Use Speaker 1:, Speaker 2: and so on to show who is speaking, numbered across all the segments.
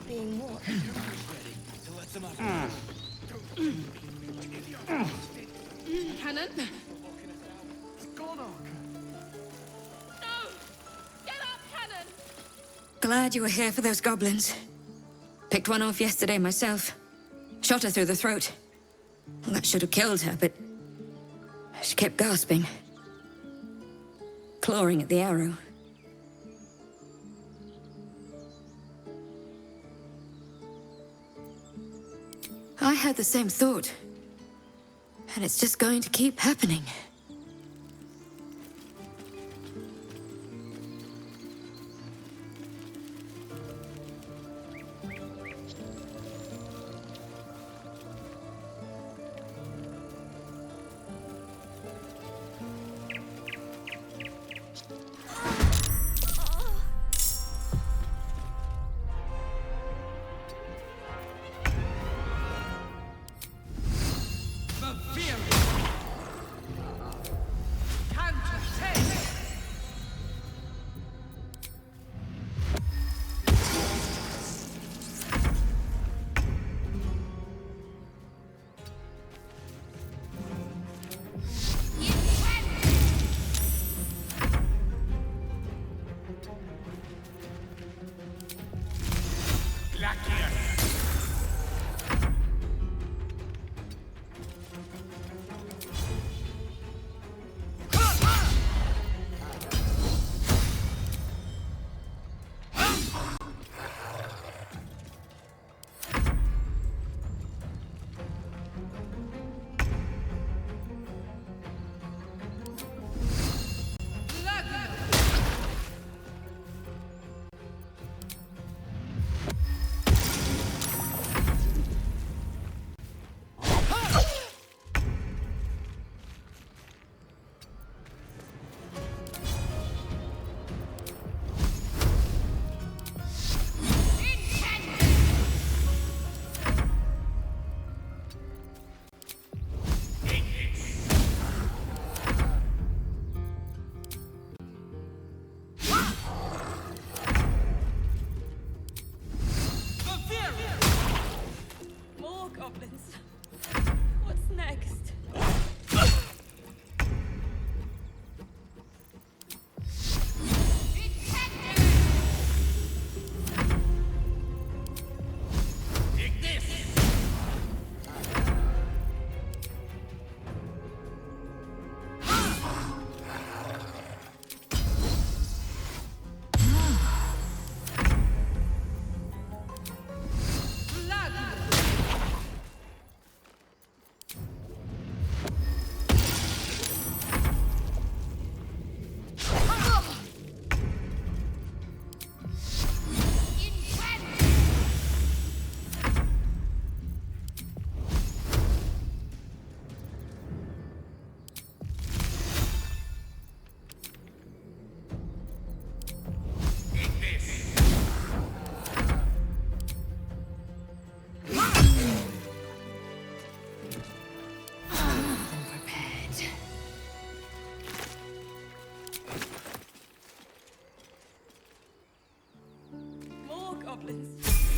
Speaker 1: being watched.
Speaker 2: Cannon?
Speaker 1: Godok!
Speaker 2: No! Get up, Cannon!
Speaker 3: Glad you were here for those goblins. Picked one off yesterday myself. Shot her through the throat. Well, that should have killed her, but she kept gasping. Clawing at the arrow. I had the same thought. And it's just going to keep happening.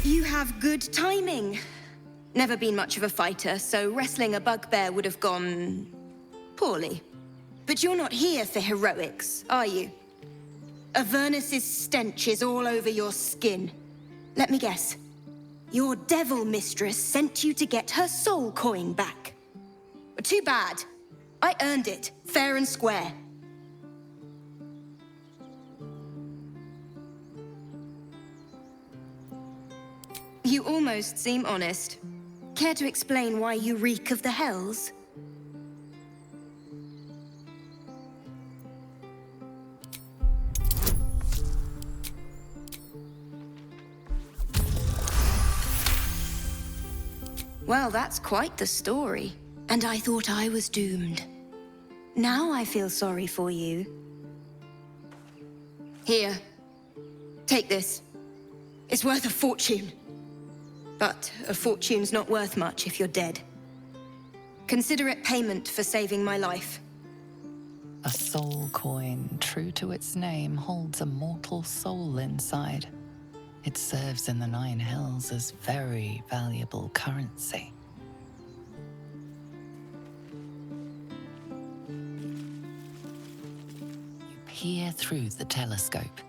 Speaker 1: You have good timing. Never been much of a fighter, so wrestling a bugbear would have gone poorly. But you're not here for heroics, are you? Avernus's stench is all over your skin. Let me guess. Your devil mistress sent you to get her soul coin back. Too bad. I earned it, fair and square. You almost seem honest. Care to explain why you reek of the hells? Well, that's quite the story. And I thought I was doomed. Now I feel sorry for you. Here. Take this. It's worth a fortune. But a fortune's not worth much if you're dead. Consider it payment for saving my life.
Speaker 4: A soul coin, true to its name, holds a mortal soul inside. It serves in the Nine Hills as very valuable currency. You peer through the telescope.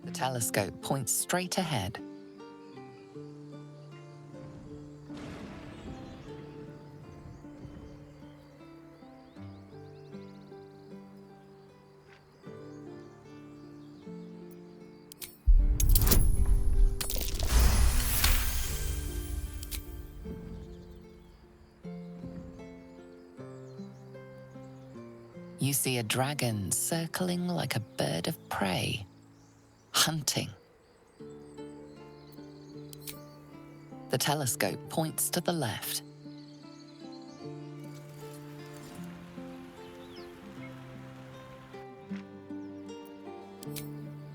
Speaker 4: The telescope points straight ahead. You see a dragon circling like a bird of prey, hunting. The telescope points to the left.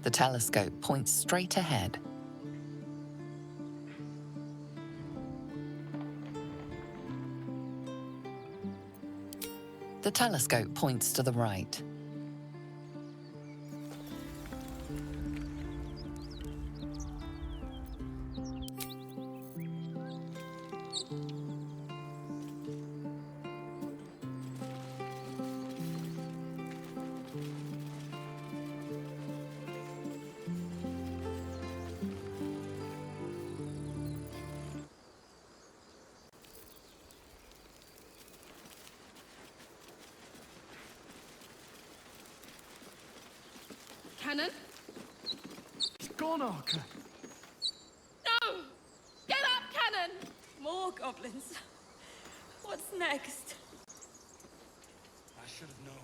Speaker 4: The telescope points straight ahead. The telescope points to the right.
Speaker 2: Cannon?
Speaker 5: He's gone, Arca.
Speaker 2: No! Get up, Cannon!
Speaker 3: More goblins. What's next?
Speaker 5: I should have known.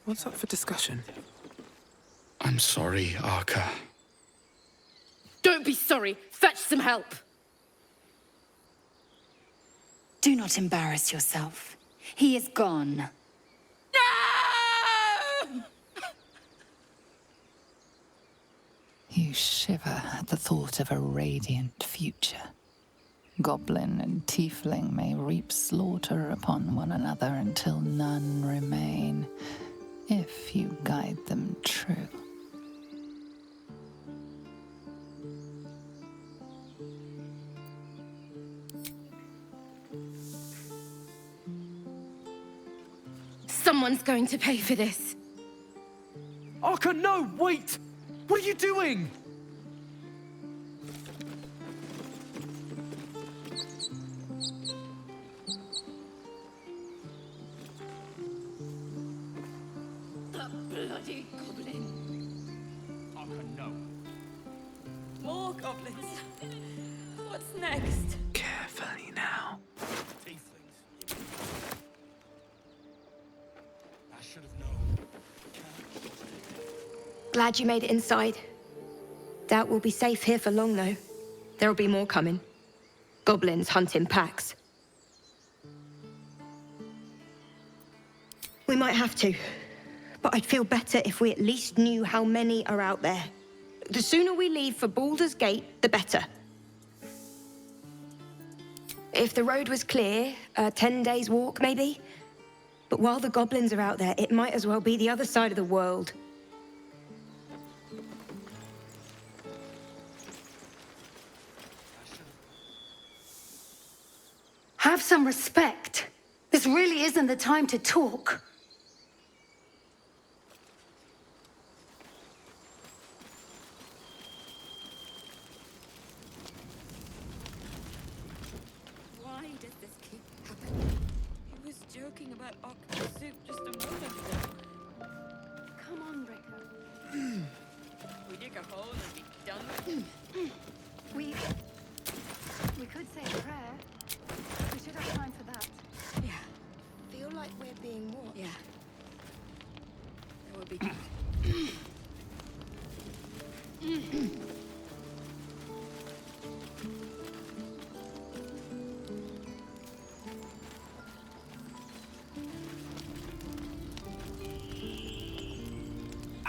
Speaker 6: What's up for discussion?
Speaker 5: I'm sorry, Arca.
Speaker 2: Don't be sorry. Fetch some help.
Speaker 7: Do not embarrass yourself. He is gone.
Speaker 2: No!
Speaker 4: You shiver at the thought of a radiant future. Goblin and tiefling may reap slaughter upon one another until none remain, if you guide them true.
Speaker 2: Someone's going to pay for this.
Speaker 5: Arca, no! Wait! What are you doing?
Speaker 3: The bloody goblin.
Speaker 5: Arca, no.
Speaker 3: More goblins. What's next?
Speaker 6: Carefully now.
Speaker 5: Tieflings. I should have known.
Speaker 1: Glad you made it inside. Doubt we'll be safe here for long, though. There'll be more coming. Goblins hunt in packs. We might have to, but I'd feel better if we at least knew how many are out there. The sooner we leave for Baldur's Gate, the better. If the road was clear, a 10 days walk, maybe? But while the goblins are out there, it might as well be the other side of the world.
Speaker 7: Have some respect. This really isn't the time to talk.
Speaker 3: Why does this keep happening? He was joking about octopus soup just a moment ago.
Speaker 7: Come on, Ricker.
Speaker 3: We dig a hole and be done with it.
Speaker 7: We could say a prayer. We should have time for that.
Speaker 3: Yeah,
Speaker 1: Feel like we're being watched.
Speaker 3: yeah. That would be good.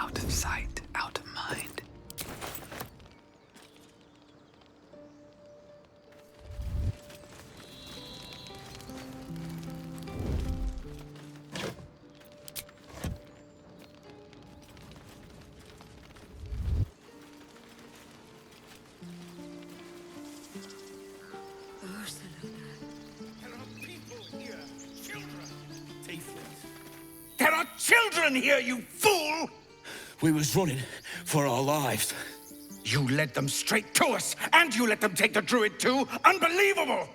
Speaker 6: Out of sight, out of mind.
Speaker 8: There are children here, you fool!
Speaker 5: We was running for our lives.
Speaker 8: You led them straight to us, and you let them take the druid too? Unbelievable!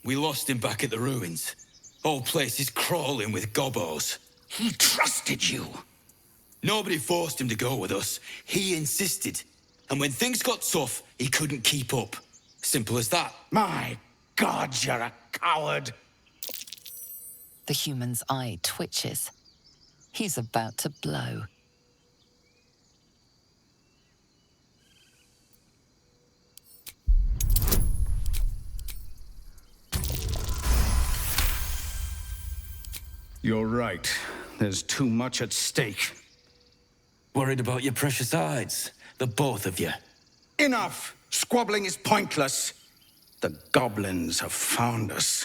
Speaker 5: We lost him back at the ruins. Whole place is crawling with gobos.
Speaker 8: He trusted you.
Speaker 5: Nobody forced him to go with us. He insisted. And when things got tough, he couldn't keep up. Simple as that.
Speaker 8: My God, you're a coward.
Speaker 4: The human's eye twitches. He's about to blow.
Speaker 8: You're right. There's too much at stake.
Speaker 5: Worried about your precious hides. The both of you.
Speaker 8: Enough! Squabbling is pointless. The goblins have found us.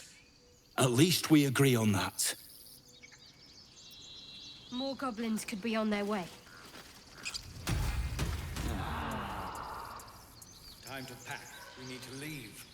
Speaker 5: At least we agree on that.
Speaker 9: More goblins could be on their way.
Speaker 8: Time to pack. We need to leave.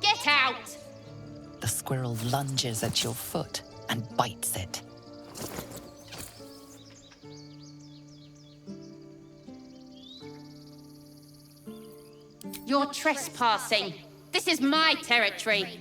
Speaker 9: Get out!
Speaker 4: The squirrel lunges at your foot and bites it.
Speaker 9: You're trespassing. This is my territory.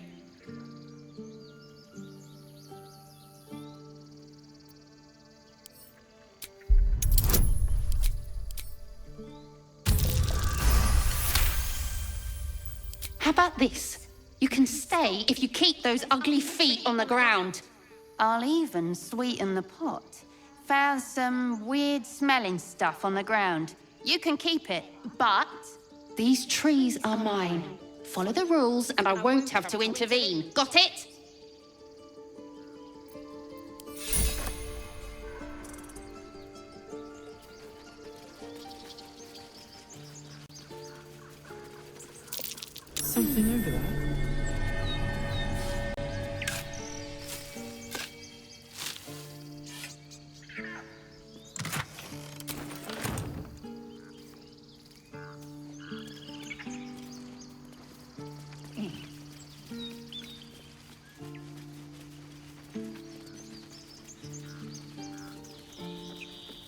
Speaker 9: How about this? You can stay if you keep those ugly feet on the ground. I'll even sweeten the pot. Found some weird smelling stuff on the ground. You can keep it, but these trees are mine. Follow the rules and I won't have to intervene. Got it?
Speaker 6: Something over there.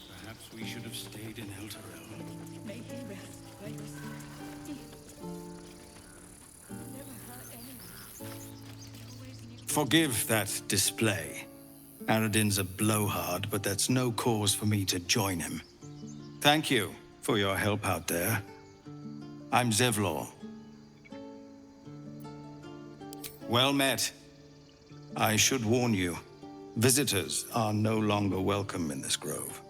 Speaker 8: Perhaps we should have stayed in Elturel.
Speaker 2: May he rest where you sleep.
Speaker 8: Forgive that display. Aradin's a blowhard, but that's no cause for me to join him. Thank you for your help out there. I'm Zevlor. Well met. I should warn you, visitors are no longer welcome in this grove.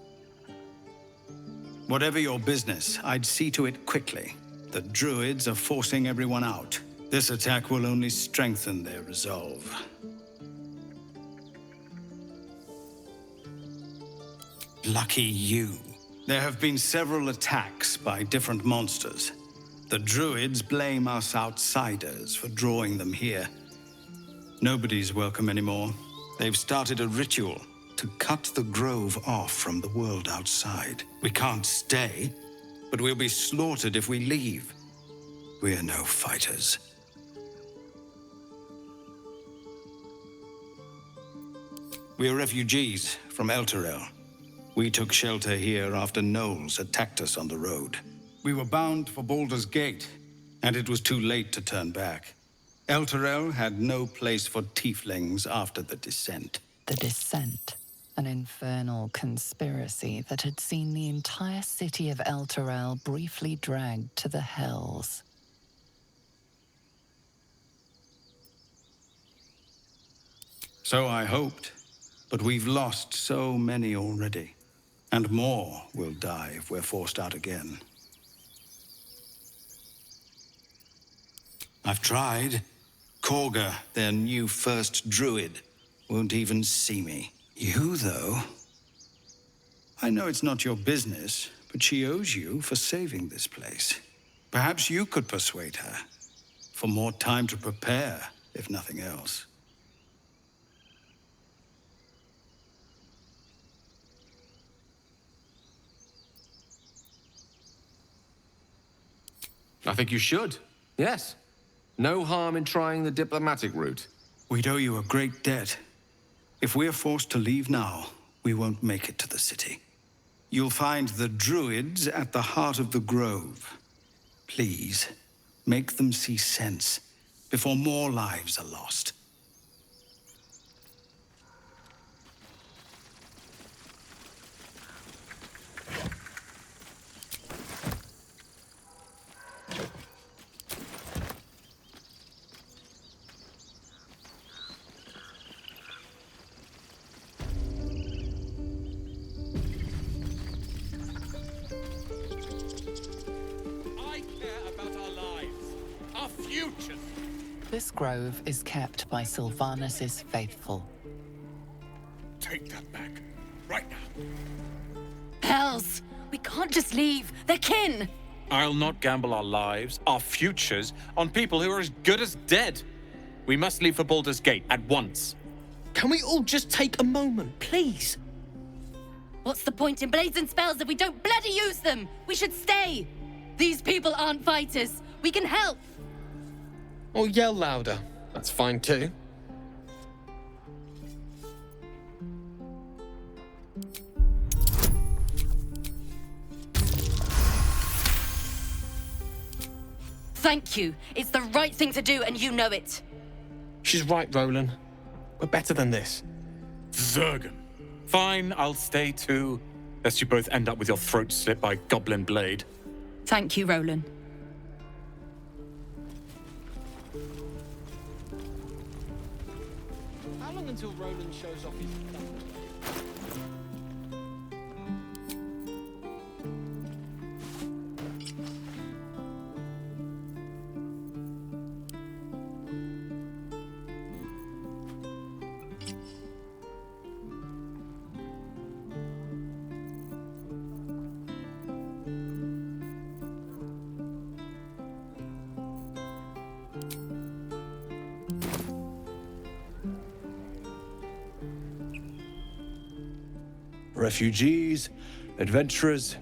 Speaker 8: Whatever your business, I'd see to it quickly. The druids are forcing everyone out. This attack will only strengthen their resolve. Lucky you. There have been several attacks by different monsters. The druids blame us outsiders for drawing them here. Nobody's welcome anymore. They've started a ritual to cut the grove off from the world outside. We can't stay, but we'll be slaughtered if we leave. We're no fighters. We're refugees from Elturel. We took shelter here after gnolls attacked us on the road. We were bound for Baldur's Gate, and it was too late to turn back. Elturel had no place for tieflings after the Descent.
Speaker 4: The Descent, an infernal conspiracy that had seen the entire city of Elturel briefly dragged to the Hells.
Speaker 8: So I hoped, but we've lost so many already. And more will die if we're forced out again. I've tried. Korga, their new first druid, won't even see me. You, though... I know it's not your business, but she owes you for saving this place. Perhaps you could persuade her. For more time to prepare, if nothing else.
Speaker 10: I think you should. Yes. No harm in trying the diplomatic route.
Speaker 8: We'd owe you a great debt. If we're forced to leave now, we won't make it to the city. You'll find the druids at the heart of the grove. Please, make them see sense before more lives are lost.
Speaker 4: This grove is kept by Sylvanus' faithful.
Speaker 5: Take that back. Right now.
Speaker 2: Hells! We can't just leave. They're kin!
Speaker 11: I'll not gamble our lives, our futures, on people who are as good as dead. We must leave for Baldur's Gate at once.
Speaker 12: Can we all just take a moment, please?
Speaker 2: What's the point in blazing spells if we don't bloody use them? We should stay! These people aren't fighters. We can help!
Speaker 12: Or yell louder. That's fine too.
Speaker 2: Thank you. It's the right thing to do, and you know it.
Speaker 12: She's right, Roland. We're better than this.
Speaker 11: Zergan. Fine, I'll stay too. Lest you both end up with your throats slit by goblin blade.
Speaker 2: Thank you, Roland.
Speaker 12: How long until Roland shows off his thunder?
Speaker 13: Refugees, adventurers,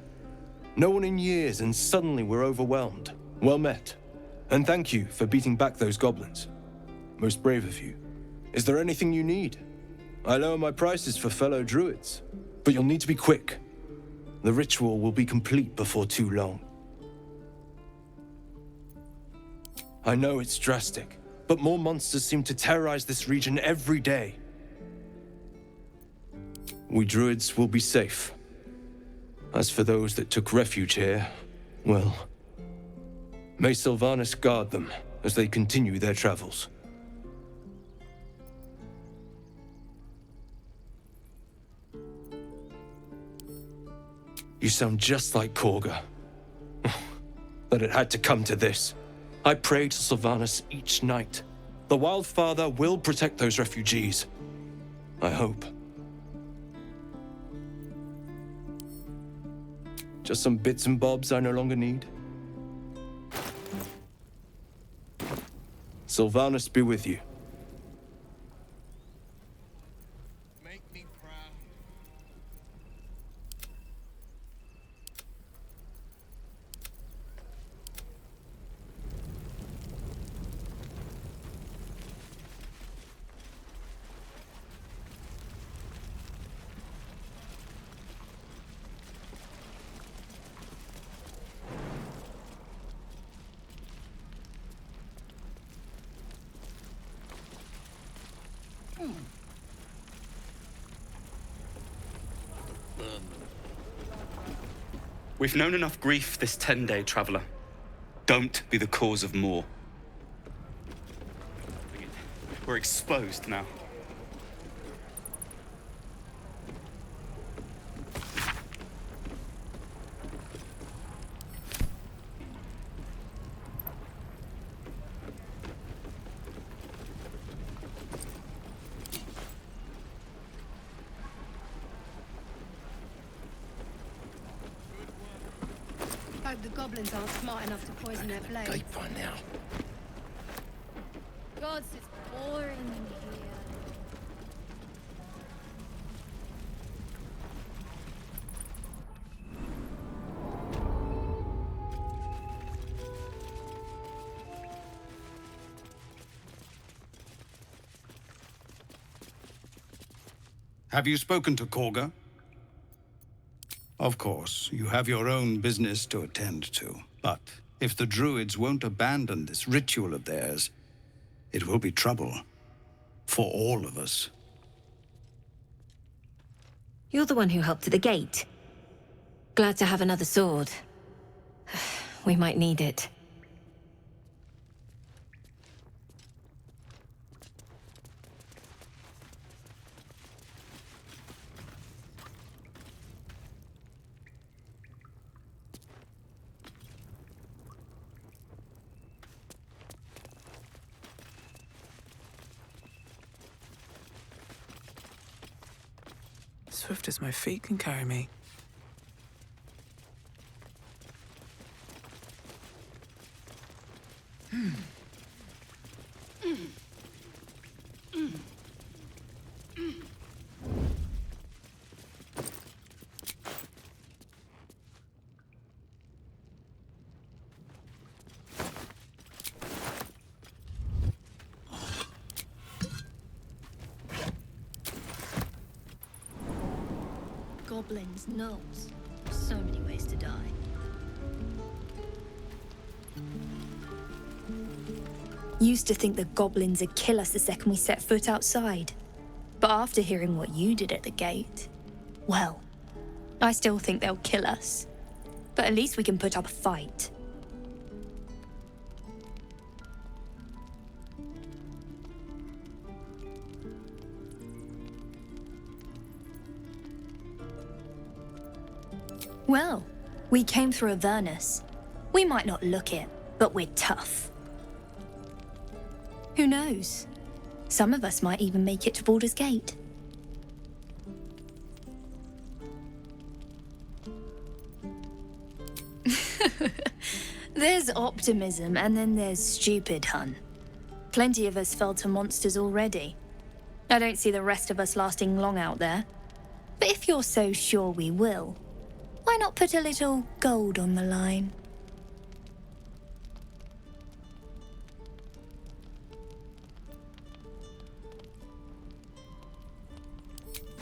Speaker 13: no one in years, and suddenly we're overwhelmed. Well met. And thank you for beating back those goblins. Most brave of you. Is there anything you need? I lower my prices for fellow druids, but you'll need to be quick. The ritual will be complete before too long. I know it's drastic, but more monsters seem to terrorize this region every day. We druids will be safe. As for those that took refuge here, well, may Sylvanus guard them as they continue their travels. You sound just like Korga. That it had to come to this. I pray to Sylvanus each night. The Wildfather will protect those refugees. I hope. Just some bits and bobs I no longer need. Sylvanus be with you.
Speaker 14: We've known enough grief this 10-day traveler. Don't be the cause of more. We're exposed now.
Speaker 7: Hope the goblins aren't smart enough to poison their blades.
Speaker 6: Deep by now.
Speaker 2: Gods, it's boring in here.
Speaker 8: Have you spoken to Korga? Of course, you have your own business to attend to. But if the druids won't abandon this ritual of theirs, it will be trouble. For all of us.
Speaker 3: You're the one who helped at the gate. Glad to have another sword. We might need it.
Speaker 6: Swift as my feet can carry me.
Speaker 2: Goblins, gnolls. So many ways to die.
Speaker 15: Used to think the goblins would kill us the second we set foot outside. But after hearing what you did at the gate, well, I still think they'll kill us. But at least we can put up a fight. Well, we came through Avernus. We might not look it, but we're tough. Who knows? Some of us might even make it to Baldur's Gate. There's optimism, and then there's stupid, hun. Plenty of us fell to monsters already. I don't see the rest of us lasting long out there. But if you're so sure we will, why not put a little gold on the line?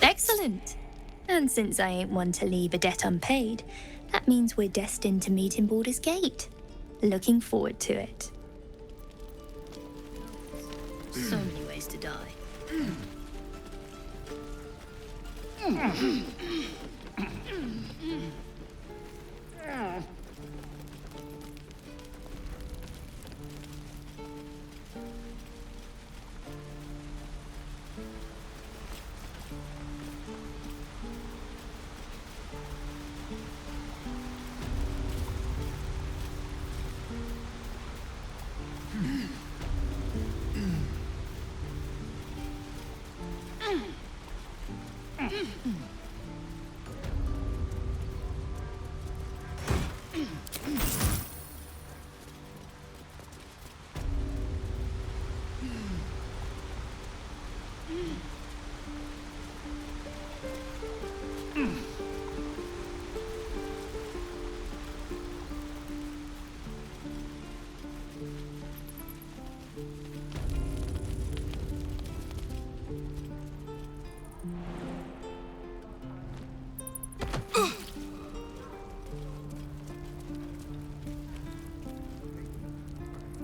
Speaker 15: Excellent. And since I ain't one to leave a debt unpaid, that means we're destined to meet in Baldur's Gate. Looking forward to it.
Speaker 2: So many ways to die.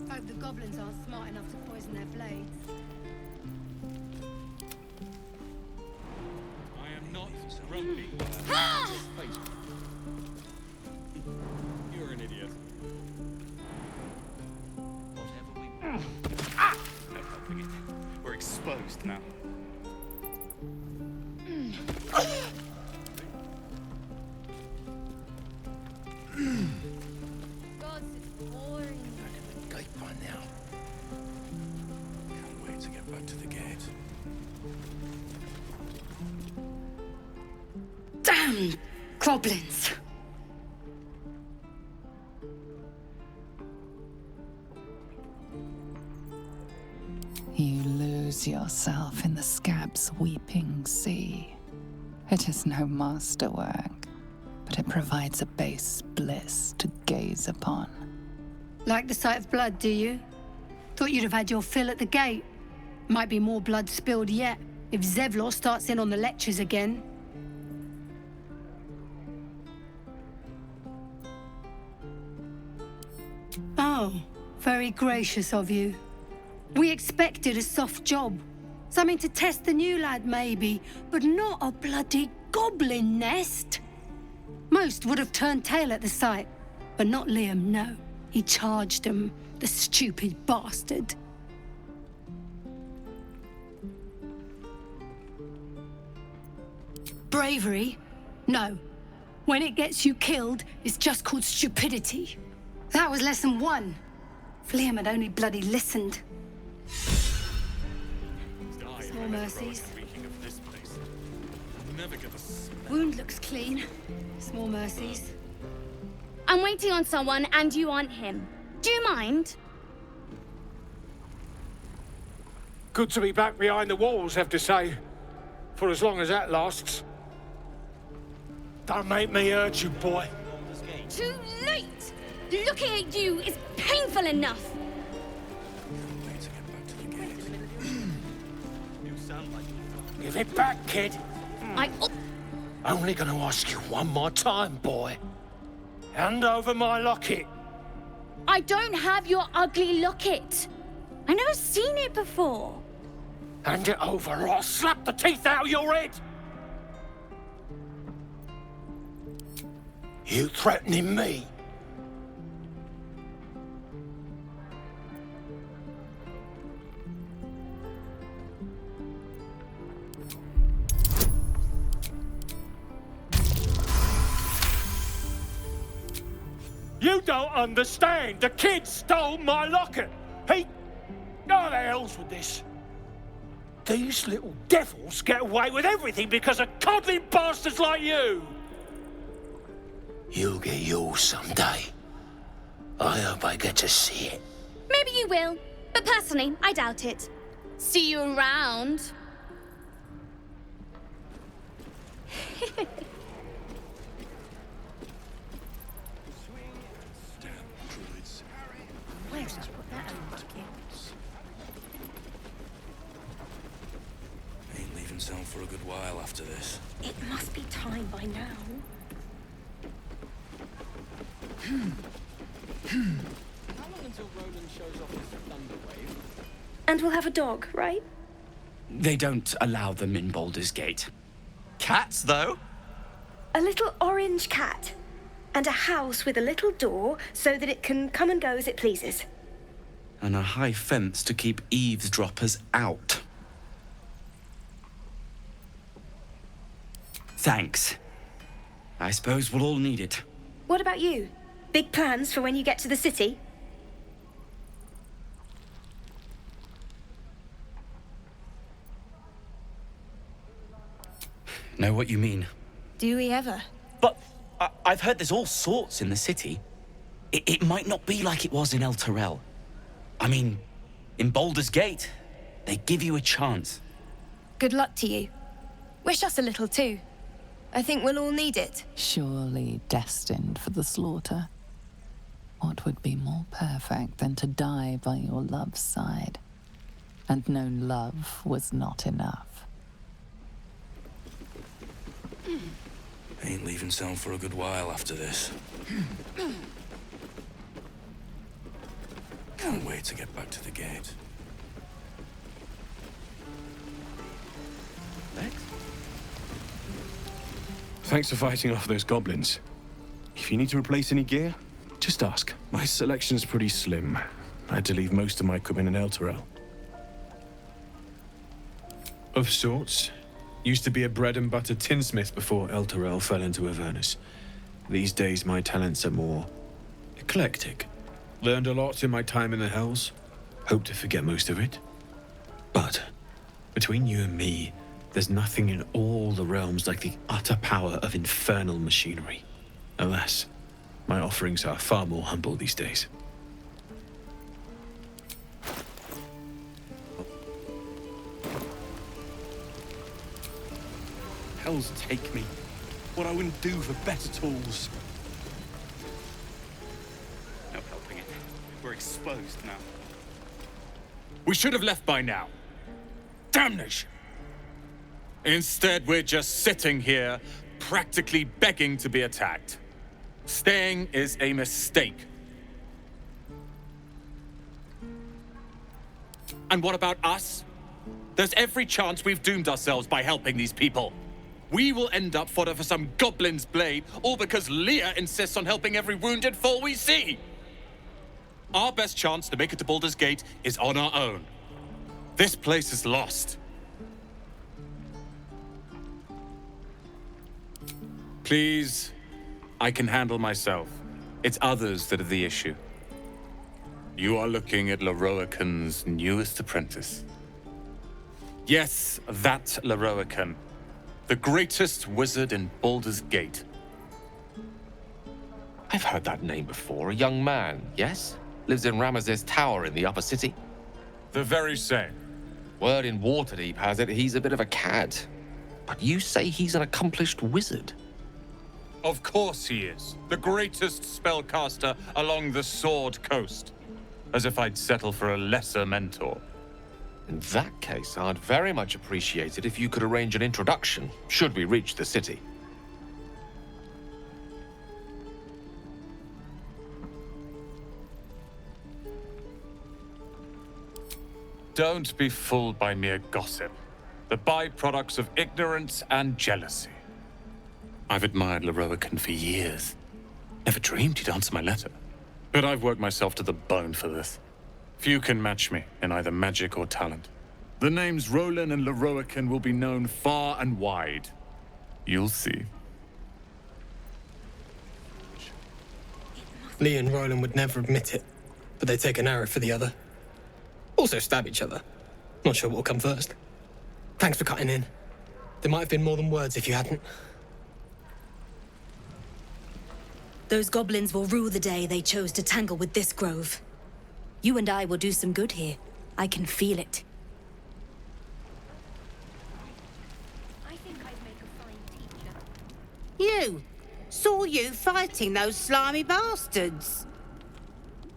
Speaker 7: Hope the goblins aren't smart enough to poison their blades.
Speaker 11: You're an idiot.
Speaker 14: We're exposed now.
Speaker 2: God, it's boring.
Speaker 8: Gate by now. Can't wait to get back to the gate.
Speaker 7: Damn goblins!
Speaker 4: You lose yourself in the scab's weeping sea. It is no masterwork, but it provides a base bliss to gaze upon.
Speaker 7: Like the sight of blood, do you? Thought you'd have had your fill at the gate. Might be more blood spilled yet, if Zevlor starts in on the lectures again. Oh, very gracious of you. We expected a soft job. Something to test the new lad, maybe, but not a bloody goblin nest. Most would have turned tail at the sight, but not Liam, no. He charged them, the stupid bastard. Bravery? No. When it gets you killed, it's just called stupidity. That was lesson 1. If Liam had only bloody listened. Small mercies. Wound looks clean. Small mercies.
Speaker 16: I'm waiting on someone and you aren't him. Do you mind?
Speaker 17: Good to be back behind the walls, have to say. For as long as that lasts. Don't make me hurt you, boy.
Speaker 16: Too late! Looking at you is painful enough.
Speaker 17: Give it back, kid.
Speaker 16: I...
Speaker 17: Only gonna ask you one more time, boy. Hand over my locket.
Speaker 16: I don't have your ugly locket. I've never seen it before.
Speaker 17: Hand it over or I'll slap the teeth out of your head. You threatening me? You don't understand. The kid stole my locket. He... Oh, the hell's with this? These little devils get away with everything because of coddling bastards like you. You'll get yours someday. I hope I get to see it.
Speaker 16: Maybe you will, but personally, I doubt it. See you around.
Speaker 15: Where's I put that old bucket?
Speaker 8: Ain't leaving town for a good while after this.
Speaker 1: It must be time by now.
Speaker 12: How long until Roland shows off his thunder wave?
Speaker 1: And we'll have a dog, right?
Speaker 14: They don't allow them in Baldur's Gate. Cats, though?
Speaker 1: A little orange cat. And a house with a little door so that it can come and go as it pleases.
Speaker 14: And a high fence to keep eavesdroppers out. Thanks. I suppose we'll all need it.
Speaker 1: What about you? Big plans for when you get to the city?
Speaker 14: Know what you mean.
Speaker 1: Do we ever?
Speaker 14: But I've heard there's all sorts in the city. It might not be like it was in El Terrell. I mean, in Baldur's Gate, they give you a chance.
Speaker 1: Good luck to you. Wish us a little too. I think we'll all need it.
Speaker 4: Surely destined for the slaughter. What would be more perfect than to die by your love's side? And no love was not enough.
Speaker 8: Ain't leaving town for a good while after this. Can't wait to get back to the gate.
Speaker 14: Thanks.
Speaker 13: Thanks for fighting off those goblins. If you need to replace any gear, just ask. My selection's pretty slim. I had to leave most of my equipment in Elturel. Of sorts. Used to be a bread and butter tinsmith before Elturel fell into Avernus. These days my talents are more eclectic. Learned a lot in my time in the Hells. Hope to forget most of it. But between you and me, there's nothing in all the realms like the utter power of infernal machinery. Alas, my offerings are far more humble these days.
Speaker 18: Hells take me. What I wouldn't do for better tools. No helping it. We're exposed now.
Speaker 11: We should have left by now. Damnation! Instead, we're just sitting here, practically begging to be attacked. Staying is a mistake. And what about us? There's every chance we've doomed ourselves by helping these people. We will end up fodder for some goblin's blade, all because Leah insists on helping every wounded foe we see. Our best chance to make it to Baldur's Gate is on our own. This place is lost. Please, I can handle myself. It's others that are the issue. You are looking at Leroican's newest apprentice. Yes, that Leroican. The greatest wizard in Baldur's Gate.
Speaker 10: I've heard that name before. A young man, yes? Lives in Ramaz's tower in the upper city.
Speaker 11: The very same.
Speaker 10: Word in Waterdeep has it he's a bit of a cad. But you say he's an accomplished wizard.
Speaker 11: Of course he is. The greatest spellcaster along the Sword Coast. As if I'd settle for a lesser mentor.
Speaker 10: In that case, I'd very much appreciate it if you could arrange an introduction, should we reach the city.
Speaker 11: Don't be fooled by mere gossip. The byproducts of ignorance and jealousy. I've admired Leroican for years. Never dreamed he'd answer my letter. But I've worked myself to the bone for this. Few can match me in either magic or talent. The names Roland and Leroican will be known far and wide. You'll see.
Speaker 12: Lee and Roland would never admit it, but they take an arrow for the other. Also stab each other. Not sure what'll come first. Thanks for cutting in. There might have been more than words if you hadn't.
Speaker 2: Those goblins will rue the day they chose to tangle with this grove. You and I will do some good here. I can feel it.
Speaker 19: I think I'd make a fine teacher. You! Saw you fighting those slimy bastards.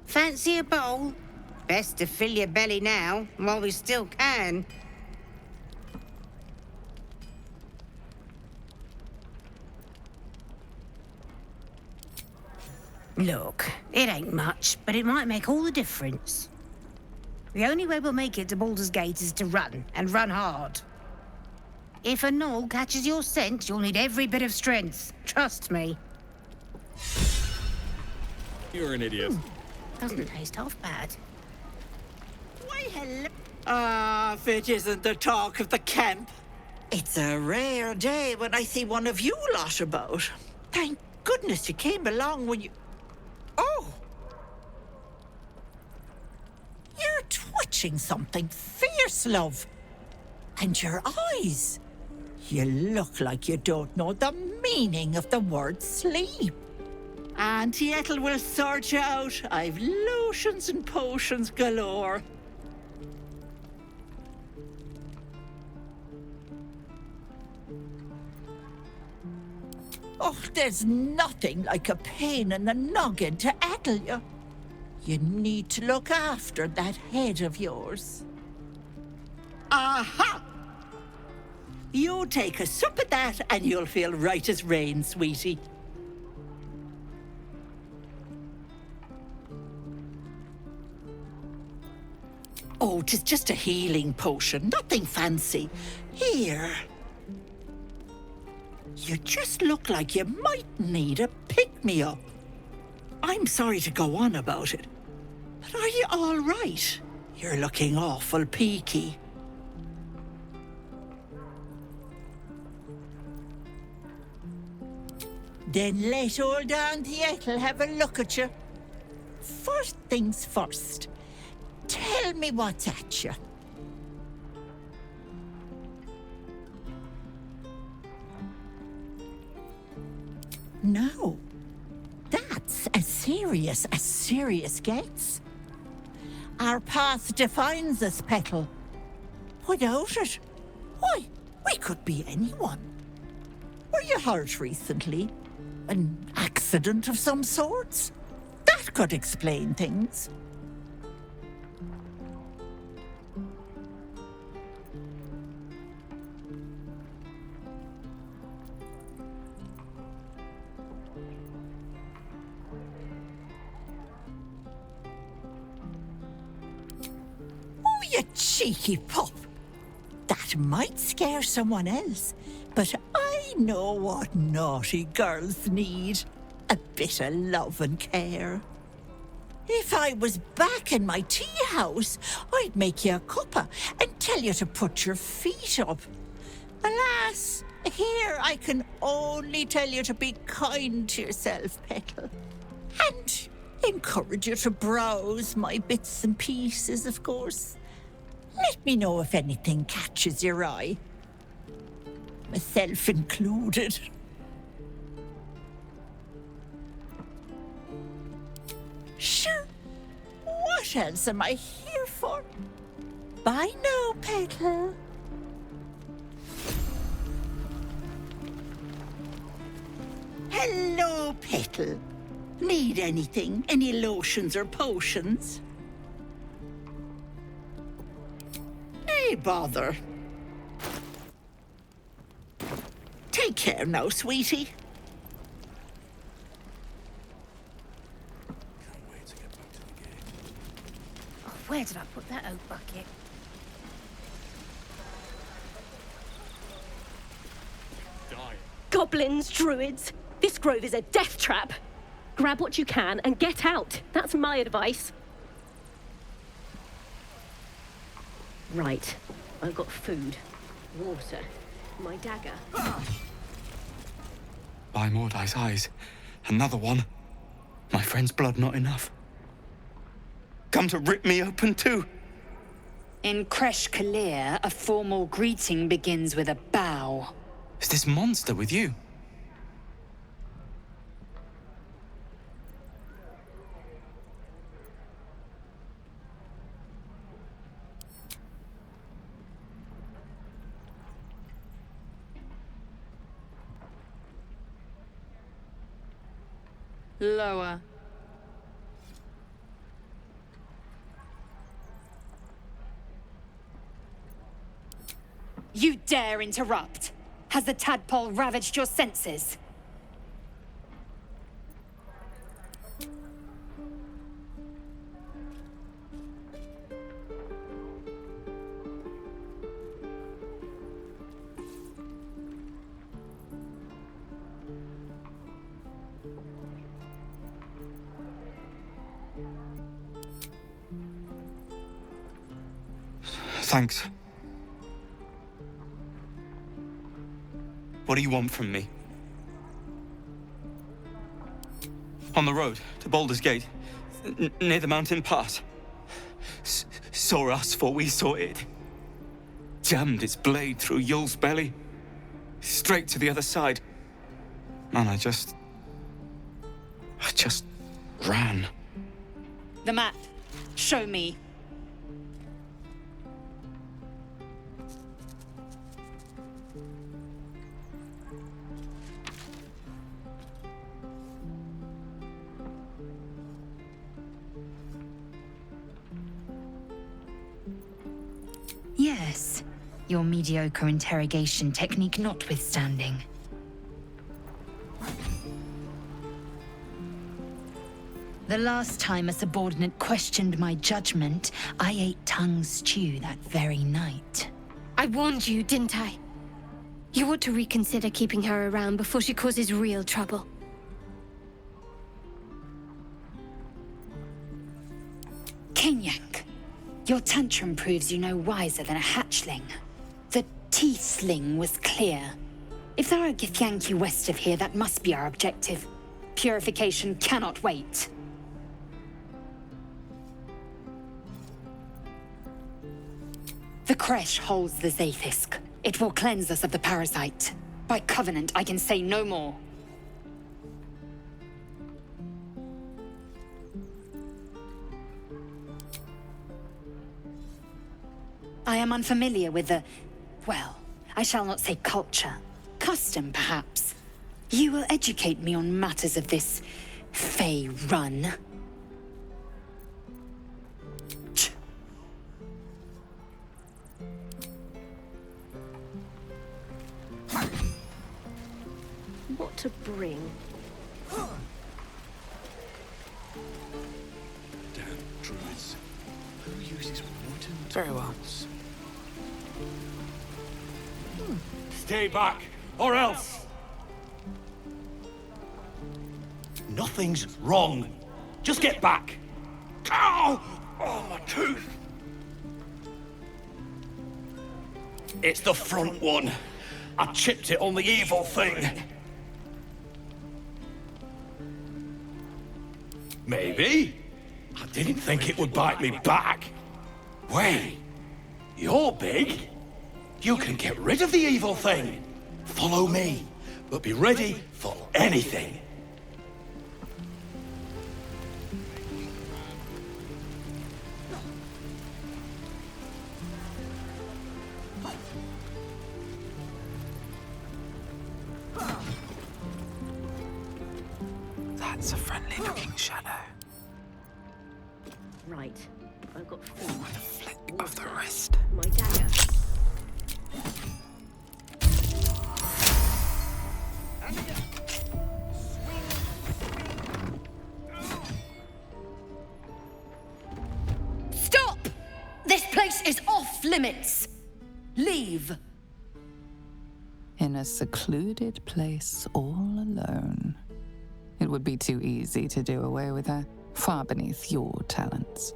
Speaker 19: Fancy a bowl? Best to fill your belly now, while we still can. Look, it ain't much, but it might make all the difference. The only way we'll make it to Baldur's Gate is to run, and run hard. If a gnoll catches your scent, you'll need every bit of strength. Trust me.
Speaker 11: You're an idiot.
Speaker 19: Doesn't taste half bad.
Speaker 20: Why, hello. Ah, if it isn't the talk of the camp. It's a rare day when I see one of you lot about. Thank goodness you came along when you... Oh! You're twitching something fierce, love. And your eyes. You look like you don't know the meaning of the word sleep. Auntie Ethel will sort you out. I've lotions and potions galore. Oh, there's nothing like a pain in the noggin to addle you. You need to look after that head of yours. Aha! You take a sup of that and you'll feel right as rain, sweetie. Oh, 'tis just a healing potion, nothing fancy. Here. You just look like you might need a pick-me-up. I'm sorry to go on about it, but are you all right? You're looking awful peaky. Then let old Auntie Ethel have a look at you. First things first, tell me what's at you. No, that's as serious gets. Our path defines us, Petal. Without it, why, we could be anyone. Were you hurt recently? An accident of some sorts? That could explain things. Oh, you cheeky pup. That might scare someone else, but I know what naughty girls need. A bit of love and care. If I was back in my tea house, I'd make you a cuppa and tell you to put your feet up. Alas, here I can only tell you to be kind to yourself, Petal. And encourage you to browse my bits and pieces, of course. Let me know if anything catches your eye. Myself included. Sure. What else am I here for? Bye now, Petal. Hello, Petal. Need anything? Any lotions or potions? Hey, bother. Take care now, sweetie.
Speaker 16: Oh, where did I put that oak bucket?
Speaker 21: Goblins, druids. This grove is a death trap. Grab what you can and get out. That's my advice. Right. I've got food, water, my dagger.
Speaker 18: By Mordai's eyes, another one. My friend's blood not enough. Come to rip me open too.
Speaker 22: In Kresh Kalir, a formal greeting begins with a bow.
Speaker 18: Is this monster with you?
Speaker 22: Lower. You dare interrupt? Has the tadpole ravaged your senses?
Speaker 18: Thanks. What do you want from me? On the road to Baldur's Gate, near the mountain pass. Saw us, for we saw it. Jammed its blade through Yul's belly, straight to the other side. Man, I just ran.
Speaker 22: The map. Show me.
Speaker 2: Yes, your mediocre interrogation technique notwithstanding. The last time a subordinate questioned my judgment, I ate tongue stew that very night.
Speaker 16: I warned you, didn't I?
Speaker 7: You ought to reconsider keeping her around before she causes real trouble.
Speaker 22: Kenyak, your tantrum proves you no wiser than a hatchling. The tiefling was clear. If there are Githyanki west of here, that must be our objective. Purification cannot wait. The Kresh holds the Zaithisk. It will cleanse us of the parasite. By covenant, I can say no more. I am unfamiliar with the... well, I shall not say culture. Custom, perhaps. You will educate me on matters of this Fey run.
Speaker 21: What to bring?
Speaker 8: Damn druids. Who uses wooden
Speaker 6: Very well.
Speaker 8: tools?
Speaker 17: Stay back, or else!
Speaker 5: Nothing's wrong. Just get back. Ow! Oh, my tooth. It's the front one. I chipped it on the evil thing. Maybe. I didn't think it would bite me back. Wait. You're big. You can get rid of the evil thing. Follow me, but be ready for anything.
Speaker 6: That's a friendly-looking shadow.
Speaker 21: Right. I've got food.
Speaker 6: With a flick of the wrist.
Speaker 21: My dagger.
Speaker 2: Stop! This place is off limits. Leave.
Speaker 4: In a secluded place all alone. It would be too easy to do away with her, far beneath your talents.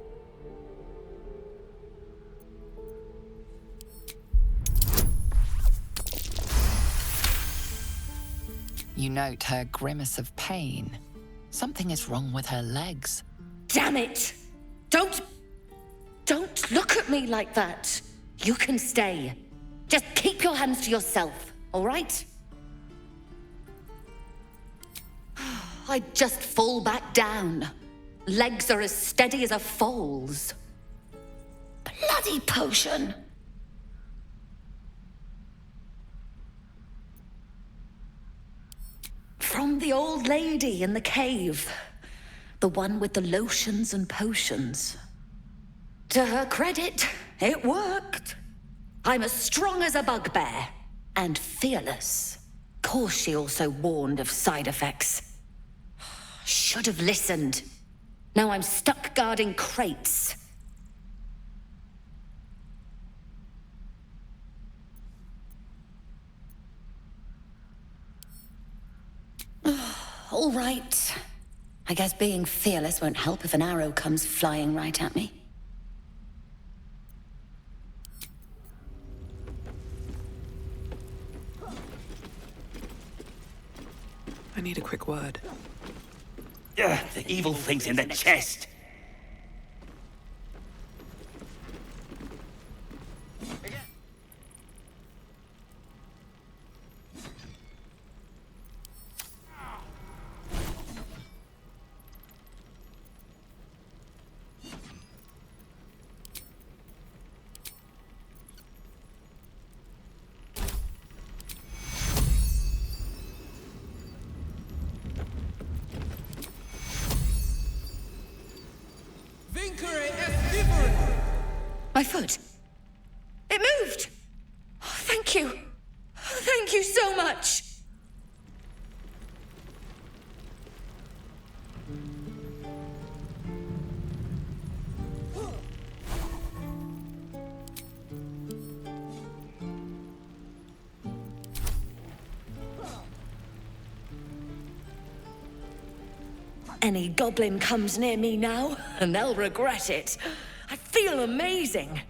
Speaker 4: You note her grimace of pain. Something is wrong with her legs.
Speaker 2: Damn it! Don't look at me like that. You can stay. Just keep your hands to yourself, all right? I'd just fall back down. Legs are as steady as a foal's. Bloody potion! From the old lady in the cave. The one with the lotions and potions. To her credit, it worked. I'm as strong as a bugbear. And fearless. Course she also warned of side effects. Should have listened. Now I'm stuck guarding crates. All right. I guess being fearless won't help if an arrow comes flying right at me.
Speaker 6: I need a quick word.
Speaker 5: The evil thing's in the chest.
Speaker 2: My foot. It moved! Oh, thank you. Thank you so much. Any goblin comes near me now, and they'll regret it. I feel amazing.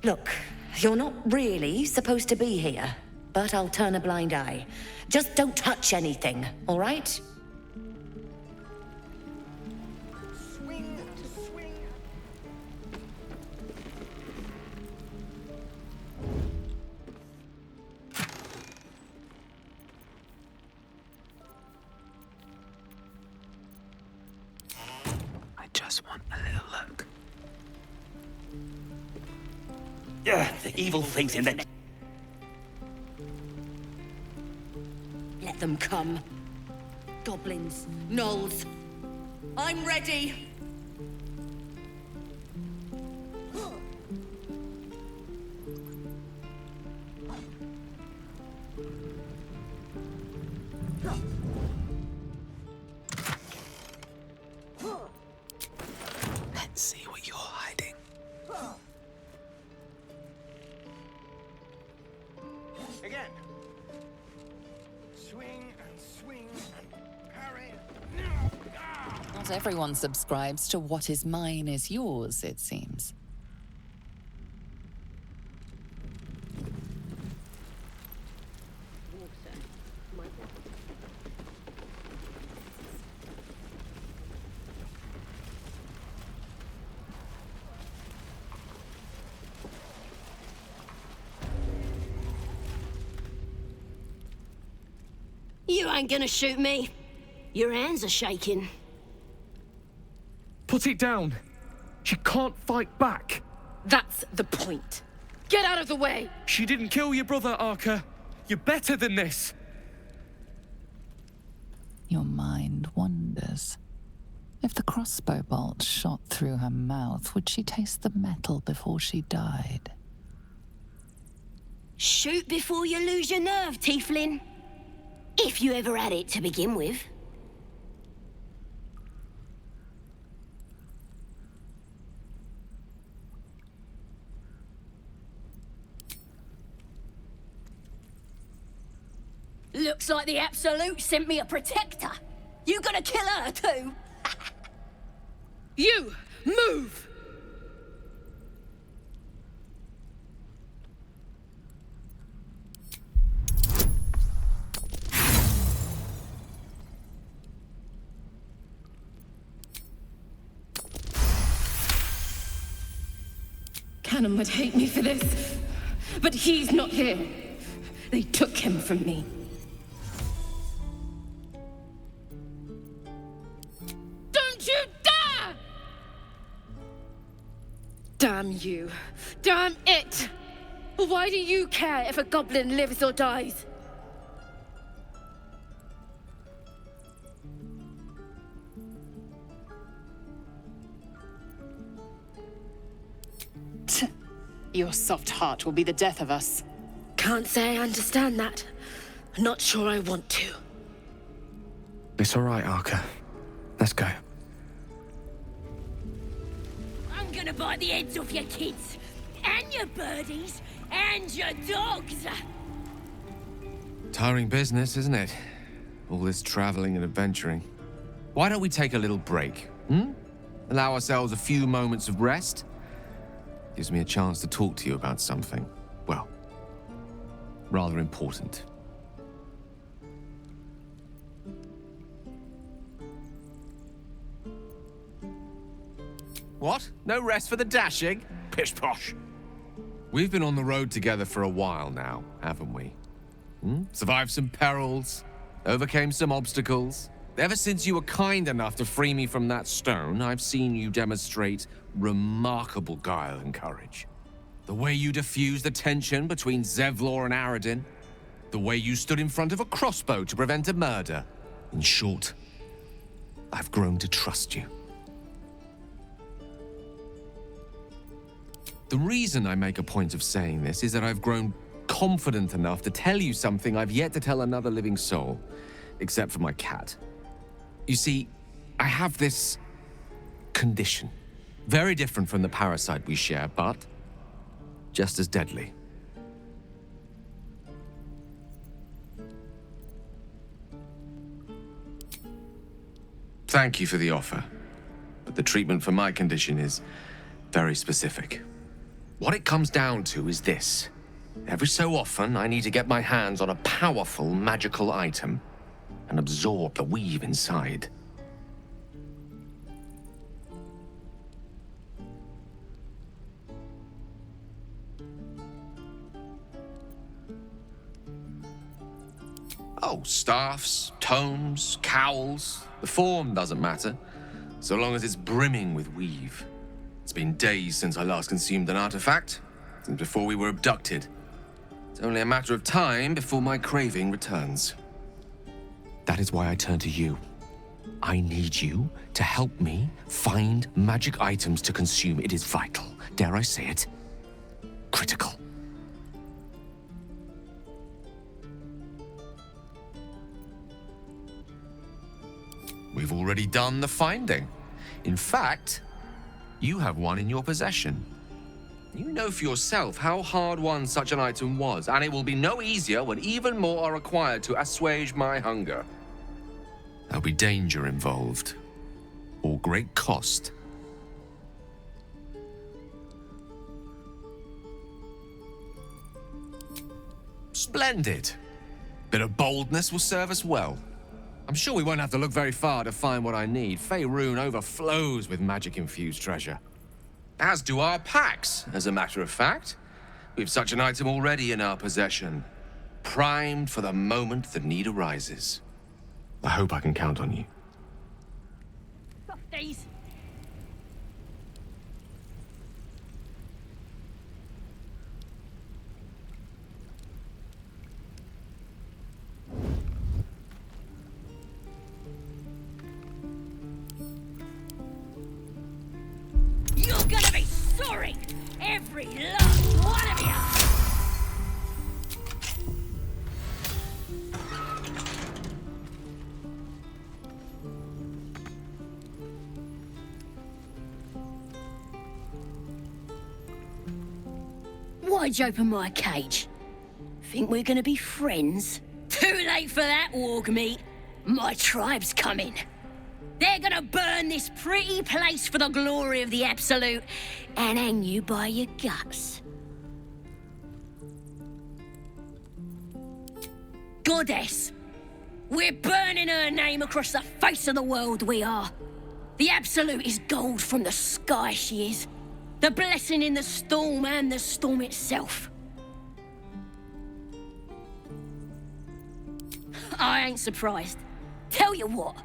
Speaker 2: Look, you're not really supposed to be here, but I'll turn a blind eye. Just don't touch anything, all right?
Speaker 6: I just want a little look.
Speaker 14: The evil thing's in there.
Speaker 2: Let them come. Goblins, gnolls. I'm ready.
Speaker 6: Let's see what you're hiding.
Speaker 5: Again. Swing and swing and parry.
Speaker 4: Not everyone subscribes to what is mine is yours, it seems.
Speaker 21: You ain't gonna shoot me. Your hands are shaking.
Speaker 3: Put it down. She can't fight back.
Speaker 21: That's the point. Get out of the way!
Speaker 3: She didn't kill your brother, Arca. You're better than this.
Speaker 4: Your mind wanders. If the crossbow bolt shot through her mouth, would she taste the metal before she died?
Speaker 21: Shoot before you lose your nerve, tiefling. If you ever had it to begin with. Looks like the Absolute sent me a protector. You gonna kill her too? You, move!
Speaker 9: Cannon would hate me for this, but he's not here. They took him from me. Don't you dare! Damn you. Damn it! Why do you care if a goblin lives or dies?
Speaker 23: Your soft heart will be the death of us.
Speaker 9: Can't say I understand that. Not sure I want to.
Speaker 3: It's all right, Arca. Let's go.
Speaker 21: I'm gonna bite the heads off your kids, and your birdies, and your dogs.
Speaker 10: Tiring business, isn't it? All this traveling and adventuring. Why don't we take a little break, Allow ourselves a few moments of rest? Gives me a chance to talk to you about something, well, rather important. What? No rest for the dashing? Pish posh. We've been on the road together for a while now, haven't we? Survived some perils, overcame some obstacles. Ever since you were kind enough to free me from that stone, I've seen you demonstrate remarkable guile and courage. The way you diffused the tension between Zevlor and Aradin. The way you stood in front of a crossbow to prevent a murder. In short, I've grown to trust you. The reason I make a point of saying this is that I've grown confident enough to tell you something I've yet to tell another living soul, except for my cat. You see, I have this condition. Very different from the parasite we share, but just as deadly. Thank you for the offer, but the treatment for my condition is very specific. What it comes down to is this. Every so often, I need to get my hands on a powerful magical item and absorb the weave inside. Oh, staffs, tomes, cowls. The form doesn't matter, so long as it's brimming with weave. It's been days since I last consumed an artifact, since before we were abducted. It's only a matter of time before my craving returns. That is why I turn to you. I need you to help me find magic items to consume. It is vital. Dare I say it? Critical. We've already done the finding. In fact, you have one in your possession. You know for yourself how hard-won such an item was, and it will be no easier when even more are required to assuage my hunger. There'll be danger involved, or great cost. Splendid. Bit of boldness will serve us well. I'm sure we won't have to look very far to find what I need. Faerun overflows with magic-infused treasure. As do our packs, as a matter of fact. We've such an item already in our possession, primed for the moment the need arises. I hope I can count on you.
Speaker 21: Softies! You're gonna be sorry! Every last one of you! Why'd you open my cage? Think we're gonna be friends? Too late for that, warg meat. My tribe's coming. They're gonna burn this pretty place for the glory of the Absolute and hang you by your guts. Goddess! We're burning her name across the face of the world, we are. The Absolute is gold from the sky, she is. The blessing in the storm and the storm itself. I ain't surprised. Tell you what.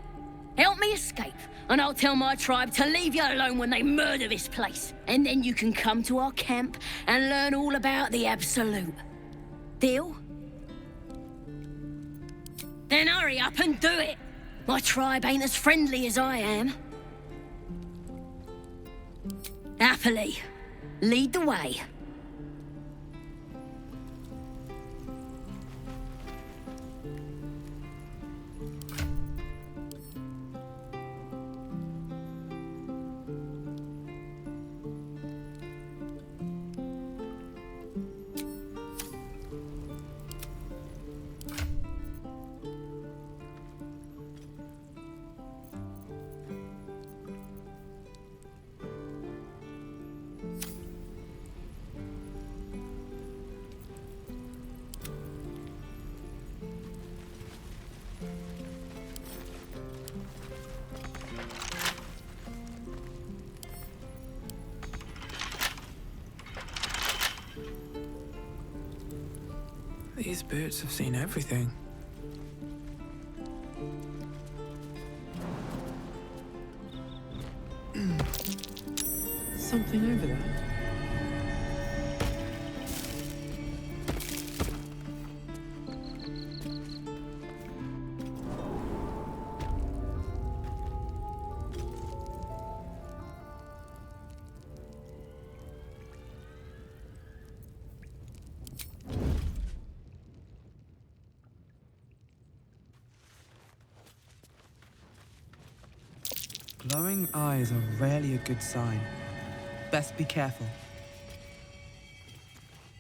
Speaker 21: Help me escape, and I'll tell my tribe to leave you alone when they murder this place. And then you can come to our camp and learn all about the Absolute. Deal? Then hurry up and do it. My tribe ain't as friendly as I am. Happily, lead the way.
Speaker 6: These birds have seen everything. Something over there. Glowing eyes are rarely a good sign. Best be careful.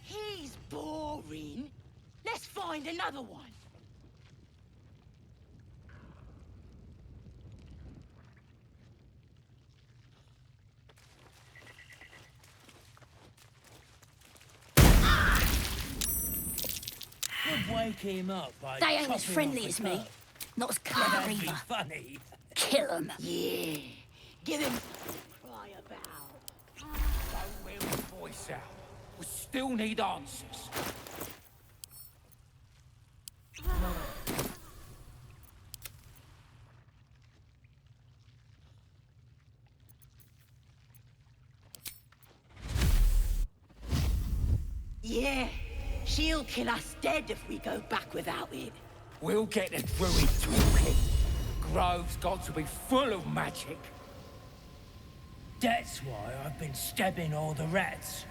Speaker 19: He's boring. Let's find another one.
Speaker 21: Choke him up by they ain't as friendly as me. Not as clever
Speaker 17: That'd be
Speaker 21: either.
Speaker 17: funny.
Speaker 21: Kill him. Yeah. Give him cry about.
Speaker 17: Don't wear his voice out. We still need answers.
Speaker 21: Yeah. She'll kill us dead if we go back without it.
Speaker 17: We'll get the druid talking. Grove's got to be full of magic. That's why I've been stabbing all the rats.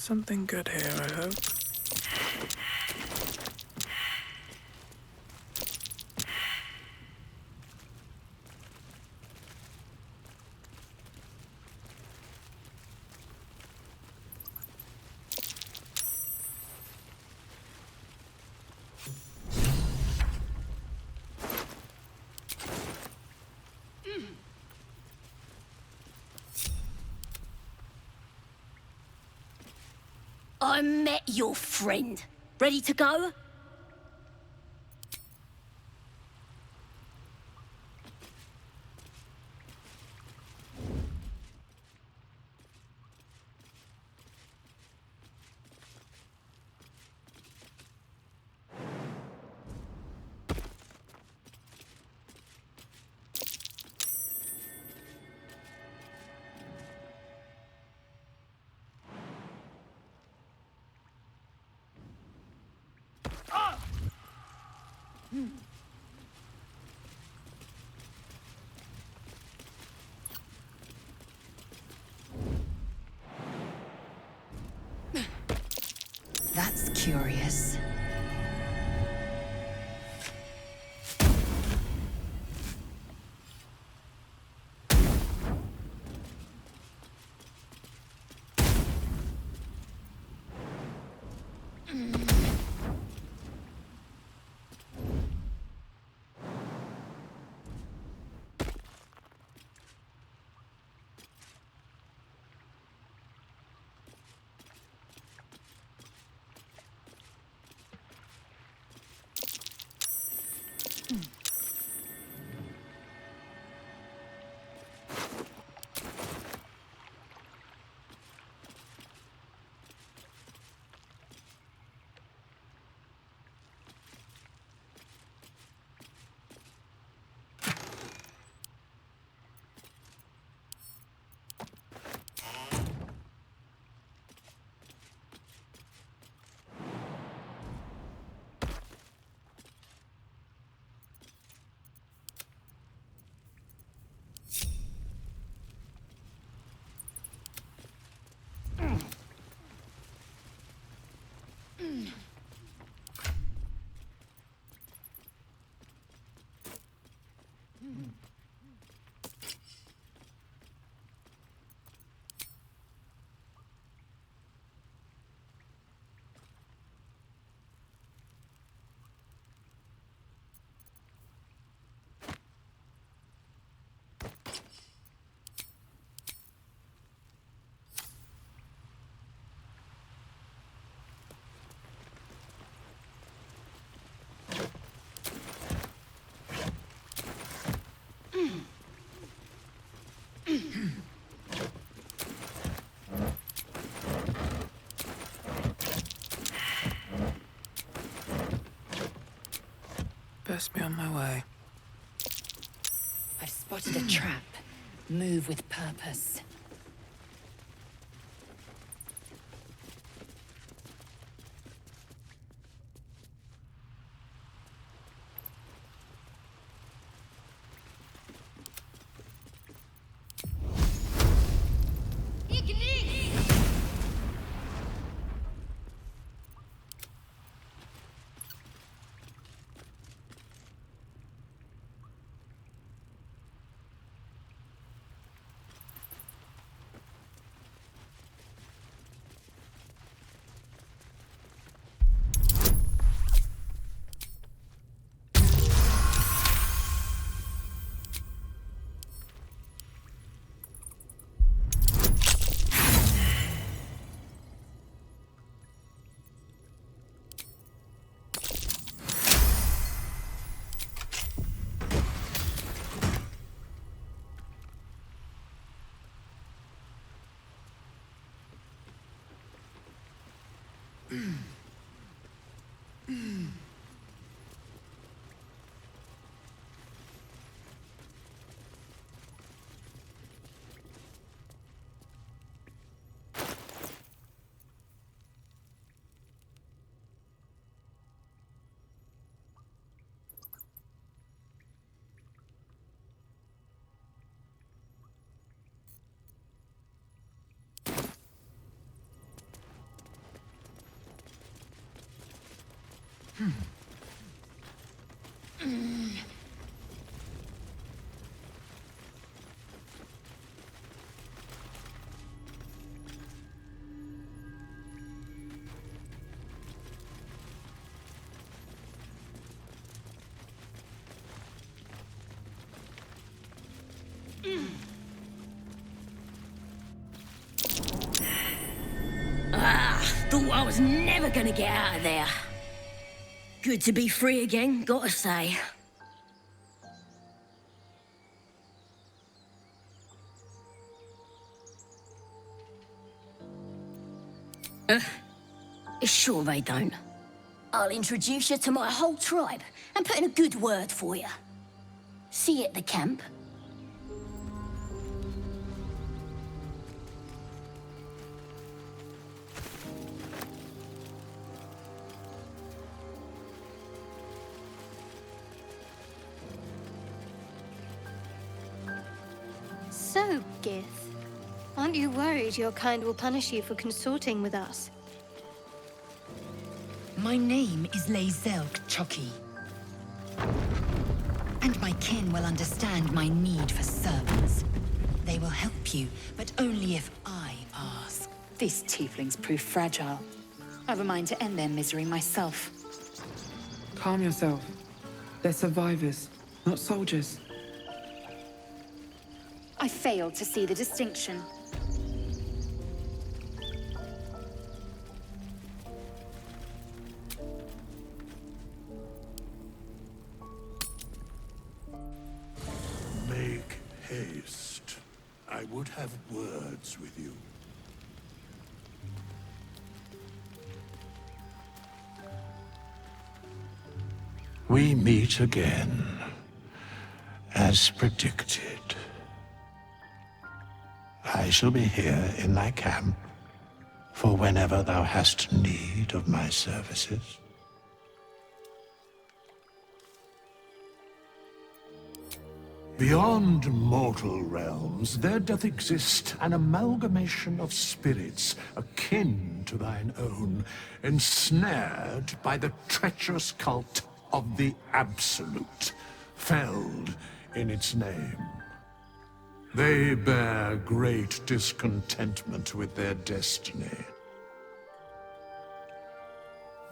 Speaker 1: Something good here, I hope.
Speaker 21: I met your friend. Ready to go?
Speaker 2: That's curious.
Speaker 1: Best be on my way.
Speaker 22: I've spotted a trap. Move with purpose.
Speaker 21: Thought I was never gonna get out of there. Good to be free again, gotta say. Sure they don't. I'll introduce you to my whole tribe and put in a good word for you. See you at the camp.
Speaker 12: So, Gith, aren't you worried your kind will punish you for consorting with us?
Speaker 22: My name is Lazelk Chucky. And my kin will understand my need for servants. They will help you, but only if I ask. These tieflings prove fragile. I've a mind to end their misery myself.
Speaker 6: Calm yourself. They're survivors, not soldiers.
Speaker 22: I failed to see the distinction.
Speaker 5: Make haste. I would have words with you. We meet again, as predicted. I shall be here in thy camp for whenever thou hast need of my services. Beyond mortal realms, there doth exist an amalgamation of spirits akin to thine own, ensnared by the treacherous cult of the Absolute, felled in its name. They bear great discontentment with their destiny.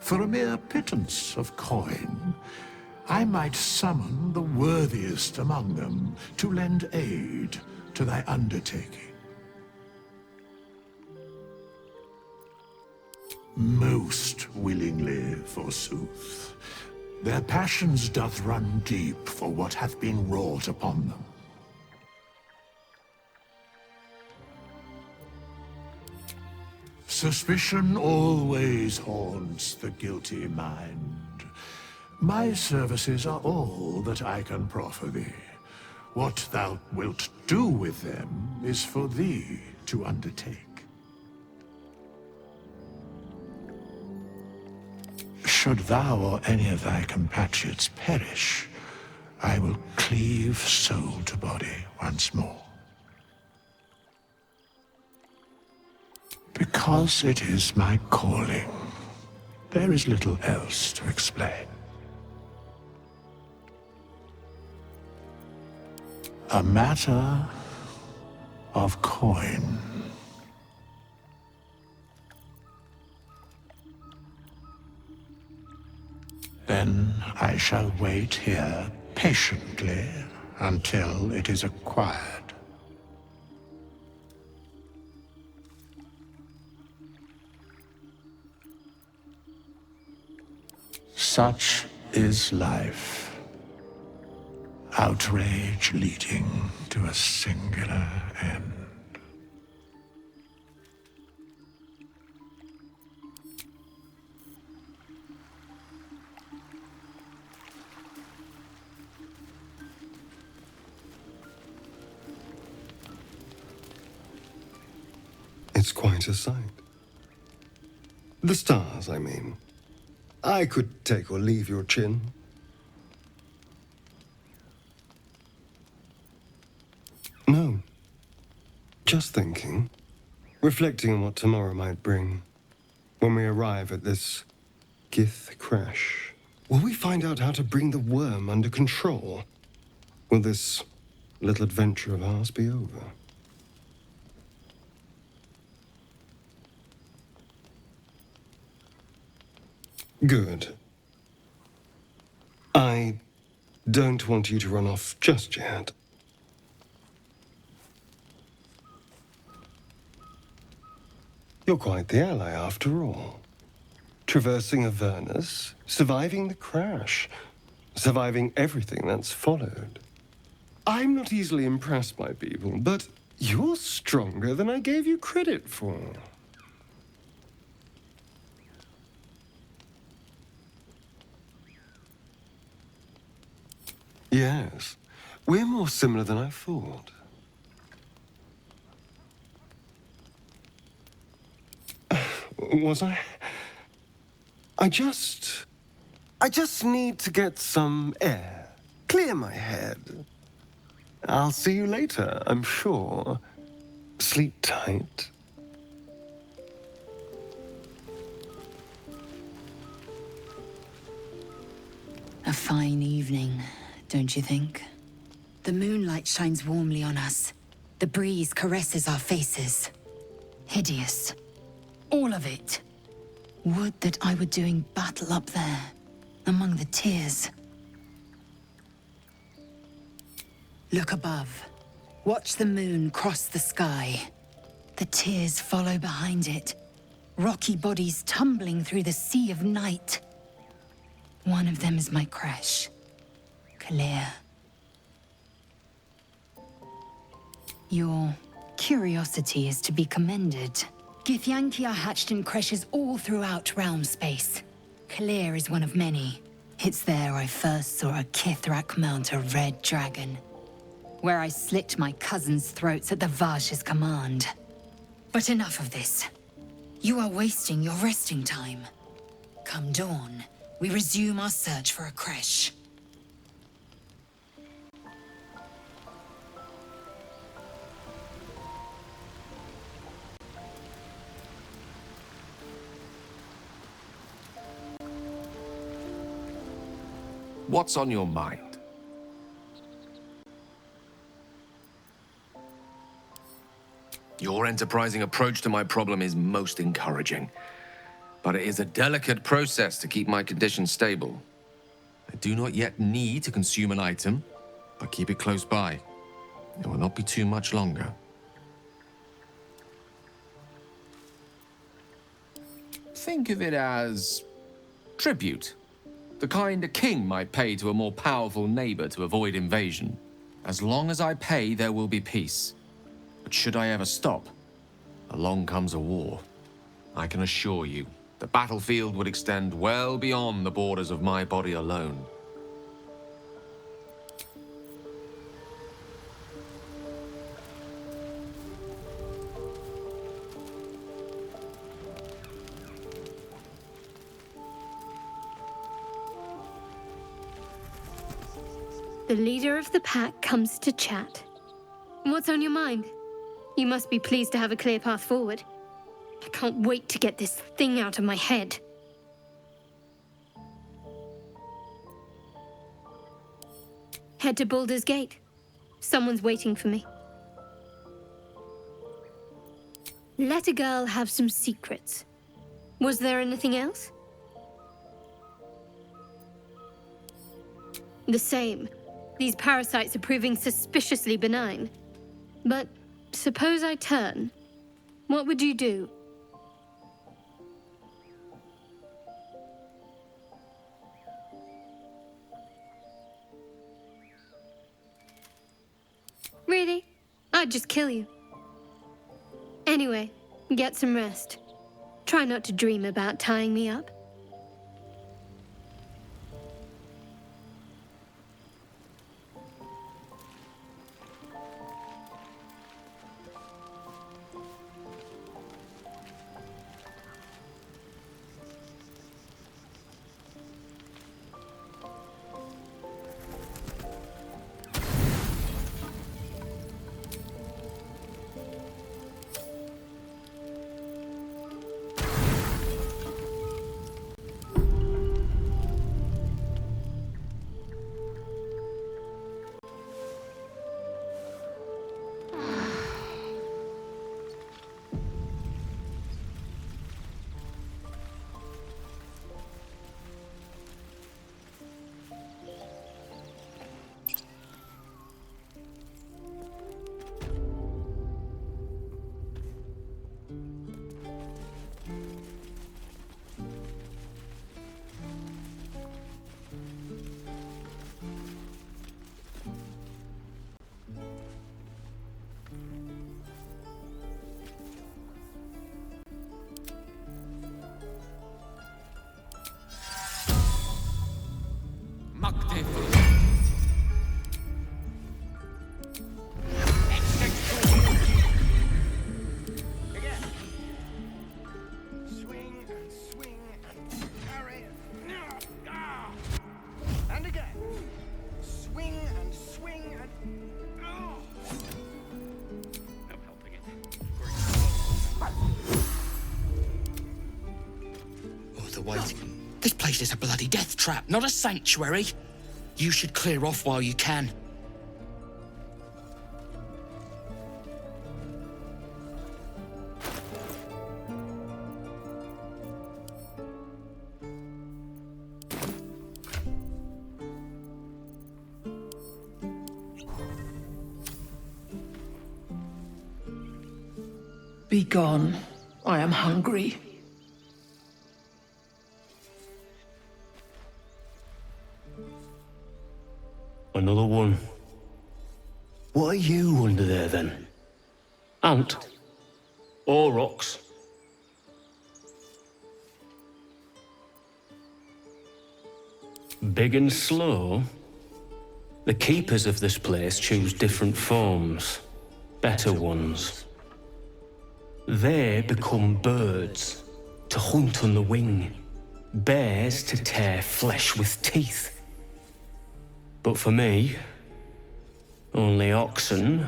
Speaker 5: For a mere pittance of coin, I might summon the worthiest among them to lend aid to thy undertaking. Most willingly, forsooth. Their passions doth run deep for what hath been wrought upon them.
Speaker 11: Suspicion always haunts the guilty mind. My services are all that I can proffer thee. What thou wilt do with them is for thee to undertake. Should thou or any of thy compatriots perish, I will cleave soul to body once more. Because it is my calling, there is little else to explain. A matter of coin. Then I shall wait here patiently until it is acquired. Such is life. Outrage leading to a singular end.
Speaker 13: It's quite a sight. The stars, I mean. I could take or leave your chin. No. Just thinking. Reflecting on what tomorrow might bring. When we arrive at this Gith crash. Will we find out how to bring the worm under control? Will this little adventure of ours be over? Good. I don't want you to run off just yet. You're quite the ally after all. Traversing Avernus, surviving the crash, surviving everything that's followed. I'm not easily impressed by people, but you're stronger than I gave you credit for. Yes, we're more similar than I thought. Was I? I just need to get some air. Clear my head. I'll see you later, I'm sure. Sleep tight.
Speaker 22: A fine evening, don't you think? The moonlight shines warmly on us. The breeze caresses our faces. Hideous. All of it. Would that I were doing battle up there, among the tears. Look above. Watch the moon cross the sky. The tears follow behind it. Rocky bodies tumbling through the sea of night. One of them is my crash. Clear. Your curiosity is to be commended. Githyanki are hatched in creches all throughout realm space. Clear is one of many. It's there I first saw a Kithrak mount a red dragon. Where I slit my cousins' throats at the Vash's command. But enough of this. You are wasting your resting time. Come dawn, we resume our search for a creche.
Speaker 10: What's on your mind? Your enterprising approach to my problem is most encouraging. But it is a delicate process to keep my condition stable. I do not yet need to consume an item, but keep it close by. It will not be too much longer. Think of it as tribute. The kind a king might pay to a more powerful neighbor to avoid invasion. As long as I pay, there will be peace. But should I ever stop, along comes a war. I can assure you, the battlefield would extend well beyond the borders of my body alone.
Speaker 7: The leader of the pack comes to chat. What's on your mind? You must be pleased to have a clear path forward. I can't wait to get this thing out of my head. Head to Baldur's Gate. Someone's waiting for me. Let a girl have some secrets. Was there anything else? The same. These parasites are proving suspiciously benign. But suppose I turn. What would you do? Really? I'd just kill you. Anyway, get some rest. Try not to dream about tying me up.
Speaker 14: This place is a bloody death trap, not a sanctuary. You should clear off while you can.
Speaker 15: Be gone. I am hungry.
Speaker 18: Another one. What are you under there, then? Ant? Aurochs? Big and slow? The keepers of this place choose different forms. Better ones. They become birds, to hunt on the wing. Bears to tear flesh with teeth. But for me, only oxen,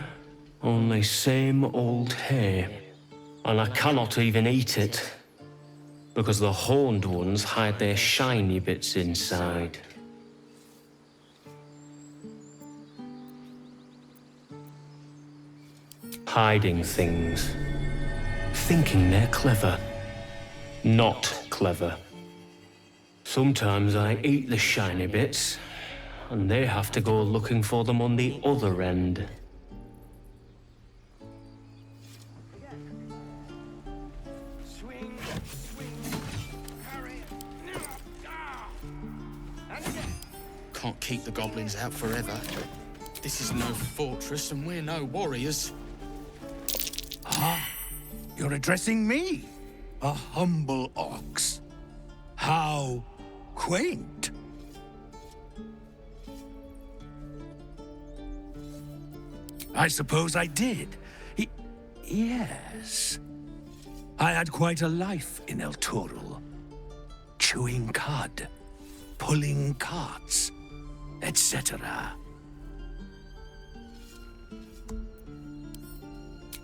Speaker 18: only same old hay. And I cannot even eat it, because the horned ones hide their shiny bits inside. Hiding things. Thinking they're clever. Not clever. Sometimes I eat the shiny bits, and they have to go looking for them on the other end.
Speaker 14: Can't keep the goblins out forever. This is no fortress, and we're no warriors.
Speaker 5: Ah, you're addressing me? A humble ox. How quaint. I suppose I did. Yes. I had quite a life in El Turul. Chewing cud, pulling carts, etc.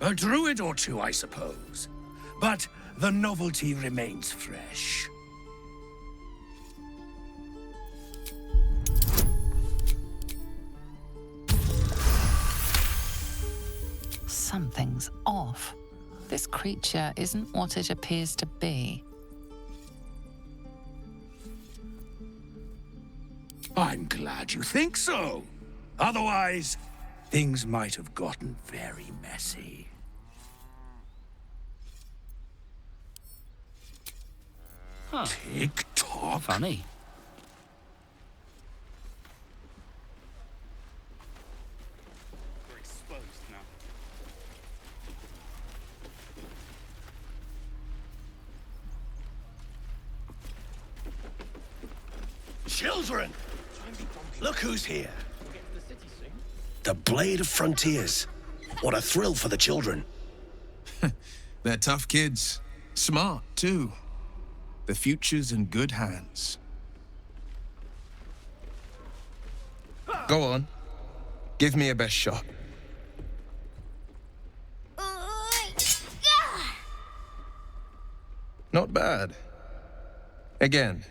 Speaker 5: A druid or two, I suppose. But the novelty remains fresh.
Speaker 4: Something's off. This creature isn't what it appears to be.
Speaker 5: I'm glad you think so. Otherwise, things might have gotten very messy.
Speaker 14: Huh.
Speaker 5: Tick-tock.
Speaker 14: Funny.
Speaker 8: We're exposed now.
Speaker 5: Children! Look who's here. The Blade of Frontiers. What a thrill for the children.
Speaker 16: They're tough kids. Smart, too. The future's in good hands. Go on. Give me a best shot. Not bad. Again.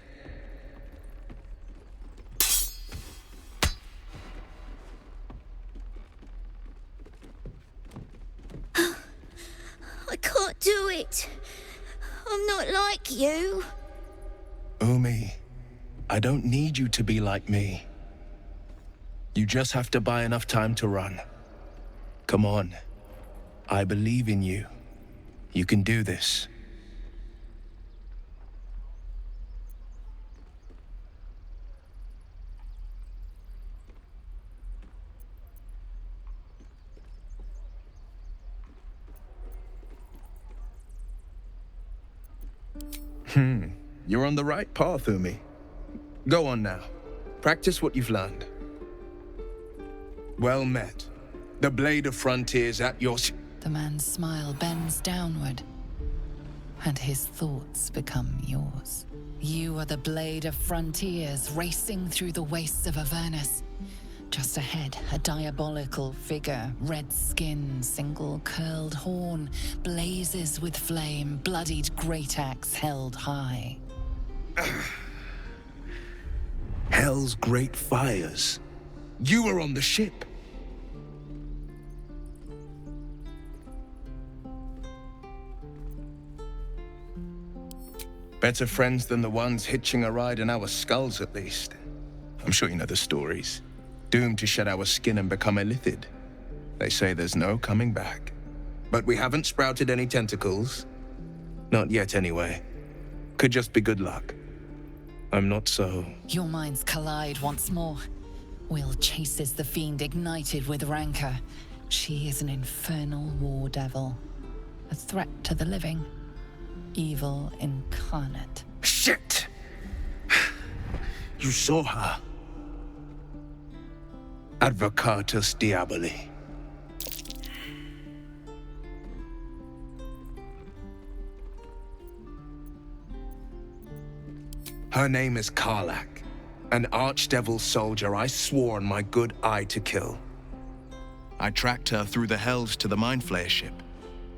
Speaker 21: I can't do it. I'm not like you.
Speaker 16: Umi, I don't need you to be like me. You just have to buy enough time to run. Come on. I believe in you. You can do this. You're on the right path, Umi. Go on now. Practice what you've learned. Well met. The Blade of Frontiers at your...
Speaker 4: The man's smile bends downward, and his thoughts become yours. You are the Blade of Frontiers, racing through the wastes of Avernus. Just ahead, a diabolical figure, red skin, single curled horn, blazes with flame, bloodied great axe held high.
Speaker 16: Hell's great fires. You were on the ship. Better friends than the ones hitching a ride in our skulls, at least. I'm sure you know the stories. Doomed to shed our skin and become illithid. They say there's no coming back. But we haven't sprouted any tentacles. Not yet, anyway. Could just be good luck. I'm not so...
Speaker 4: Your minds collide once more. Will chases the fiend ignited with rancor. She is an infernal war devil. A threat to the living. Evil incarnate.
Speaker 16: Shit! You saw her. Advocatus Diaboli. Her name is Karlach, an archdevil soldier I swore on my good eye to kill. I tracked her through the hells to the Mind Flayer ship,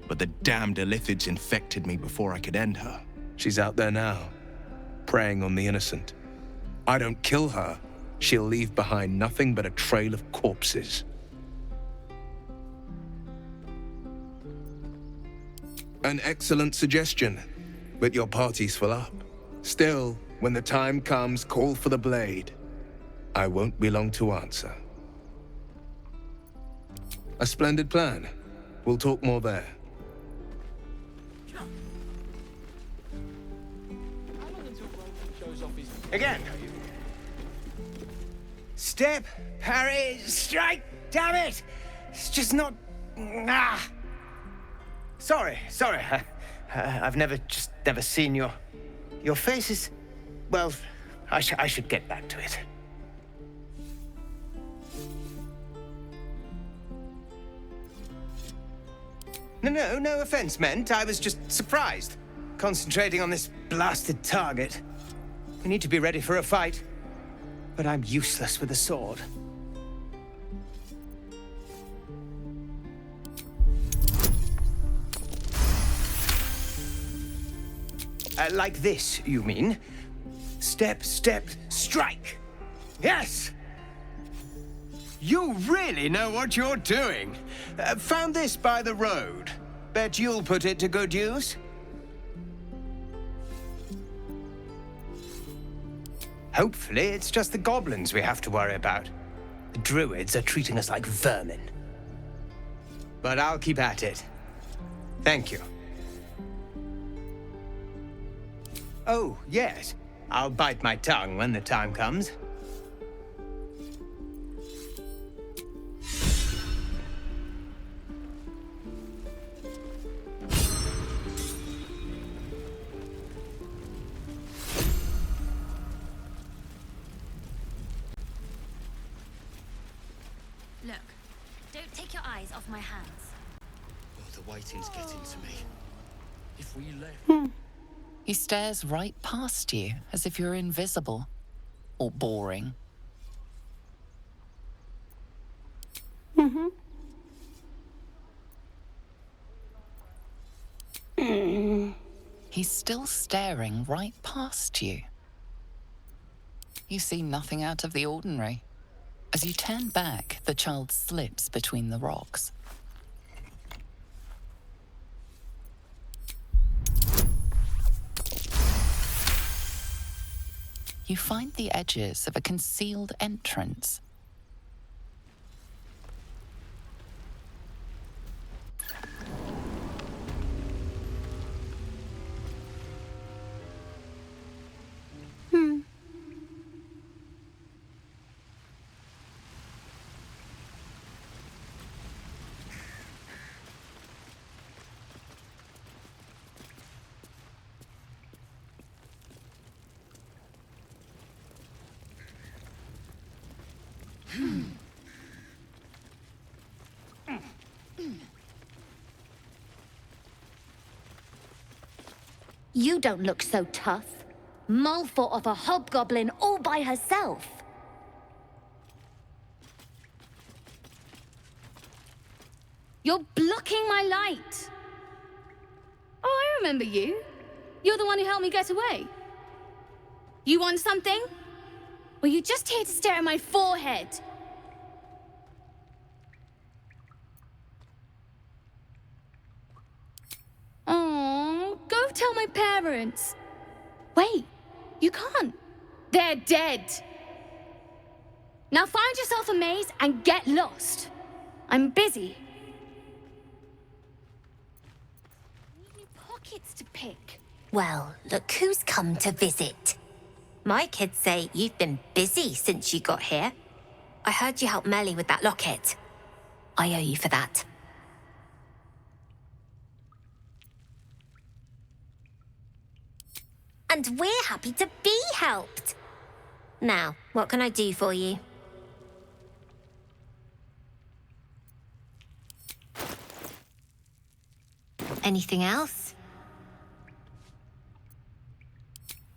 Speaker 16: but the damned illithids infected me before I could end her. She's out there now, preying on the innocent. I don't kill her, she'll leave behind nothing but a trail of corpses. An excellent suggestion, but your party's full up. Still, when the time comes, call for the blade. I won't be long to answer. A splendid plan. We'll talk more there.
Speaker 20: Again. Step, parry, strike, damn it! It's just not... Sorry. I've never seen your face is... Well, I should get back to it. No offense meant. I was just surprised. Concentrating on this blasted target. We need to be ready for a fight. But I'm useless with a sword. Like this, you mean? Step, step, strike! Yes! You really know what you're doing. Found this by the road. Bet you'll put it to good use. Hopefully, it's just the goblins we have to worry about. The druids are treating us like vermin. But I'll keep at it. Thank you. Oh, yes. I'll bite my tongue when the time comes.
Speaker 3: Look, don't take your eyes off my hands.
Speaker 14: Oh, the waiting's getting to me. If we left...
Speaker 4: He stares right past you, as if you're invisible. Or boring. He's still staring right past you. You see nothing out of the ordinary. As you turn back, the child slips between the rocks. You find the edges of a concealed entrance.
Speaker 2: You don't look so tough. Mull fought off a hobgoblin all by herself.
Speaker 3: You're blocking my light. Oh, I remember you. You're the one who helped me get away. You want something? Were you just here to stare at my forehead? Oh, go tell my parents. Wait, you can't. They're dead. Now find yourself a maze and get lost. I'm busy. New pockets to pick.
Speaker 9: Well, look who's come to visit. My kids say you've been busy since you got here. I heard you helped Melly with that locket. I owe you for that. And we're happy to be helped. Now, what can I do for you? Anything else?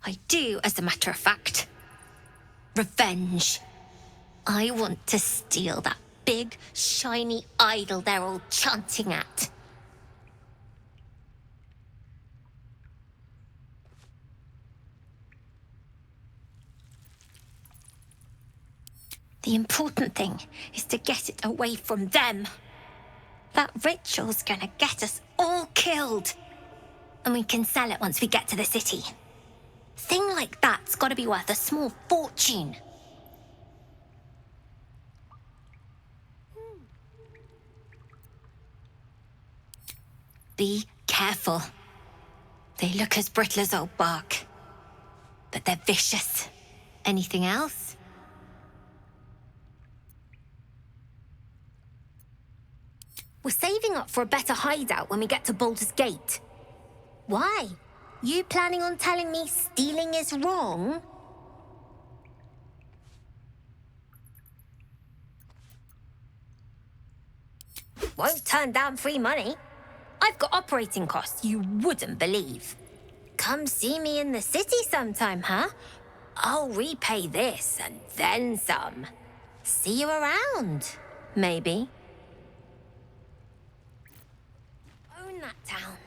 Speaker 9: I do, as a matter of fact. Revenge. I want to steal that big, shiny idol they're all chanting at. The important thing is to get it away from them. That ritual's gonna get us all killed. And we can sell it once we get to the city. Thing like that's gotta be worth a small fortune. Be careful. They look as brittle as old bark. But they're vicious. Anything else? We're saving up for a better hideout when we get to Baldur's Gate. Why? You planning on telling me stealing is wrong? Won't turn down free money. I've got operating costs you wouldn't believe. Come see me in the city sometime, huh? I'll repay this and then some. See you around, maybe. Own that town.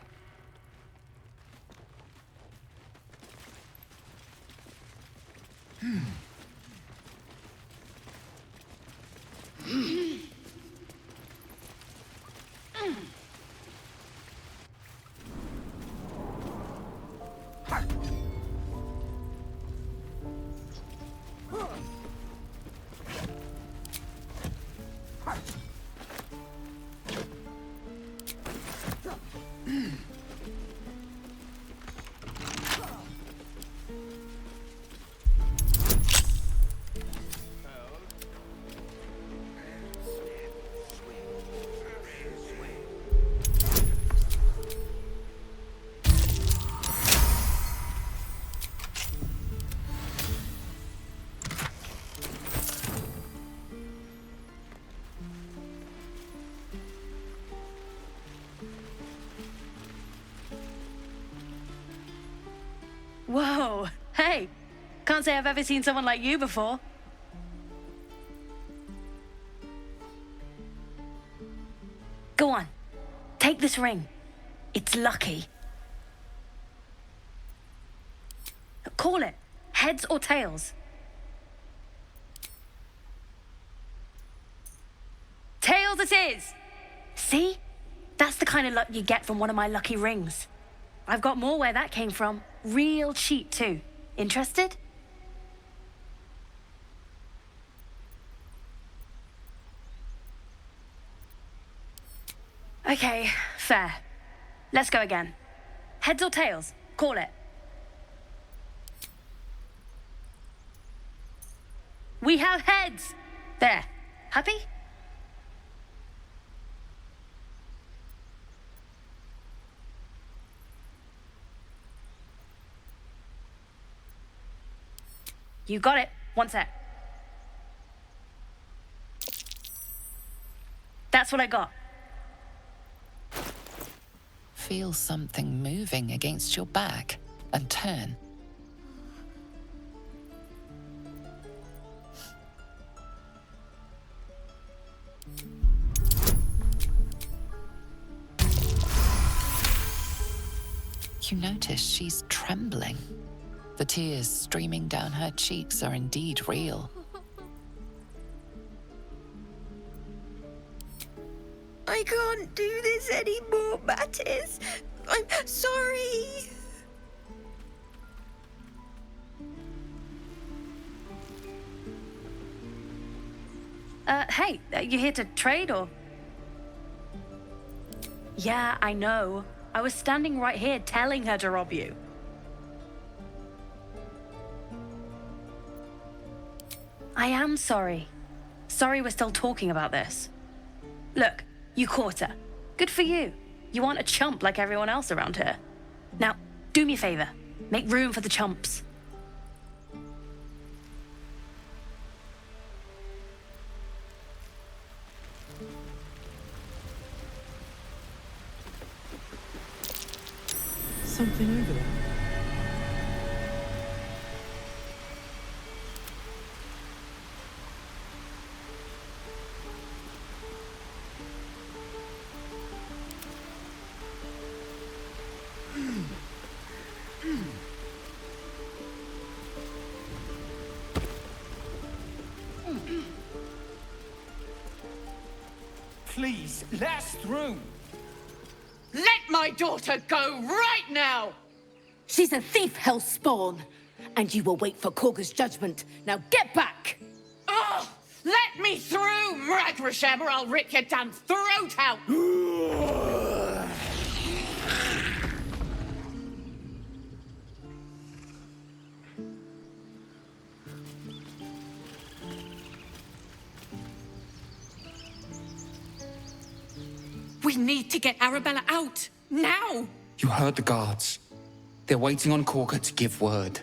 Speaker 17: Whoa, hey, can't say I've ever seen someone like you before. Go on, take this ring. It's lucky. Call it, heads or tails? Tails it is! See? That's the kind of luck you get from one of my lucky rings. I've got more where that came from. Real cheap, too. Interested? Okay, fair. Let's go again. Heads or tails? Call it. We have heads! There. Happy? You got it. One sec. That's what I got.
Speaker 4: Feel something moving against your back and turn. You notice she's trembling. The tears streaming down her cheeks are indeed real.
Speaker 19: I can't do this anymore, Mattis. I'm sorry.
Speaker 17: Hey, you here to trade or? Yeah, I know. I was standing right here telling her to rob you. I am sorry. Sorry we're still talking about this. Look, you caught her. Good for you. You aren't a chump like everyone else around here. Now, do me a favor. Make room for the chumps.
Speaker 6: Something over there.
Speaker 23: Please, let us through.
Speaker 15: Let my daughter go right now!
Speaker 21: She's a thief, hellspawn, and you will wait for Korga's judgment. Now get back!
Speaker 15: Oh, let me through, Mragrasham, or I'll rip your damn throat out!
Speaker 24: We need to get Arabella out, now!
Speaker 1: You heard the guards. They're waiting on Corker to give word.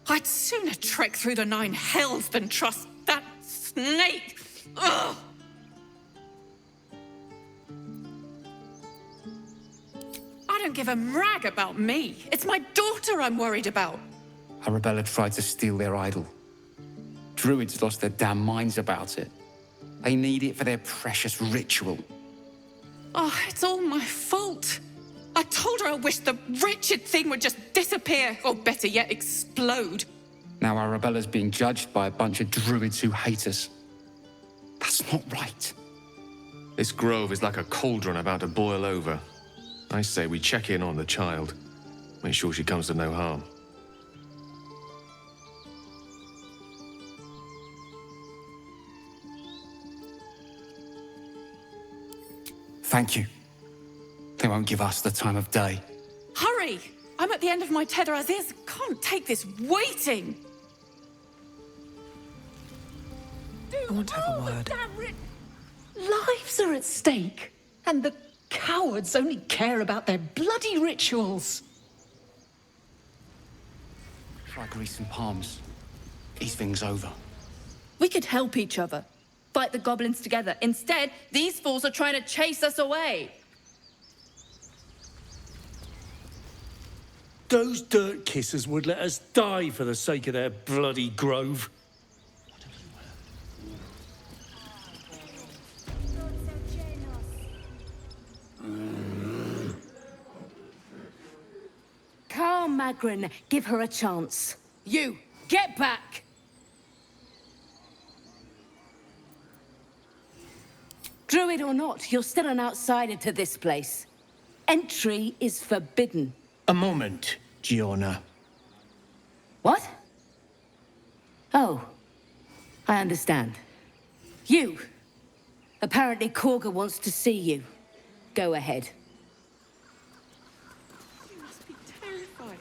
Speaker 15: I'd sooner trek through the 9 hells than trust that snake. Ugh! I don't give a rag about me. It's my daughter I'm worried about.
Speaker 1: Arabella tried to steal their idol. Druids lost their damn minds about it. They need it for their precious ritual.
Speaker 15: Oh, it's all my fault. I told her I wished the wretched thing would just disappear, or better yet, explode.
Speaker 1: Now Arabella's being judged by a bunch of druids who hate us. That's not right.
Speaker 10: This grove is like a cauldron about to boil over. I say we check in on the child. Make sure she comes to no harm.
Speaker 1: Thank you. They won't give us the time of day.
Speaker 15: Hurry! I'm at the end of my tether as is. Can't take this waiting.
Speaker 6: I want to have a word.
Speaker 11: Lives are at stake, and the cowards only care about their bloody rituals.
Speaker 1: Try greasing palms. Ease things over.
Speaker 3: We could help each other. Fight the goblins together. Instead, these fools are trying to chase us away.
Speaker 5: Those dirt kissers would let us die for the sake of their bloody grove.
Speaker 21: Calm, Magrin. Give her a chance. You, get back! Druid or not, you're still an outsider to this place. Entry is forbidden.
Speaker 20: A moment, Giona.
Speaker 21: What? Oh, I understand. You! Apparently Korga wants to see you. Go ahead.
Speaker 15: You must be terrified.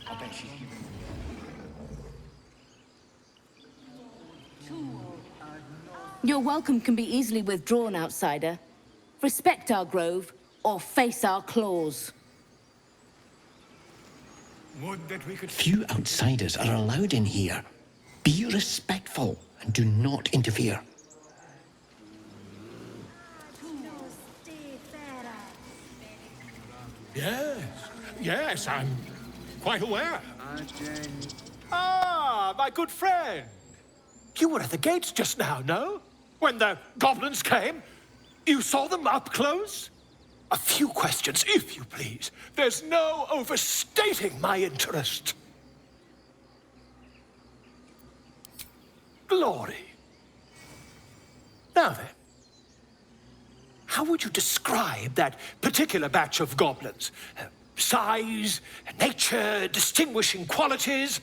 Speaker 1: I bet she's...
Speaker 21: Your welcome can be easily withdrawn, outsider. Respect our grove, or face our claws.
Speaker 20: Would that we could...
Speaker 12: Few outsiders are allowed in here. Be respectful and do not interfere.
Speaker 5: Yes, I'm quite aware. Ah, my good friend. You were at the gates just now, no? When the goblins came? You saw them up close? A few questions, if you please. There's no overstating my interest. Glory. Now then, how would you describe that particular batch of goblins? Size, nature, distinguishing qualities?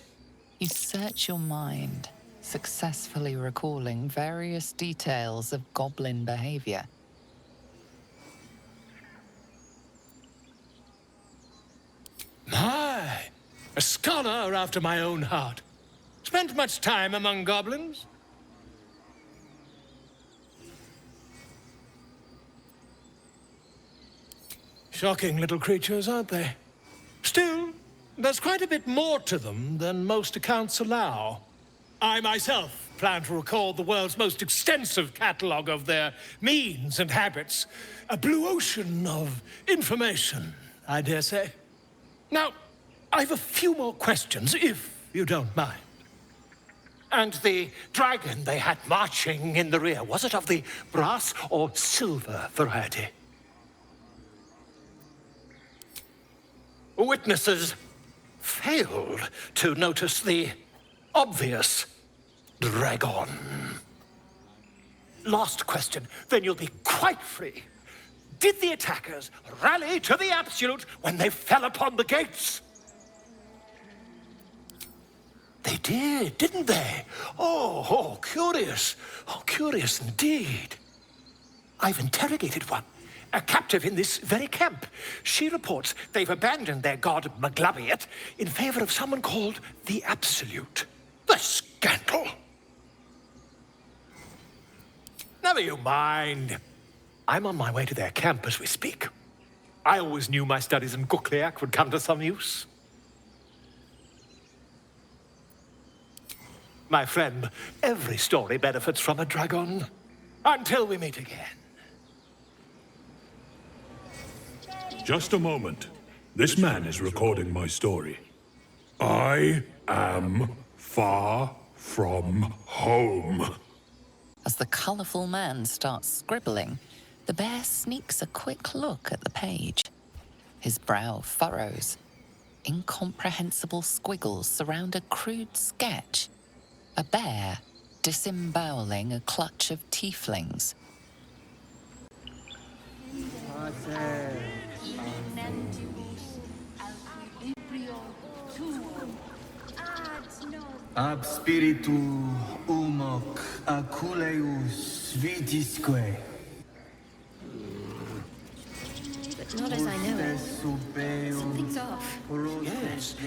Speaker 4: You search your mind, successfully recalling various details of goblin behavior.
Speaker 5: My, a scholar after my own heart. Spent much time among goblins? Shocking little creatures, aren't they? Still, there's quite a bit more to them than most accounts allow. I myself plan to record the world's most extensive catalogue of their means and habits. A blue ocean of information, I dare say. Now, I've a few more questions, if you don't mind. And the dragon they had marching in the rear, was it of the brass or silver variety? Witnesses failed to notice the obvious dragon. Last question, then you'll be quite free. Did the attackers rally to the absolute when they fell upon the gates? They did, didn't they? Oh, curious. Oh, curious indeed. I've interrogated one, a captive in this very camp. She reports they've abandoned their god Maglabiet in favor of someone called the Absolute. The scandal! Never you mind. I'm on my way to their camp as we speak.
Speaker 7: I always knew my studies in Gukliak would come to some use. My friend, every story benefits from a dragon. Until we meet again.
Speaker 13: Just a moment. This man is recording my story. I am far from home.
Speaker 4: As the colourful man starts scribbling, the bear sneaks a quick look at the page. His brow furrows. Incomprehensible squiggles surround a crude sketch. A bear disemboweling a clutch of tieflings.
Speaker 22: Ab spiritu humoc aculeus vitisque.
Speaker 9: But not as I know it. Something's off.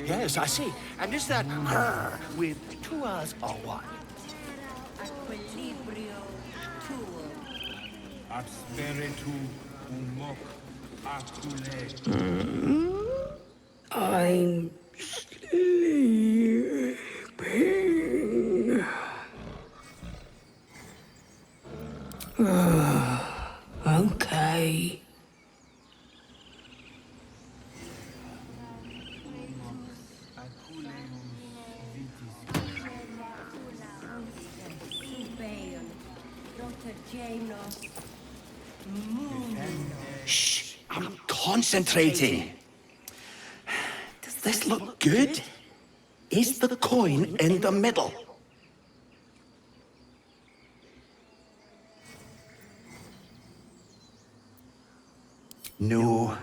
Speaker 5: Yes, I see. And is that her with two R's or one?
Speaker 22: Ab spiritu humoc acule.
Speaker 19: I'm sleeping. Okay.
Speaker 5: Shh, I'm concentrating. Does this look good? Is the coin in the middle? No,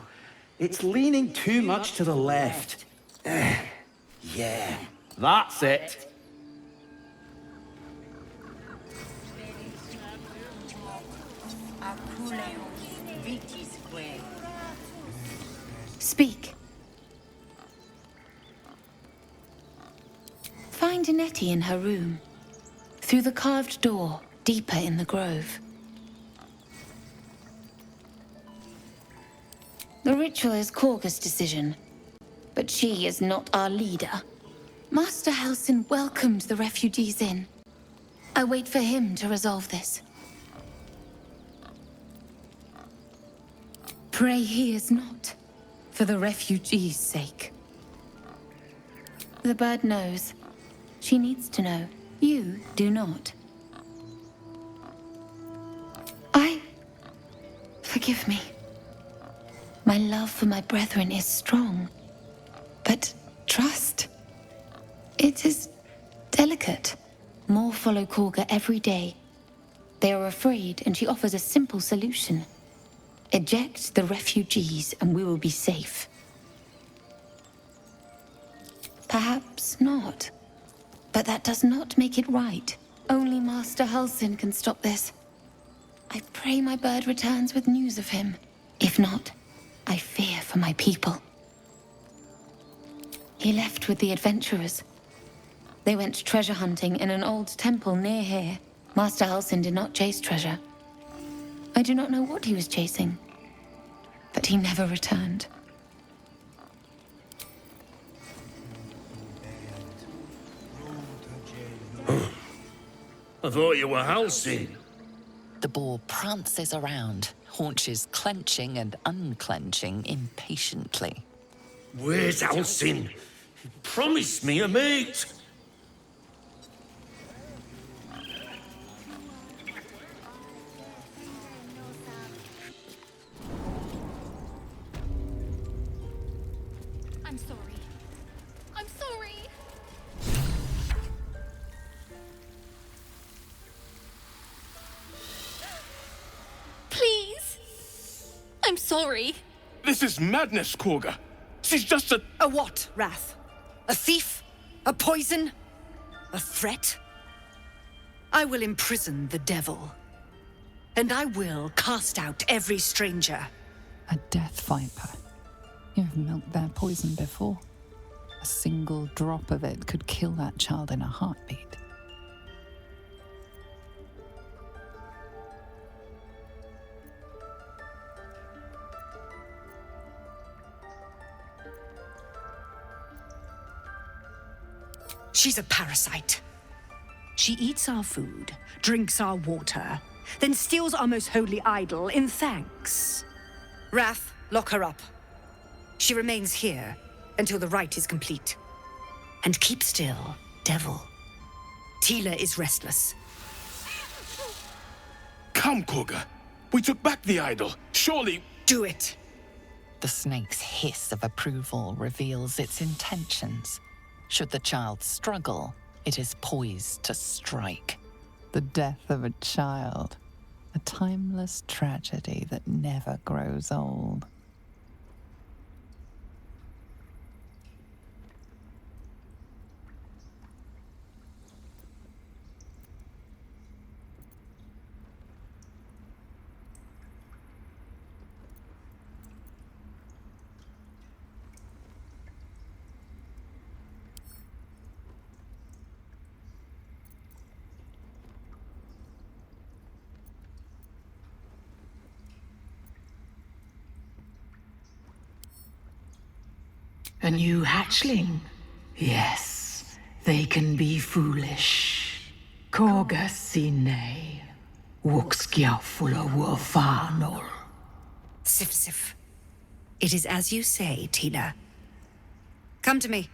Speaker 5: it's leaning too much to the left. Yeah, that's it.
Speaker 2: Speak. Find Nettie in her room. Through the carved door, deeper in the grove. The ritual is Korga's decision, but she is not our leader. Master Halsin welcomed the refugees in. I wait for him to resolve this. Pray he is not, for the refugees' sake. The bird knows. She needs to know. You do not. Forgive me. My love for my brethren is strong. But trust, it is delicate. More follow Korga every day. They are afraid, and she offers a simple solution. Eject the refugees, and we will be safe. Perhaps not. But that does not make it right. Only Master Halsin can stop this. I pray my bird returns with news of him. If not, I fear for my people. He left with the adventurers. They went treasure hunting in an old temple near here. Master Halsin did not chase treasure. I do not know what he was chasing, but he never returned.
Speaker 12: I thought you were Halsin.
Speaker 4: The boar prances around, haunches clenching and unclenching impatiently.
Speaker 12: Where's Halsin? He promised me a mate.
Speaker 3: I'm sorry. I'm sorry. Please. I'm sorry.
Speaker 16: This is madness, Korga. She's just a...
Speaker 11: A what, Wrath? A thief? A poison? A threat? I will imprison the devil. And I will cast out every stranger.
Speaker 4: A death viper. You've milked their poison before. A single drop of it could kill that child in a heartbeat.
Speaker 11: She's a parasite. She eats our food, drinks our water, then steals our most holy idol in thanks. Wrath, lock her up. She remains here until the rite is complete. And keep still, devil. Tila is restless.
Speaker 5: Come, Korga. We took back the idol. Surely...
Speaker 11: Do it.
Speaker 4: The snake's hiss of approval reveals its intentions. Should the child struggle, it is poised to strike. The death of a child, a timeless tragedy that never grows old.
Speaker 8: A new hatchling? Yes, they can be foolish. Korga sine. Wuxkiafula wafanol.
Speaker 11: Sif Sif. It is as you say, Tila. Come to me.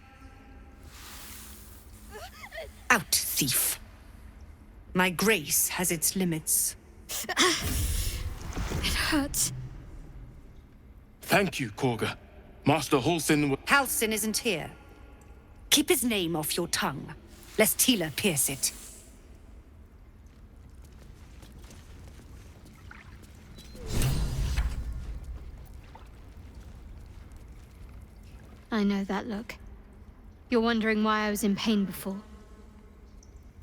Speaker 11: Out, thief. My grace has its limits.
Speaker 3: It hurts.
Speaker 5: Thank you, Korga. Master Halsin...
Speaker 11: Halsin isn't here. Keep his name off your tongue, lest Tila pierce it.
Speaker 3: I know that look. You're wondering why I was in pain before.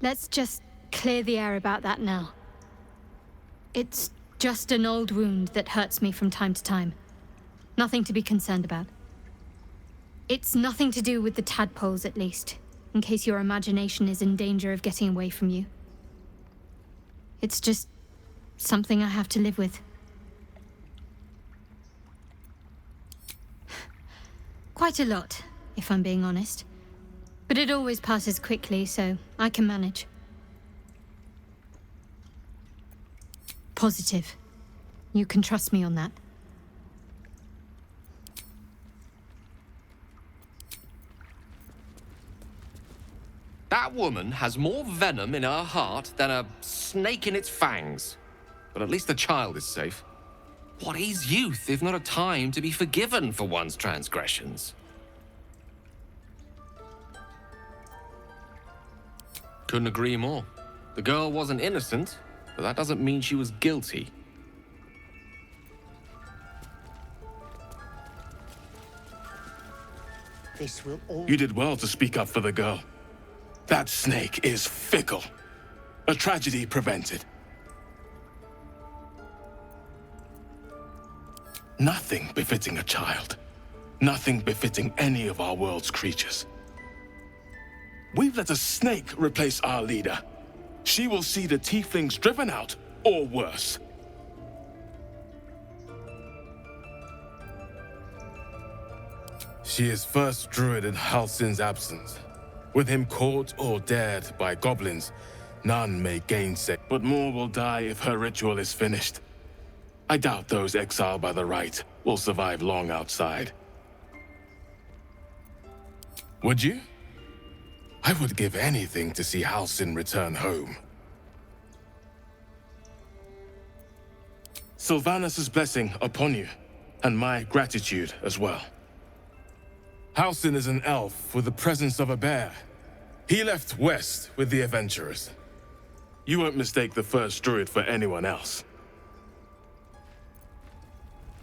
Speaker 3: Let's just clear the air about that now. It's just an old wound that hurts me from time to time. Nothing to be concerned about. It's nothing to do with the tadpoles, at least, in case your imagination is in danger of getting away from you. It's just something I have to live with. Quite a lot, if I'm being honest. But it always passes quickly, so I can manage. Positive. You can trust me on that.
Speaker 10: That woman has more venom in her heart than a snake in its fangs. But at least the child is safe. What is youth if not a time to be forgiven for one's transgressions? Couldn't agree more. The girl wasn't innocent, but that doesn't mean she was guilty.
Speaker 12: This will all...
Speaker 5: You did well to speak up for the girl. That snake is fickle. A tragedy prevented. Nothing befitting a child. Nothing befitting any of our world's creatures. We've let a snake replace our leader. She will see the tieflings driven out, or worse. She is first druid in Halsin's absence. With him caught or dared by goblins, none may gainsay. But more will die if her ritual is finished. I doubt those exiled by the rite will survive long outside. Would you? I would give anything to see Halsin return home. Sylvanus' blessing upon you, and my gratitude as well. Halsin is an elf with the presence of a bear. He left west with the adventurers. You won't mistake the first druid for anyone else.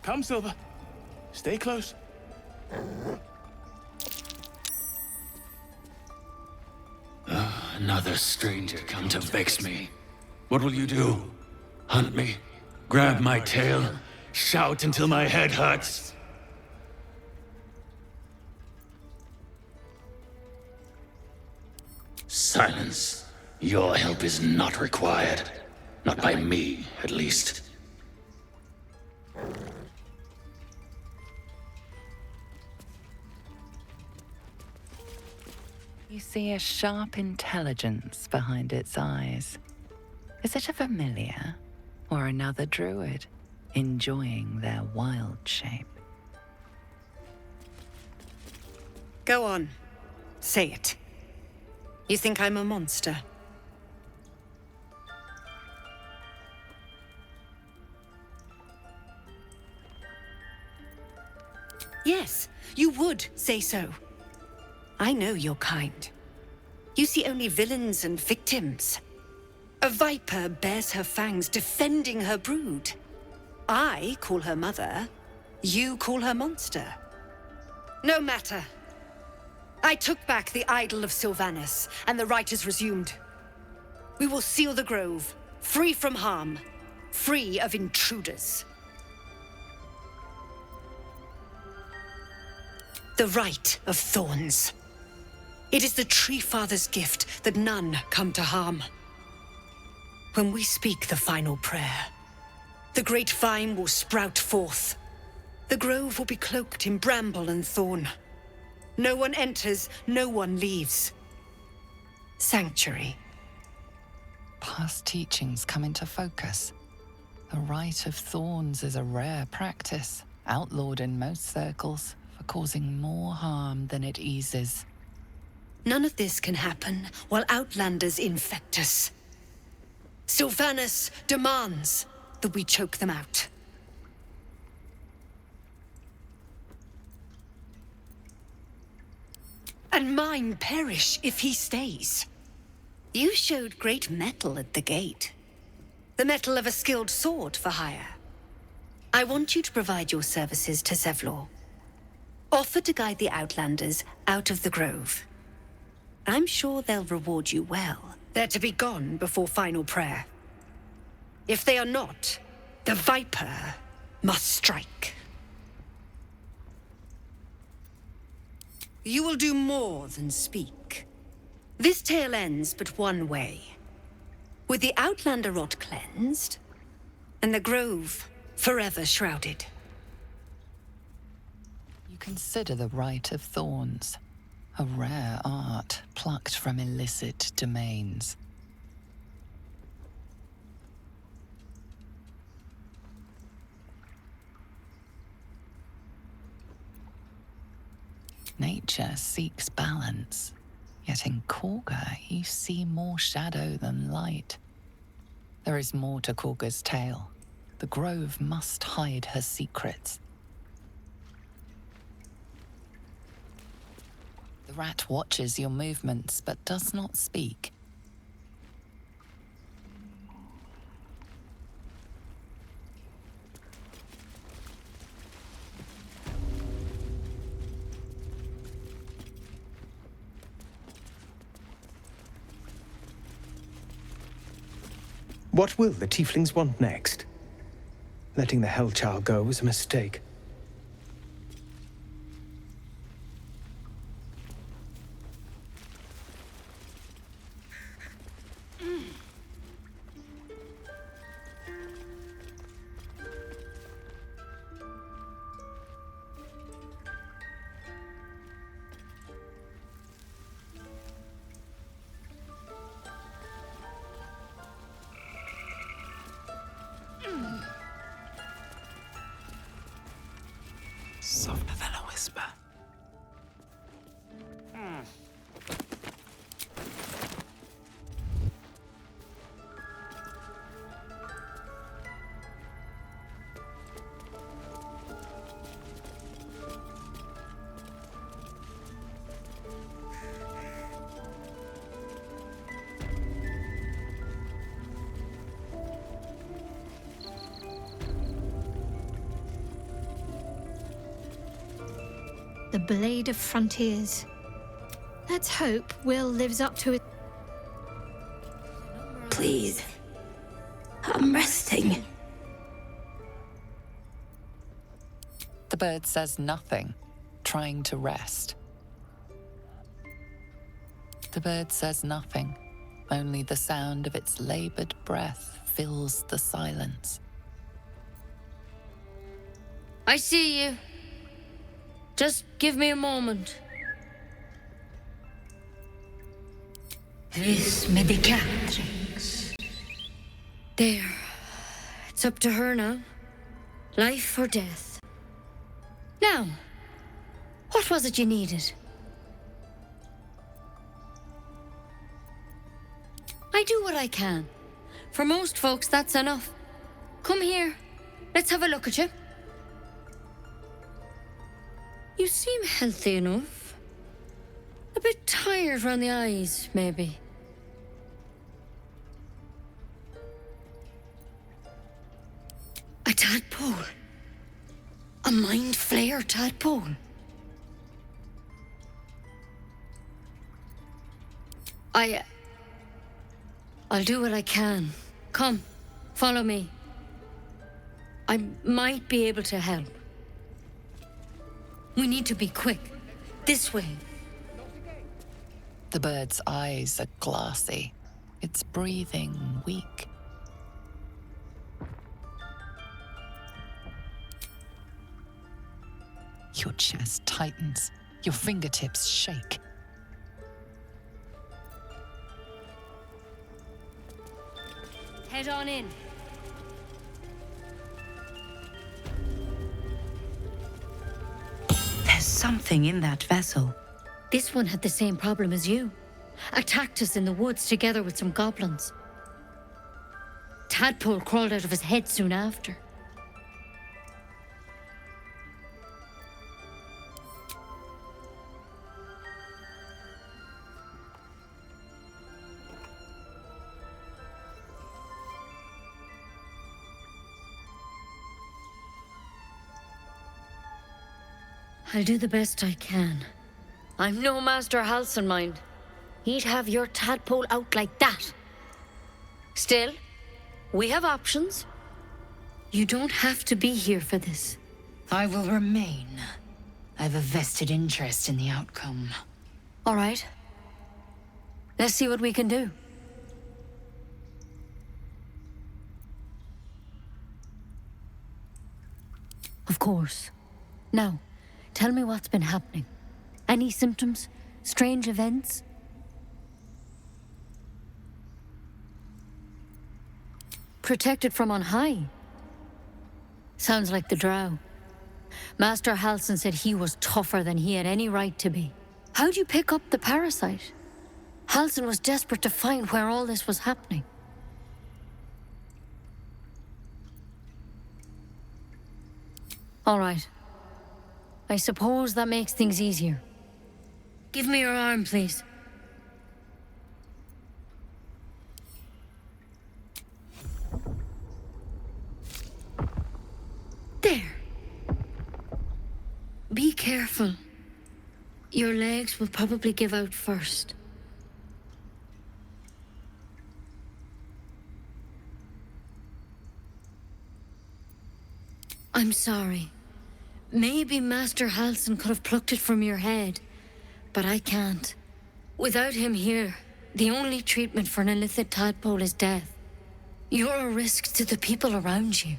Speaker 5: Come, Silver. Stay close.
Speaker 14: Another stranger come to vex me. What will you do? Hunt me? Grab my tail? Shout until my head hurts? Silence. Your help is not required. Not by me, at least.
Speaker 4: You see a sharp intelligence behind its eyes. Is it a familiar or another druid enjoying their wild shape?
Speaker 11: Go on. Say it. You think I'm a monster? Yes, you would say so. I know your kind. You see only villains and victims. A viper bears her fangs defending her brood. I call her mother. You call her monster. No matter. I took back the idol of Sylvanas, and the rite is resumed. We will seal the grove, free from harm, free of intruders. The rite of thorns. It is the Tree Father's gift that none come to harm. When we speak the final prayer, the great vine will sprout forth. The grove will be cloaked in bramble and thorn. No one enters, no one leaves. Sanctuary.
Speaker 4: Past teachings come into focus. The Rite of Thorns is a rare practice, outlawed in most circles, for causing more harm than it eases.
Speaker 11: None of this can happen while Outlanders infect us. Sylvanas demands that we choke them out. And mine perish if he stays. You showed great mettle at the gate. The mettle of a skilled sword for hire. I want you to provide your services to Zevlor. Offer to guide the Outlanders out of the grove. I'm sure they'll reward you well. They're to be gone before final prayer. If they are not, the Viper must strike. You will do more than speak. This tale ends but one way. With the Outlander rot cleansed, and the grove forever shrouded.
Speaker 4: You consider the Rite of Thorns, a rare art plucked from illicit domains. Nature seeks balance, yet in Korga you see more shadow than light. There is more to Korga's tale. The grove must hide her secrets. The rat watches your movements but does not speak.
Speaker 20: What will the tieflings want next? Letting the Hellchild go was a mistake.
Speaker 4: Softer than a whisper.
Speaker 9: The Blade of Frontiers. Let's hope Will lives up to it.
Speaker 2: Please. I'm resting.
Speaker 4: The bird says nothing, trying to rest. The bird says nothing. Only the sound of its labored breath fills the silence.
Speaker 17: I see you. Just give me a moment.
Speaker 21: Vis medicatrix. There. It's up to her now. Life or death. Now, what was it you needed? I do what I can. For most folks, that's enough. Come here. Let's have a look at you. You seem healthy enough. A bit tired around the eyes, maybe. A tadpole. A mind flayer tadpole. I'll do what I can. Come, follow me. I might be able to help. We need to be quick. This way.
Speaker 4: The bird's eyes are glassy. Its breathing weak. Your chest tightens. Your fingertips shake.
Speaker 21: Head on in.
Speaker 2: There's something in that vessel.
Speaker 21: This one had the same problem as you. Attacked us in the woods together with some goblins. Tadpole crawled out of his head soon after. I'll do the best I can. I'm no Master Halsin, mind. He'd have your tadpole out like that. Still, we have options. You don't have to be here for this.
Speaker 2: I will remain. I have a vested interest in the outcome.
Speaker 21: All right. Let's see what we can do. Of course. Now, tell me what's been happening. Any symptoms? Strange events? Protected from on high? Sounds like the drow. Master Halsin said he was tougher than he had any right to be. How'd you pick up the parasite? Halsin was desperate to find where all this was happening. All right. I suppose that makes things easier. Give me your arm, please. There. Be careful. Your legs will probably give out first. I'm sorry. Maybe Master Halsin could have plucked it from your head, but I can't. Without him here, the only treatment for an illithid tadpole is death. You're a risk to the people around you.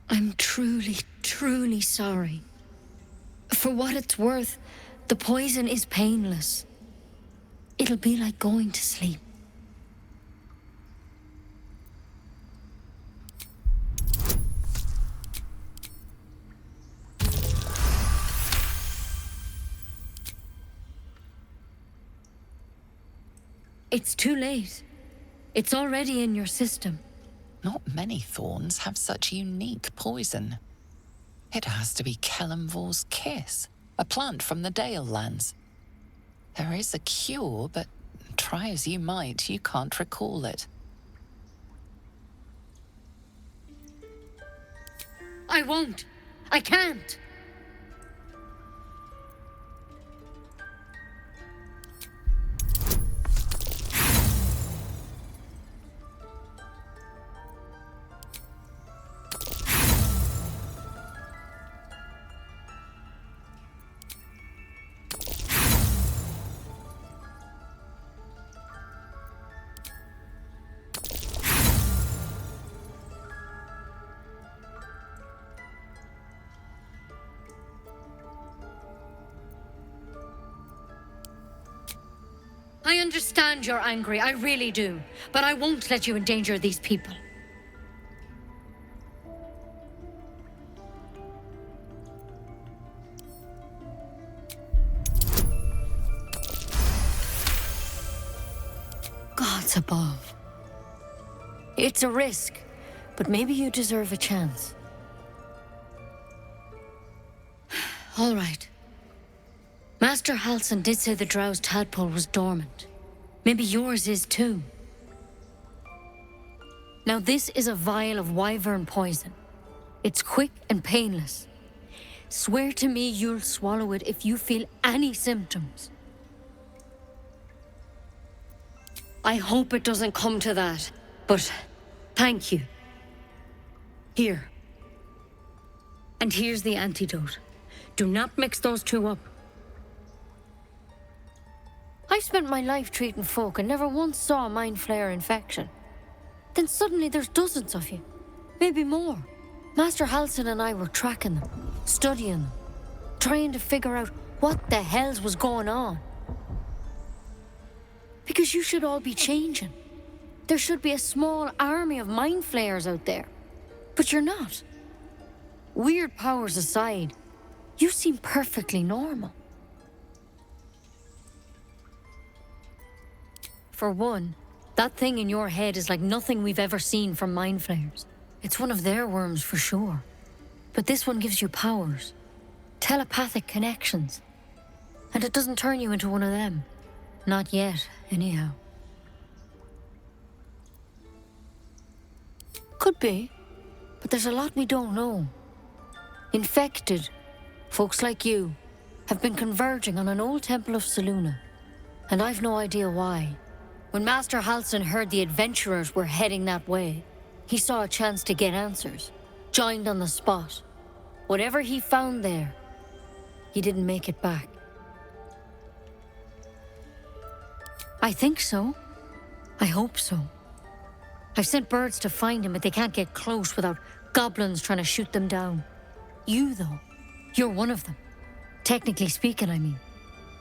Speaker 21: I'm truly, truly sorry. For what it's worth, the poison is painless. It'll be like going to sleep. It's too late. It's already in your system.
Speaker 4: Not many thorns have such unique poison. It has to be Kellamvor's kiss, a plant from the Dale lands. There is a cure, but try as you might, you can't recall it.
Speaker 21: I won't. I can't. I understand you're angry, I really do. But I won't let you endanger these people. Gods above. It's a risk, but maybe you deserve a chance. All right. Master Halsin did say the drow's tadpole was dormant. Maybe yours is too. Now this is a vial of wyvern poison. It's quick and painless. Swear to me you'll swallow it if you feel any symptoms. I hope it doesn't come to that, but thank you. Here. And here's the antidote. Do not mix those two up. I've spent my life treating folk and never once saw a mind flayer infection. Then suddenly there's dozens of you. Maybe more. Master Halsin and I were tracking them, studying them, trying to figure out what the hells was going on. Because you should all be changing. There should be a small army of mind flayers out there. But you're not. Weird powers aside, you seem perfectly normal. For one, that thing in your head is like nothing we've ever seen from mind flayers. It's one of their worms for sure. But this one gives you powers. Telepathic connections. And it doesn't turn you into one of them. Not yet, anyhow. Could be. But there's a lot we don't know. Infected, folks like you, have been converging on an old temple of Selûne. And I've no idea why. When Master Halsin heard the adventurers were heading that way, he saw a chance to get answers. Joined on the spot. Whatever he found there, he didn't make it back. I think so. I hope so. I've sent birds to find him, but they can't get close without goblins trying to shoot them down. You, though, you're one of them. Technically speaking, I mean.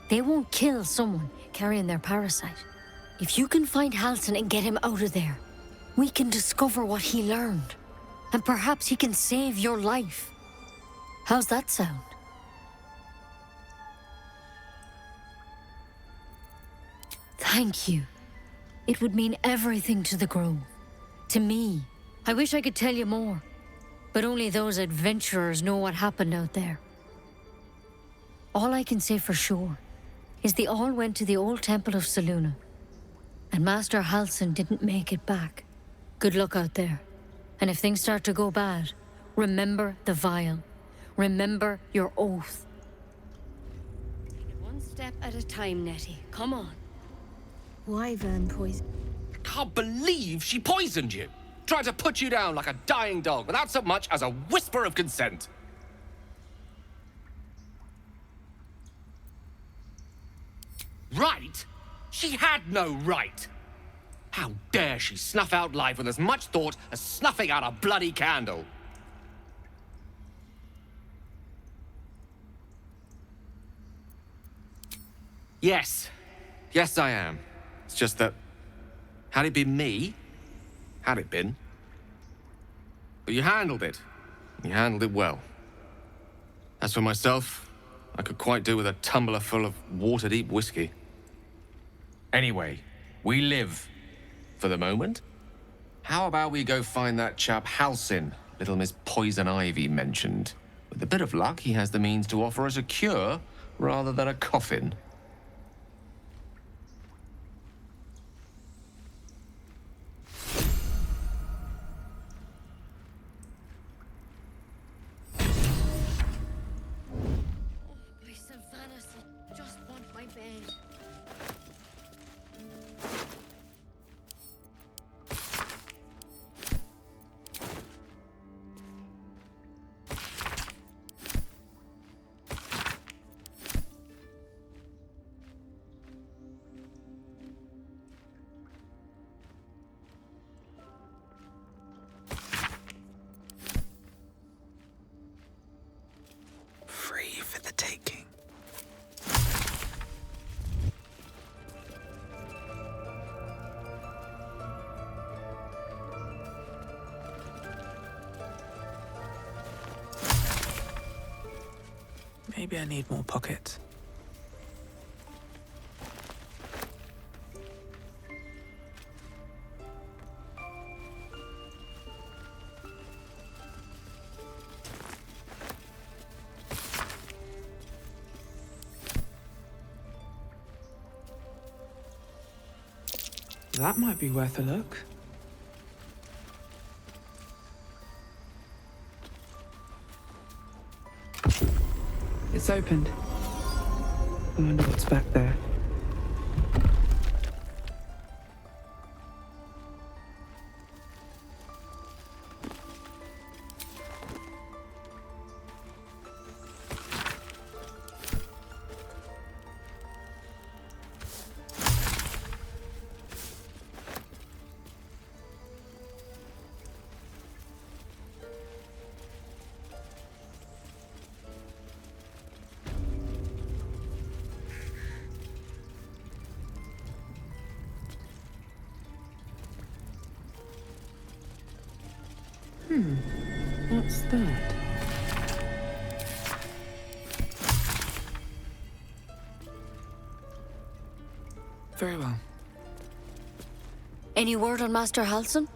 Speaker 21: They won't kill someone carrying their parasite. If you can find Halsin and get him out of there, we can discover what he learned. And perhaps he can save your life. How's that sound? Thank you. It would mean everything to the Grove. To me. I wish I could tell you more. But only those adventurers know what happened out there. All I can say for sure is they all went to the old temple of Selûne. And Master Halsin didn't make it back. Good luck out there. And if things start to go bad, remember the vial. Remember your oath. Take it one step at a time, Nettie. Come on.
Speaker 6: Wyvern poison.
Speaker 10: Can't believe she poisoned you. Tried to put you down like a dying dog without so much as a whisper of consent. Right? She had no right. How dare she snuff out life with as much thought as snuffing out a bloody candle? Yes. Yes, I am. It's just that, had it been me, had it been. But you handled it. You handled it well. As for myself, I could quite do with a tumbler full of water-deep whiskey. Anyway, we live. For the moment. How about we go find that chap Halsin, little Miss Poison Ivy mentioned? With a bit of luck, he has the means to offer us a cure rather than a coffin.
Speaker 15: Maybe I need more pockets. That might be worth a look. It's opened. I wonder what's back there. What's that? Very well.
Speaker 21: Any word on Master Halson?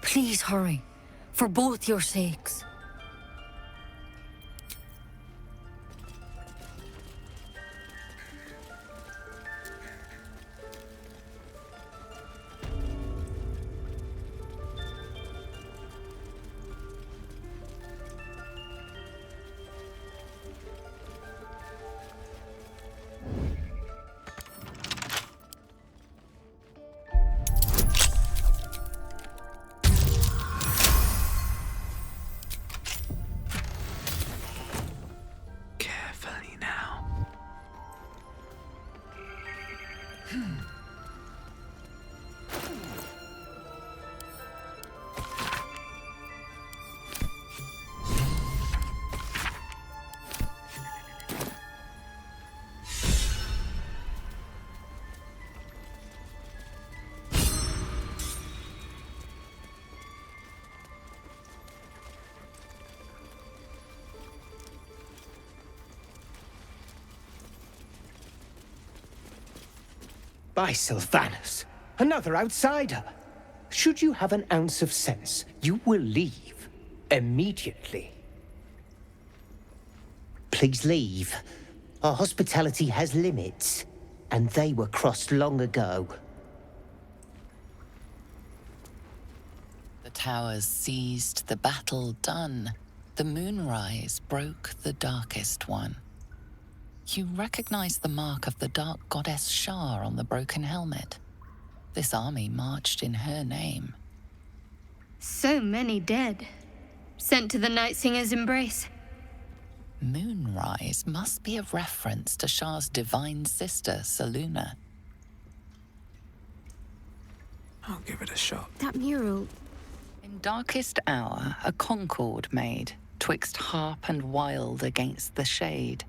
Speaker 21: Please hurry, for both your sakes.
Speaker 15: Carefully now.
Speaker 20: By Sylvanus, another outsider. Should you have an ounce of sense, you will leave immediately. Please leave. Our hospitality has limits, and they were crossed long ago.
Speaker 4: The towers seized, the battle done. The moonrise broke the darkest one. You recognize the mark of the dark goddess Shar on the broken helmet. This army marched in her name.
Speaker 18: So many dead. Sent to the Night Singer's embrace.
Speaker 4: Moonrise must be a reference to Shar's divine sister, Saluna.
Speaker 15: I'll give it a shot.
Speaker 21: That mural.
Speaker 4: In darkest hour, a concord made, twixt harp and wild against the shade.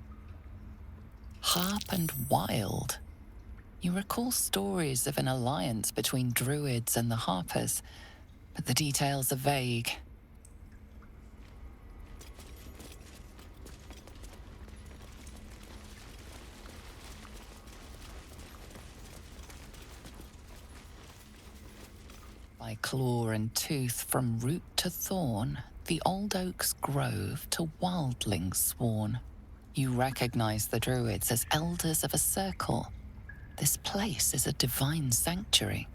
Speaker 4: Harp and wild. You recall stories of an alliance between druids and the harpers, but the details are vague. By claw and tooth, from root to thorn, the old oak's grove to wildlings sworn. You recognize the druids as elders of a circle. This place is a divine sanctuary.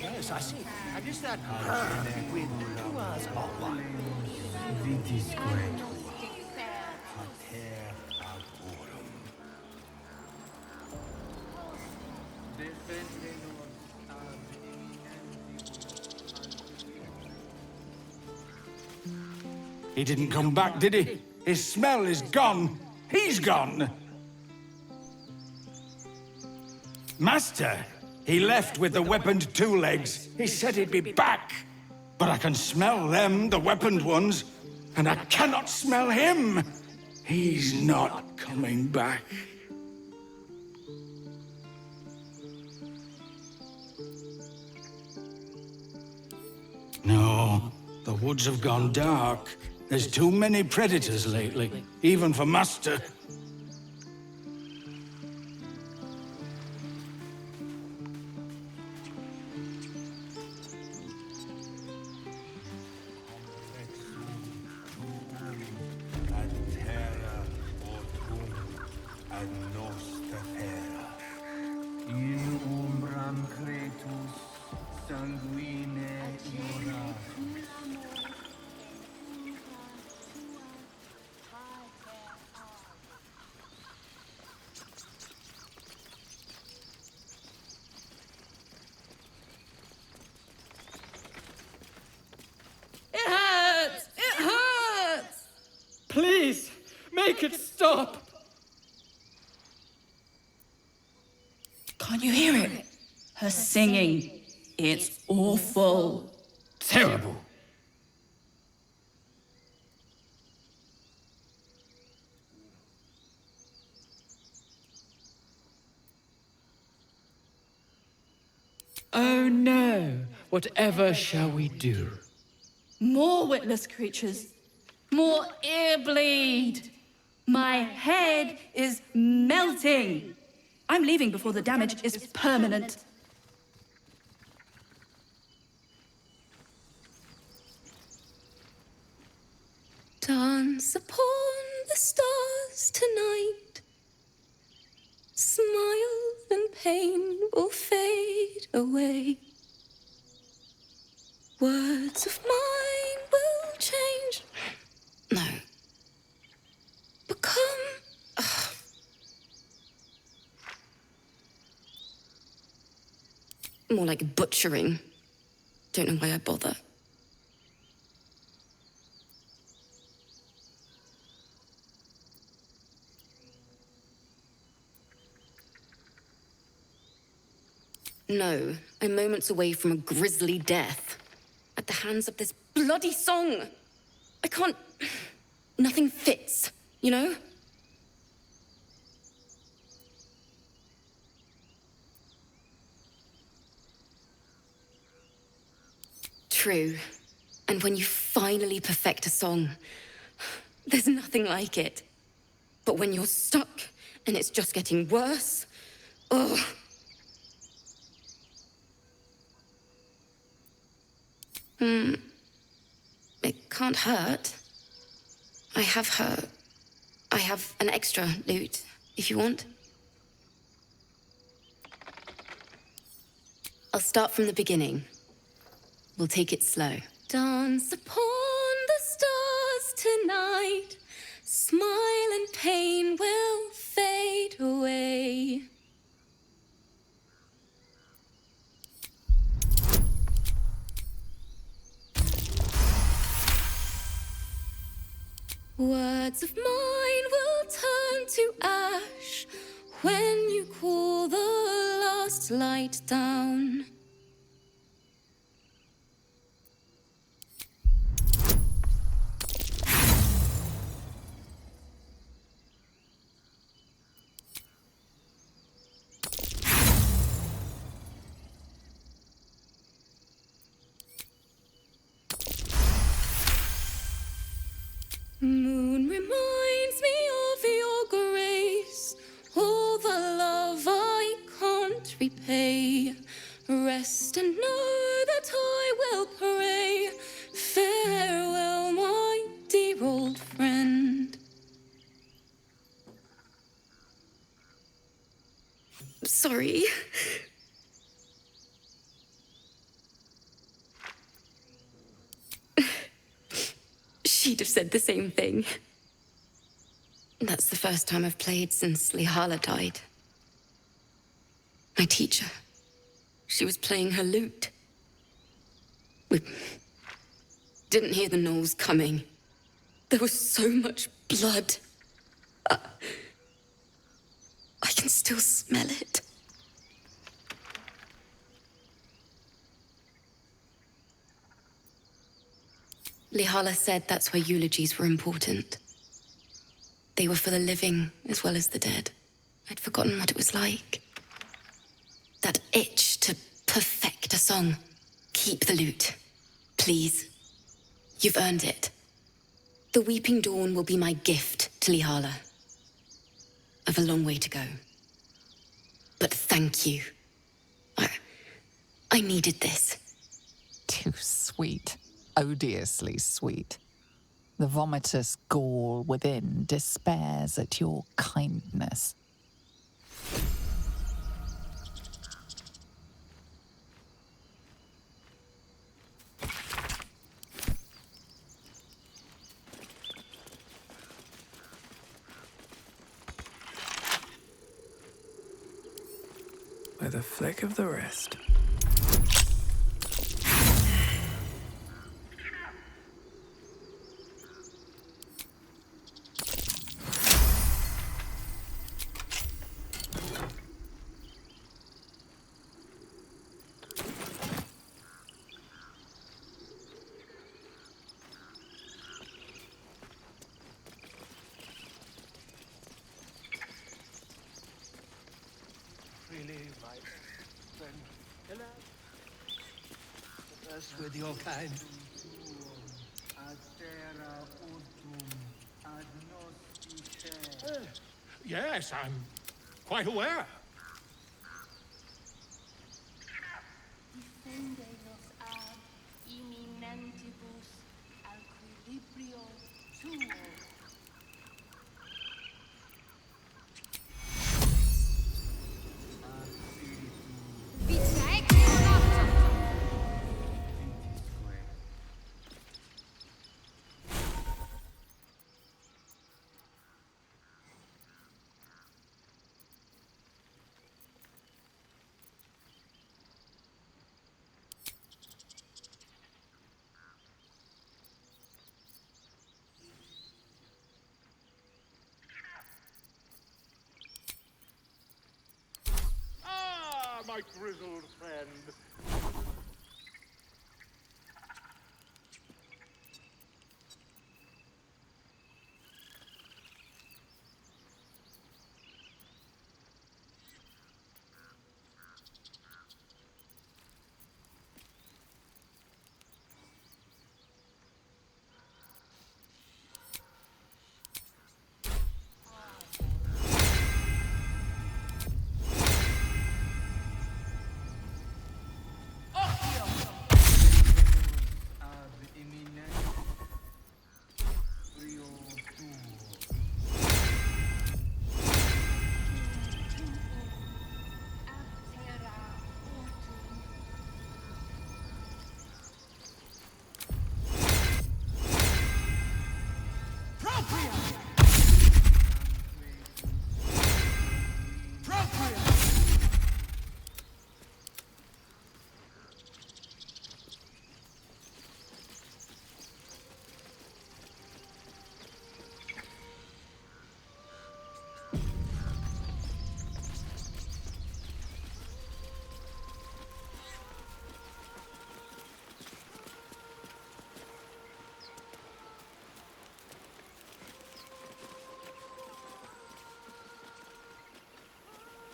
Speaker 22: Yes, I see. And is that with 2 hours online?
Speaker 14: He didn't come back, did he?
Speaker 1: His smell is gone. He's gone. Master, he left with the weaponed two legs. He said he'd be back. But I can smell them, the weaponed ones, and I cannot smell him. He's not coming back. No, the woods have gone dark. There's too many predators lately, even for Master.
Speaker 7: Please, make it stop!
Speaker 23: Can't you hear it? Her singing. It's awful.
Speaker 7: Terrible. Oh no, whatever shall we do?
Speaker 23: More witless creatures. More ear bleed. My head is melting. I'm leaving before the damage is permanent. Dance upon the stars tonight. Smile and pain will fade away. Words of mine will change. No. Become... more like butchering. Don't know why I bother. No, I'm moments away from a grisly death. At the hands of this bloody song. I can't... Nothing fits, you know? True. And when you finally perfect a song, there's nothing like it. But when you're stuck and it's just getting worse, ugh. It can't hurt. I have an extra lute, if you want. I'll start from the beginning. We'll take it slow. Dance upon the stars tonight. Smile and pain will fade away. Words of mine will turn to ash when you cool the last light down. Moon reminds me of your grace, all the love I can't repay. Rest and know that I will pray. Farewell, my dear old friend. Sorry. She'd have said the same thing. That's the first time I've played since Lihala died. My teacher. She was playing her lute. We didn't hear the gnolls coming. There was so much blood. I can still smell it. Lihala said that's where eulogies were important. They were for the living as well as the dead. I'd forgotten what it was like. That itch to perfect a song. Keep the lute, please. You've earned it. The Weeping Dawn will be my gift to Lihala. I've a long way to go. But thank you. I needed this.
Speaker 4: Too sweet. Odiously sweet. The vomitous gall within despairs at your kindness.
Speaker 15: With a flick of the wrist.
Speaker 22: With your kind.
Speaker 5: Yes, I'm quite aware. My grizzled friend.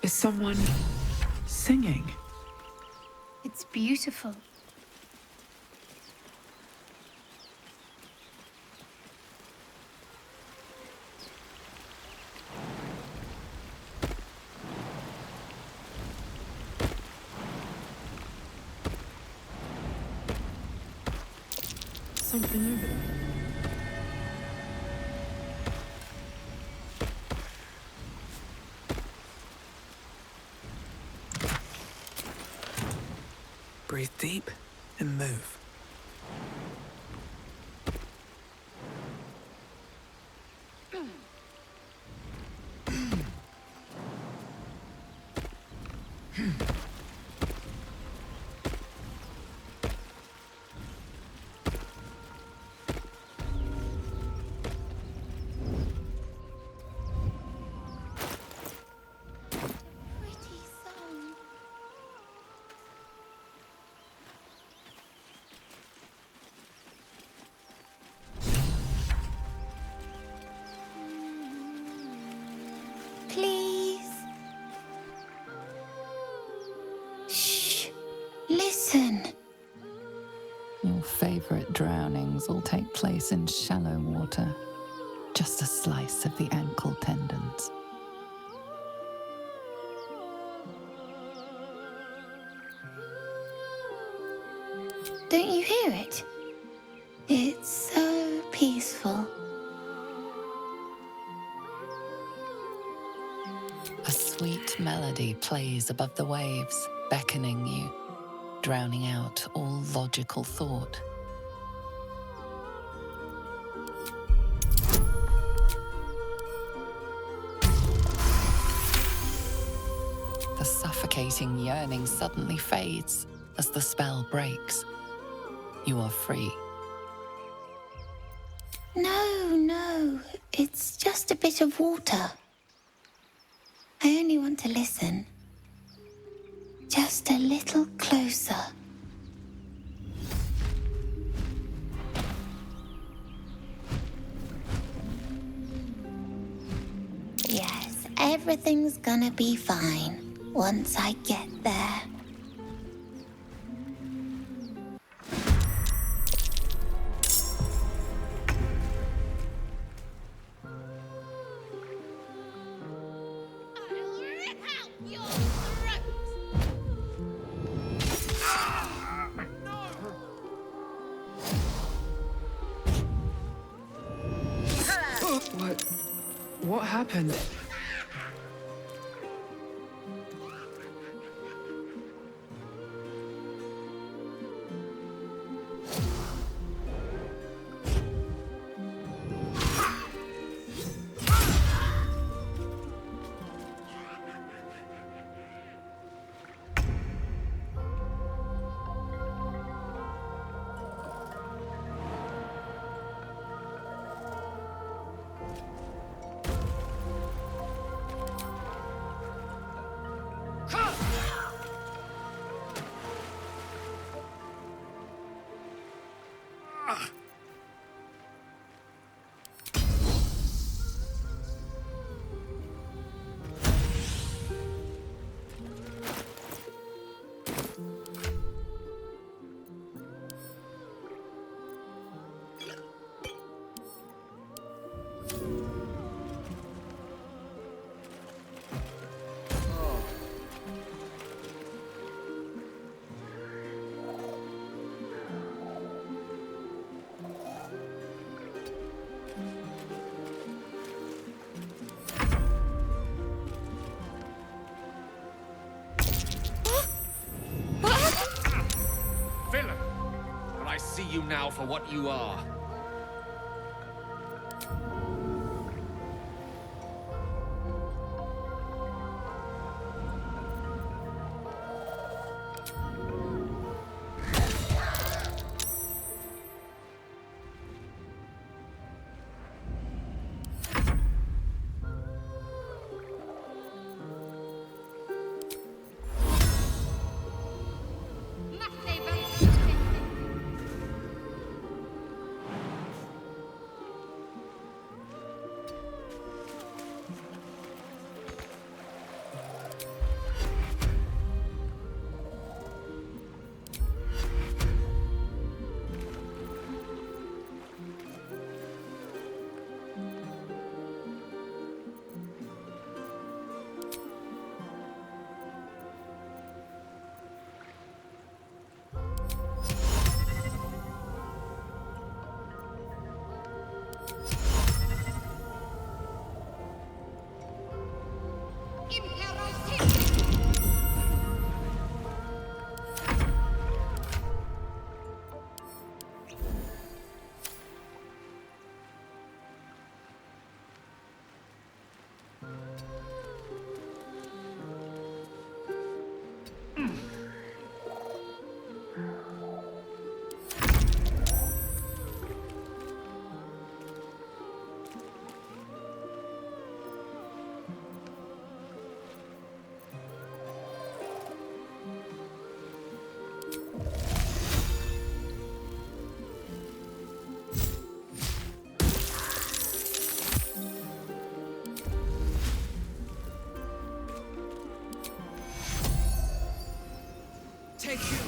Speaker 15: Is someone singing?
Speaker 18: It's beautiful.
Speaker 15: Something over there. Breathe deep and move.
Speaker 4: things all take place in shallow water. Just a slice of the ankle tendons.
Speaker 9: Don't you hear it? It's so peaceful.
Speaker 4: A sweet melody plays above the waves, beckoning you, drowning out all logical thought. The suffocating yearning suddenly fades as the spell breaks. You are free.
Speaker 9: No, it's just a bit of water. I only want to listen. Just a little closer. Yes, everything's gonna be fine once I get there.
Speaker 15: What happened?
Speaker 10: See you now for what you are.
Speaker 20: Take you.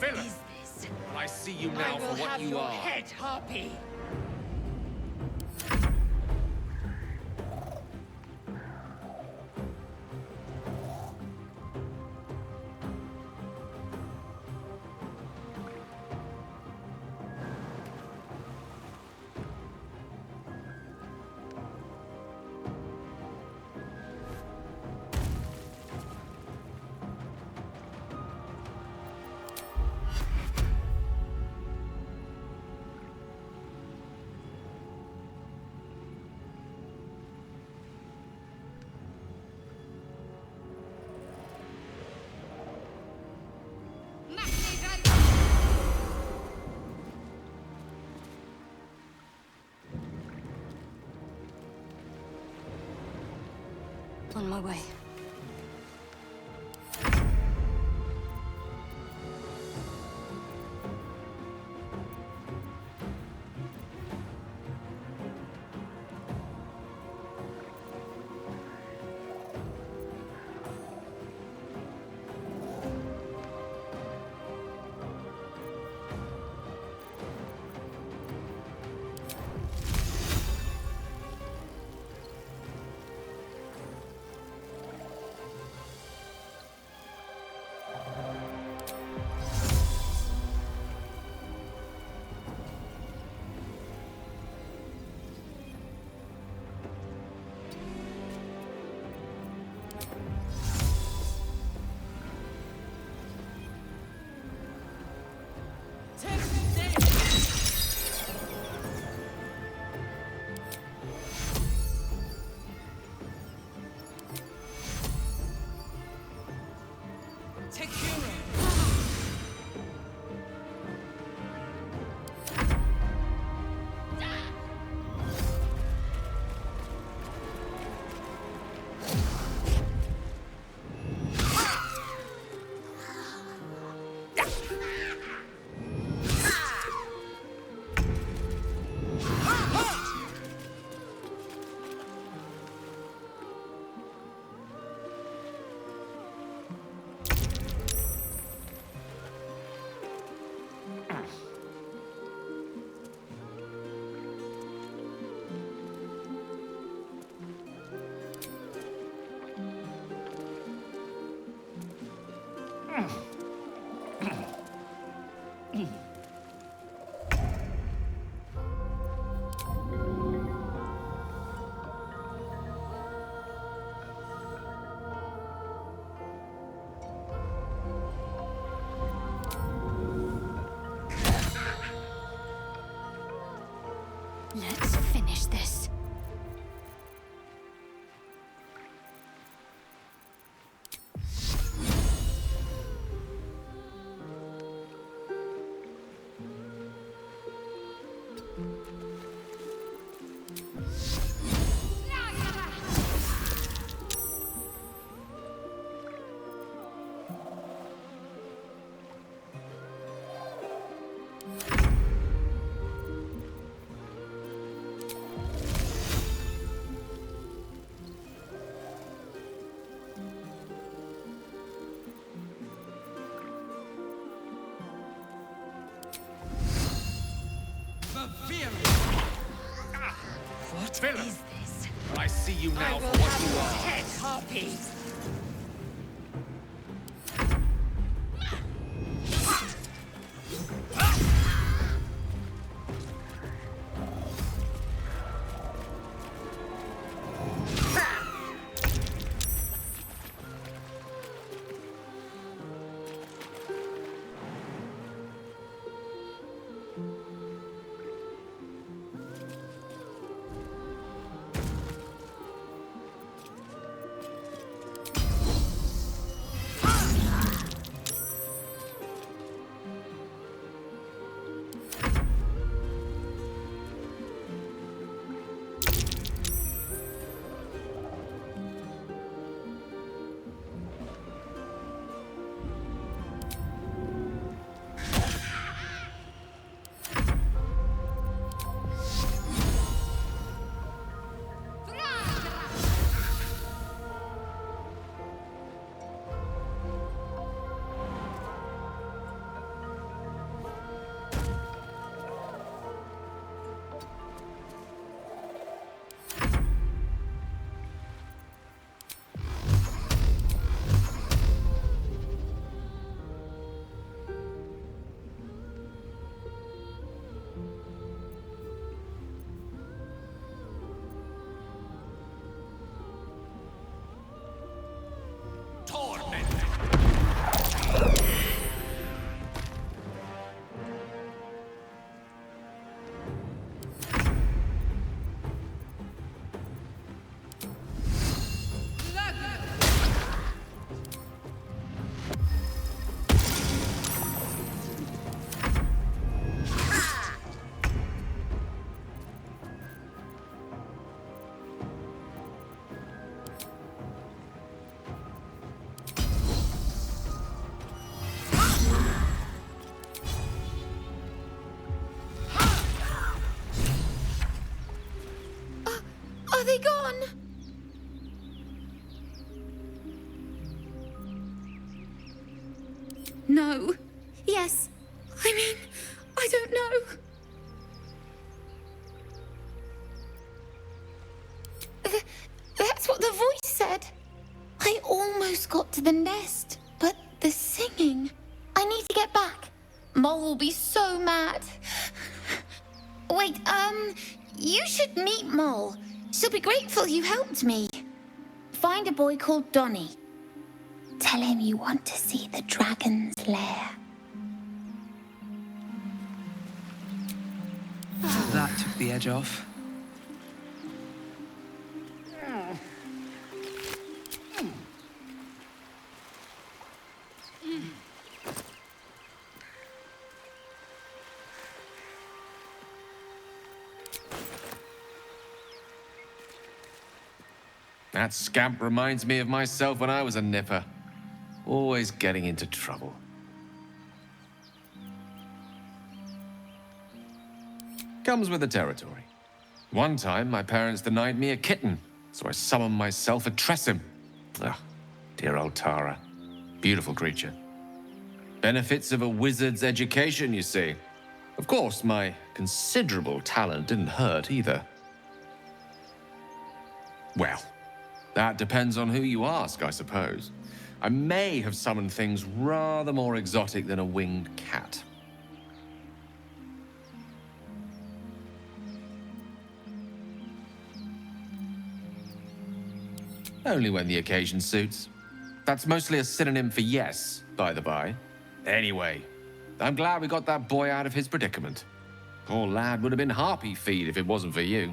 Speaker 10: Philip,
Speaker 21: is this?
Speaker 10: I see you now
Speaker 21: I will
Speaker 10: for what
Speaker 21: have
Speaker 10: you
Speaker 21: your
Speaker 10: are.
Speaker 21: head, Harpy.
Speaker 9: On my way. Let's finish this.
Speaker 10: What
Speaker 21: Philip, is this?
Speaker 10: I see you now
Speaker 21: I
Speaker 10: for
Speaker 21: will
Speaker 10: what
Speaker 21: have
Speaker 10: you
Speaker 21: your
Speaker 10: are.
Speaker 21: head, Harpy.
Speaker 18: Are they gone? No. Yes. I mean, I don't know. That's what the voice said. I almost got to the nest, but the singing. I need to get back. Mole will be so mad. Wait, you should meet Mole. She'll be grateful you helped me. Find a boy called Donny. Tell him you want to see the dragon's lair.
Speaker 13: That took the edge off.
Speaker 10: That scamp reminds me of myself when I was a nipper. Always getting into trouble. Comes with the territory. One time, my parents denied me a kitten, so I summoned myself a Tressim. Ah, dear old Tara. Beautiful creature. Benefits of a wizard's education, you see. Of course, my considerable talent didn't hurt either. Well, that depends on who you ask, I suppose. I may have summoned things rather more exotic than a winged cat. Only when the occasion suits. That's mostly a synonym for yes, by the by. Anyway, I'm glad we got that boy out of his predicament. Poor lad would have been harpy feed if it wasn't for you.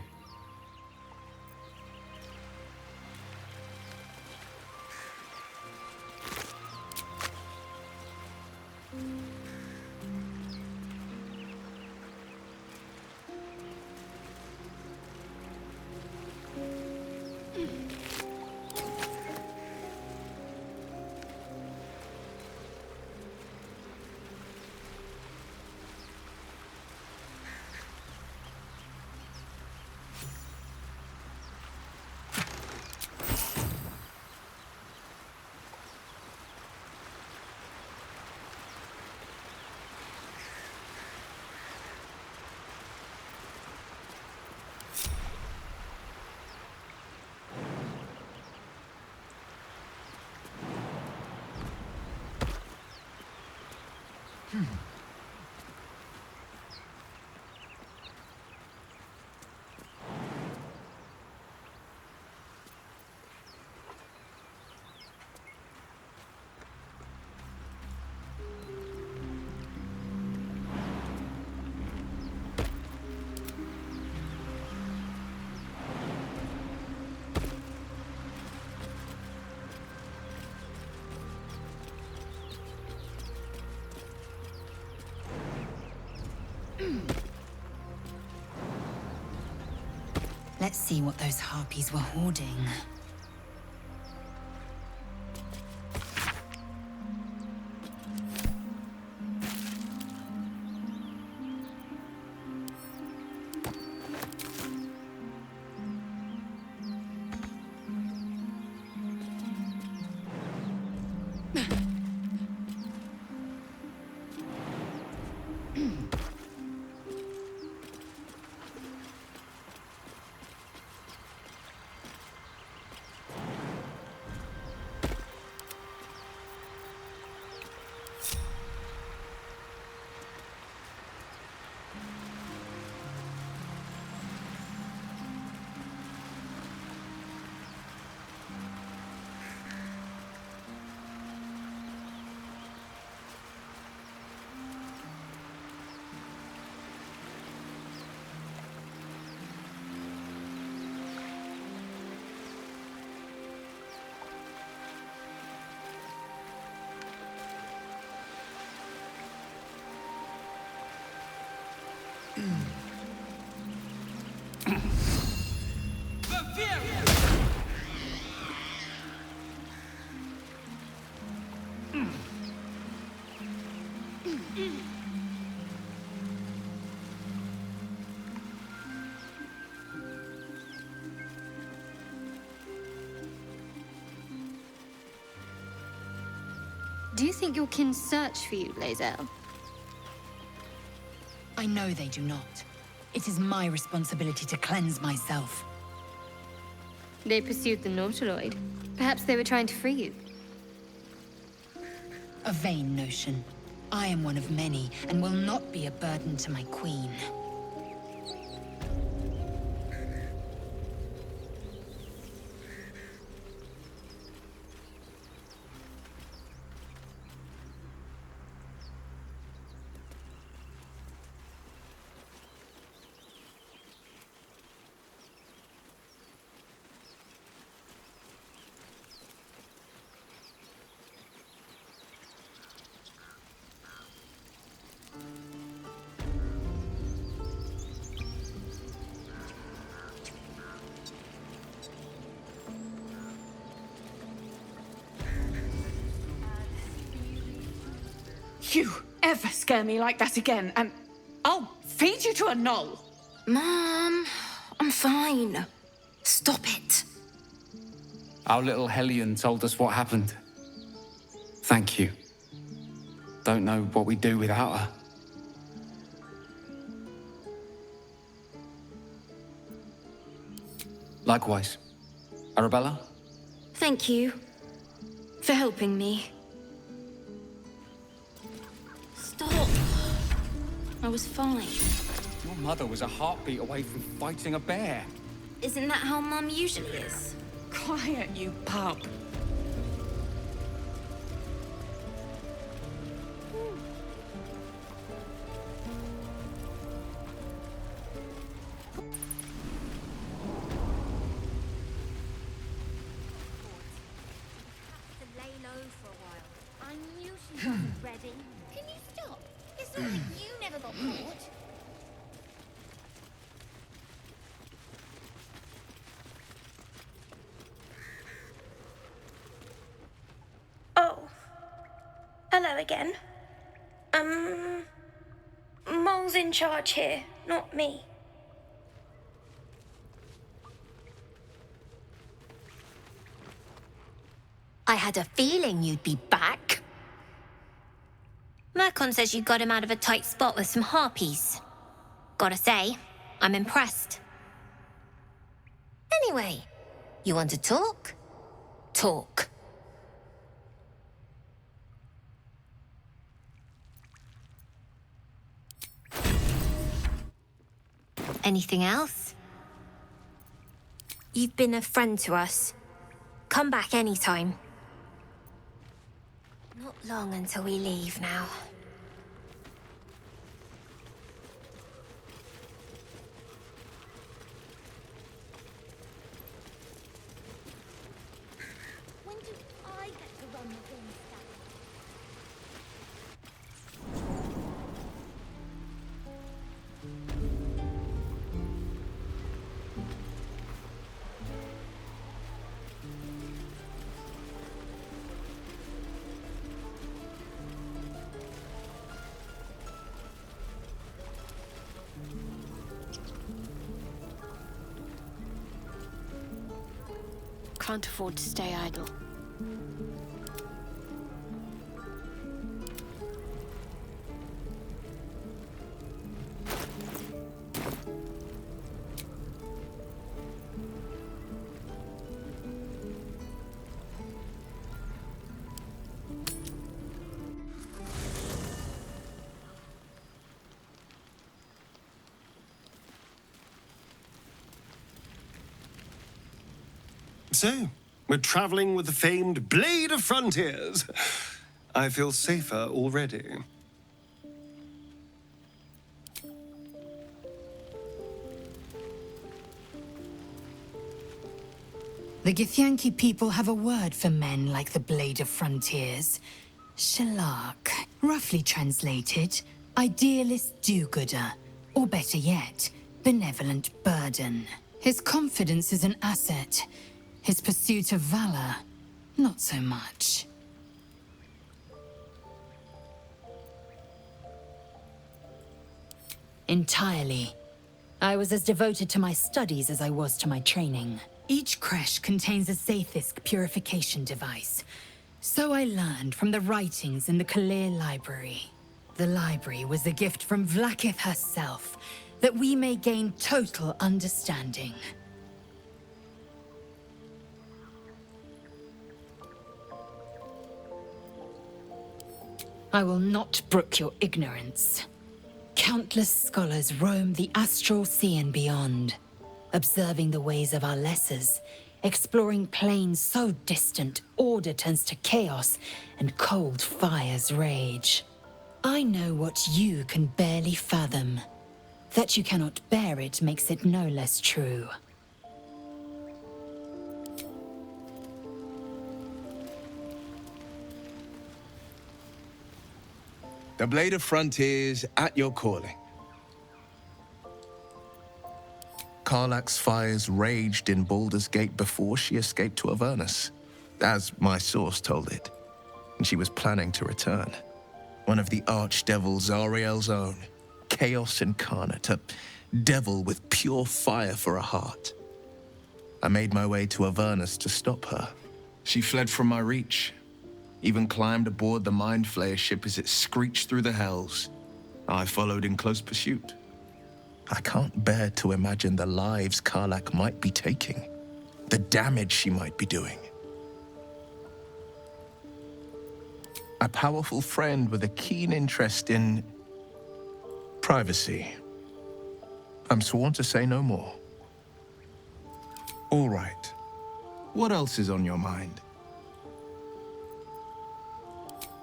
Speaker 16: Let's see what those harpies were hoarding.
Speaker 3: Do you think your kin search for you, Lae'zel?
Speaker 16: I know they do not. It is my responsibility to cleanse myself.
Speaker 3: They pursued the Nautiloid. Perhaps they were trying to free you.
Speaker 16: A vain notion. I am one of many, and will not be a burden to my queen.
Speaker 15: You ever scare me like that again, and I'll feed you to a gnoll.
Speaker 17: Mom, I'm fine. Stop it.
Speaker 13: Our little Hellion told us what happened. Thank you. Don't know what we'd do without her. Likewise. Arabella?
Speaker 17: Thank you for helping me. Stop. I was fine.
Speaker 13: Your mother was a heartbeat away from fighting a bear.
Speaker 17: Isn't that how Mum usually is?
Speaker 15: Quiet, you pup.
Speaker 9: Ready? Can you stop? It's not like you never got caught.
Speaker 8: Oh. Hello again. Mole's in charge here, not me.
Speaker 9: I had a feeling you'd be back. Mercon says you got him out of a tight spot with some harpies. Gotta say, I'm impressed. Anyway, you want to talk? Talk. Anything else? You've been a friend to us. Come back anytime. Not long until we leave now. When do I get to run the thing stuff?
Speaker 21: Can't afford to stay idle.
Speaker 19: So, we're traveling with the famed Blade of Frontiers. I feel safer already.
Speaker 16: The Githyanki people have a word for men like the Blade of Frontiers. Shalak. Roughly translated, idealist do-gooder. Or better yet, benevolent burden. His confidence is an asset. His pursuit of valor, not so much. Entirely. I was as devoted to my studies as I was to my training. Each creche contains a Zaithisk purification device. So I learned from the writings in the Kalir Library. The library was a gift from Vlaakith herself, that we may gain total understanding. I will not brook your ignorance. Countless scholars roam the astral sea and beyond, observing the ways of our lessers, exploring planes so distant, order turns to chaos and cold fires rage. I know what you can barely fathom. That you cannot bear it makes it no less true.
Speaker 10: The Blade of Frontiers at your calling. Karlach's fires raged in Baldur's Gate before she escaped to Avernus, as my source told it, and she was planning to return. One of the archdevils Zariel's own, chaos incarnate, a devil with pure fire for a heart. I made my way to Avernus to stop her. She fled from my reach, even climbed aboard the Mind Flayer ship as it screeched through the hells. I followed in close pursuit. I can't bear to imagine the lives Karlach might be taking, the damage she might be doing. A powerful friend with a keen interest in privacy. I'm sworn to say no more. All right. What else is on your mind?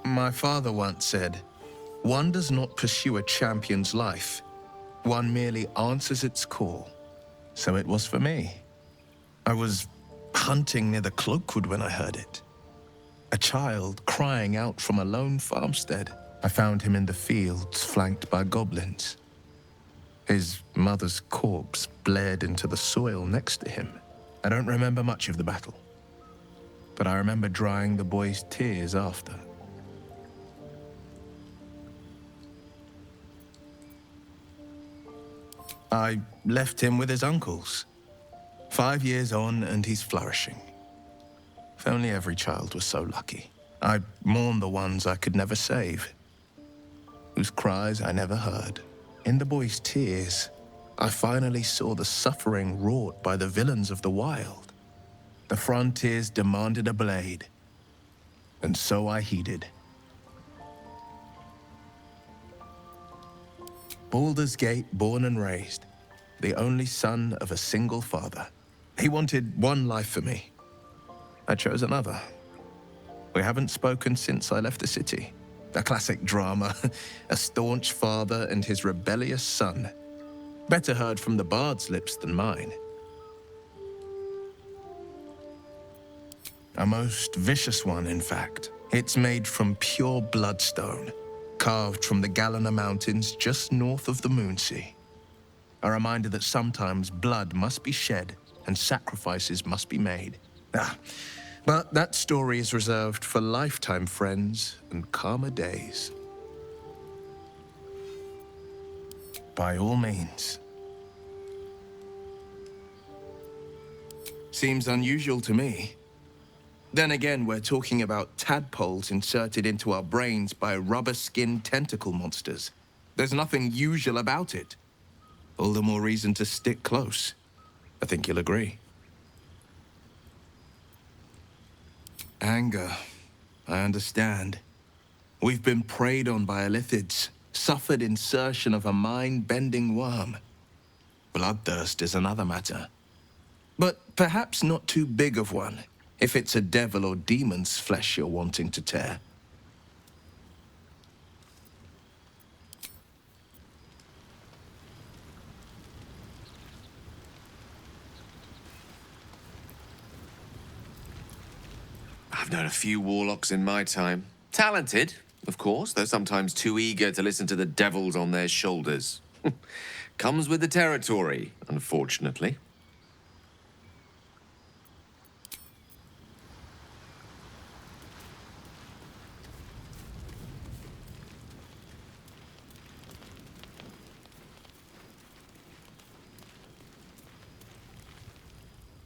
Speaker 10: My father once said, one does not pursue a champion's life. One merely answers its call. So it was for me. I was hunting near the Cloakwood when I heard it. A child crying out from a lone farmstead. I found him in the fields, flanked by goblins. His mother's corpse blared into the soil next to him. I don't remember much of the battle, but I remember drying the boy's tears after. I left him with his uncles. 5 years on, and he's flourishing. If only every child was so lucky. I mourn the ones I could never save, whose cries I never heard. In the boy's tears, I finally saw the suffering wrought by the villains of the wild. The frontiers demanded a blade, and so I heeded. Baldur's Gate, born and raised, the only son of a single father. He wanted one life for me. I chose another. We haven't spoken since I left the city. A classic drama, a staunch father and his rebellious son. Better heard from the bard's lips than mine. A most vicious one, in fact. It's made from pure bloodstone, carved from the Galena Mountains just north of the Moonsea. A reminder that sometimes blood must be shed and sacrifices must be made. But that story is reserved for lifetime friends and calmer days. By all means. Seems unusual to me. Then again, we're talking about tadpoles inserted into our brains by rubber-skinned tentacle monsters. There's nothing usual about it. All the more reason to stick close. I think you'll agree. Anger. I understand. We've been preyed on by illithids, suffered insertion of a mind-bending worm. Bloodthirst is another matter. But perhaps not too big of one, if it's a devil or demon's flesh you're wanting to tear. I've known a few warlocks in my time. Talented, of course, though sometimes too eager to listen to the devils on their shoulders. Comes with the territory, unfortunately.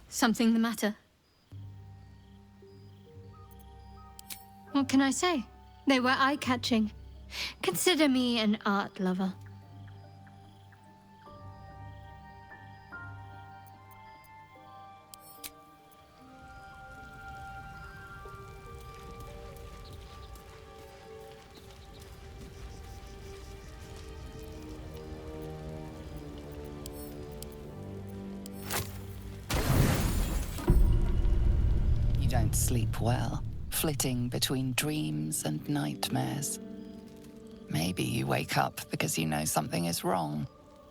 Speaker 3: Something the matter? What can I say? They were eye-catching. Consider me an art lover.
Speaker 4: You don't sleep well, flitting between dreams and nightmares. Maybe you wake up because you know something is wrong.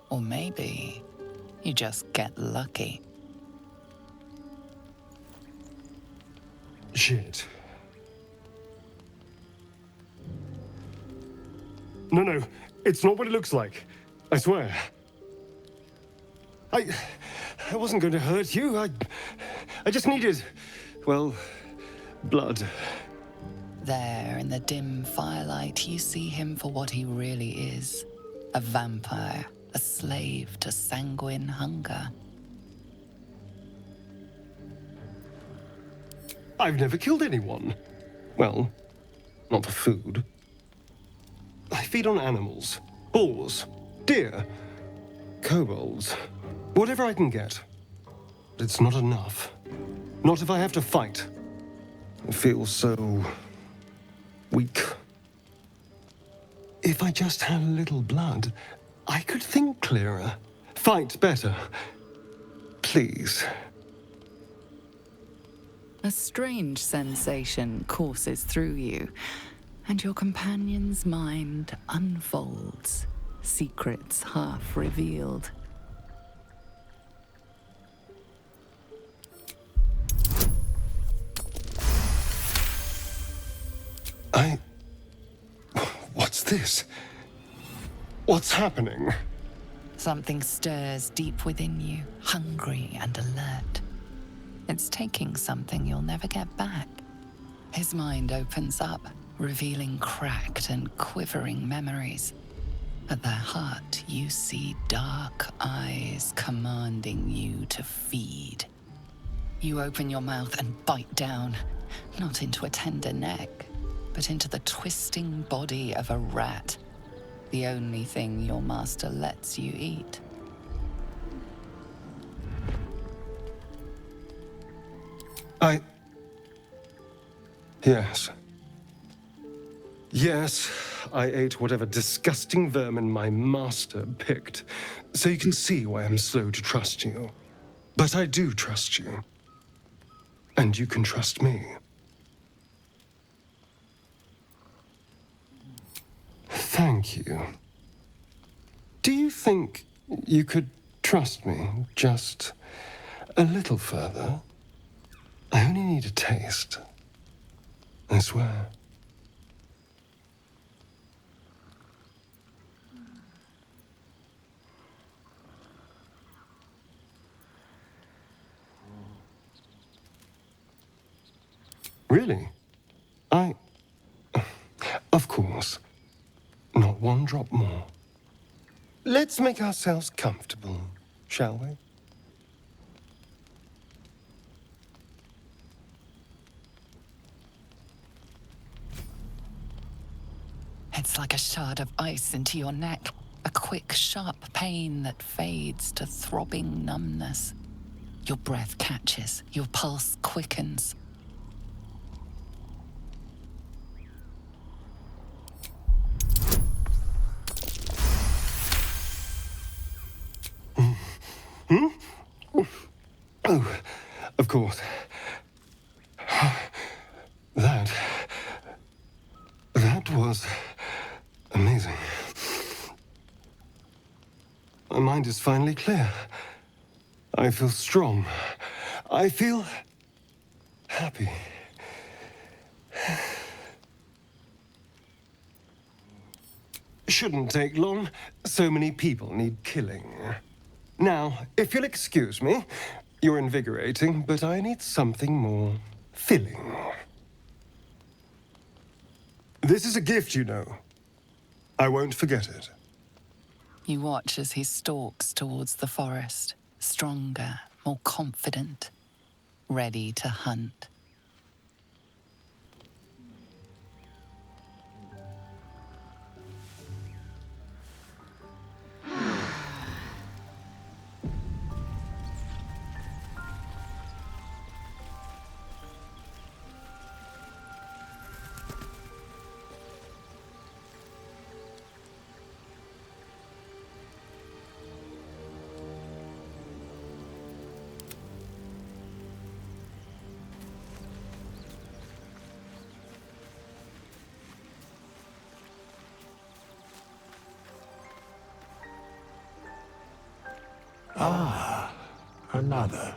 Speaker 4: Or maybe you just get lucky.
Speaker 19: Shit. No, it's not what it looks like. I swear. I wasn't going to hurt you. I just needed, well, blood.
Speaker 4: There, in the dim firelight, you see him for what he really is. A vampire, a slave to sanguine hunger.
Speaker 19: I've never killed anyone. Well, not for food. I feed on animals. Bulls, deer, kobolds, whatever I can get. But it's not enough. Not if I have to fight. I feel so weak. If I just had a little blood, I could think clearer, fight better. Please.
Speaker 4: A strange sensation courses through you, and your companion's mind unfolds, secrets half revealed.
Speaker 19: What's this? What's happening?
Speaker 4: Something stirs deep within you, hungry and alert. It's taking something you'll never get back. His mind opens up, revealing cracked and quivering memories. At their heart, you see dark eyes commanding you to feed. You open your mouth and bite down, not into a tender neck, but into the twisting body of a rat, the only thing your master lets you eat.
Speaker 19: Yes, I ate whatever disgusting vermin my master picked, so you can see why I'm slow to trust you. But I do trust you. And you can trust me. Thank you. Do you think you could trust me just a little further? I only need a taste. I swear. Really? Of course. Not one drop more. Let's make ourselves comfortable, shall we?
Speaker 4: It's like a shard of ice into your neck, a quick, sharp pain that fades to throbbing numbness. Your breath catches, your pulse quickens.
Speaker 19: Oh, of course. That was amazing. My mind is finally clear. I feel strong. I feel happy. Shouldn't take long. So many people need killing. Now, if you'll excuse me, you're invigorating, but I need something more filling. This is a gift, you know. I won't forget it.
Speaker 4: You watch as he stalks towards the forest, stronger, more confident, ready to hunt.
Speaker 2: Ah, another.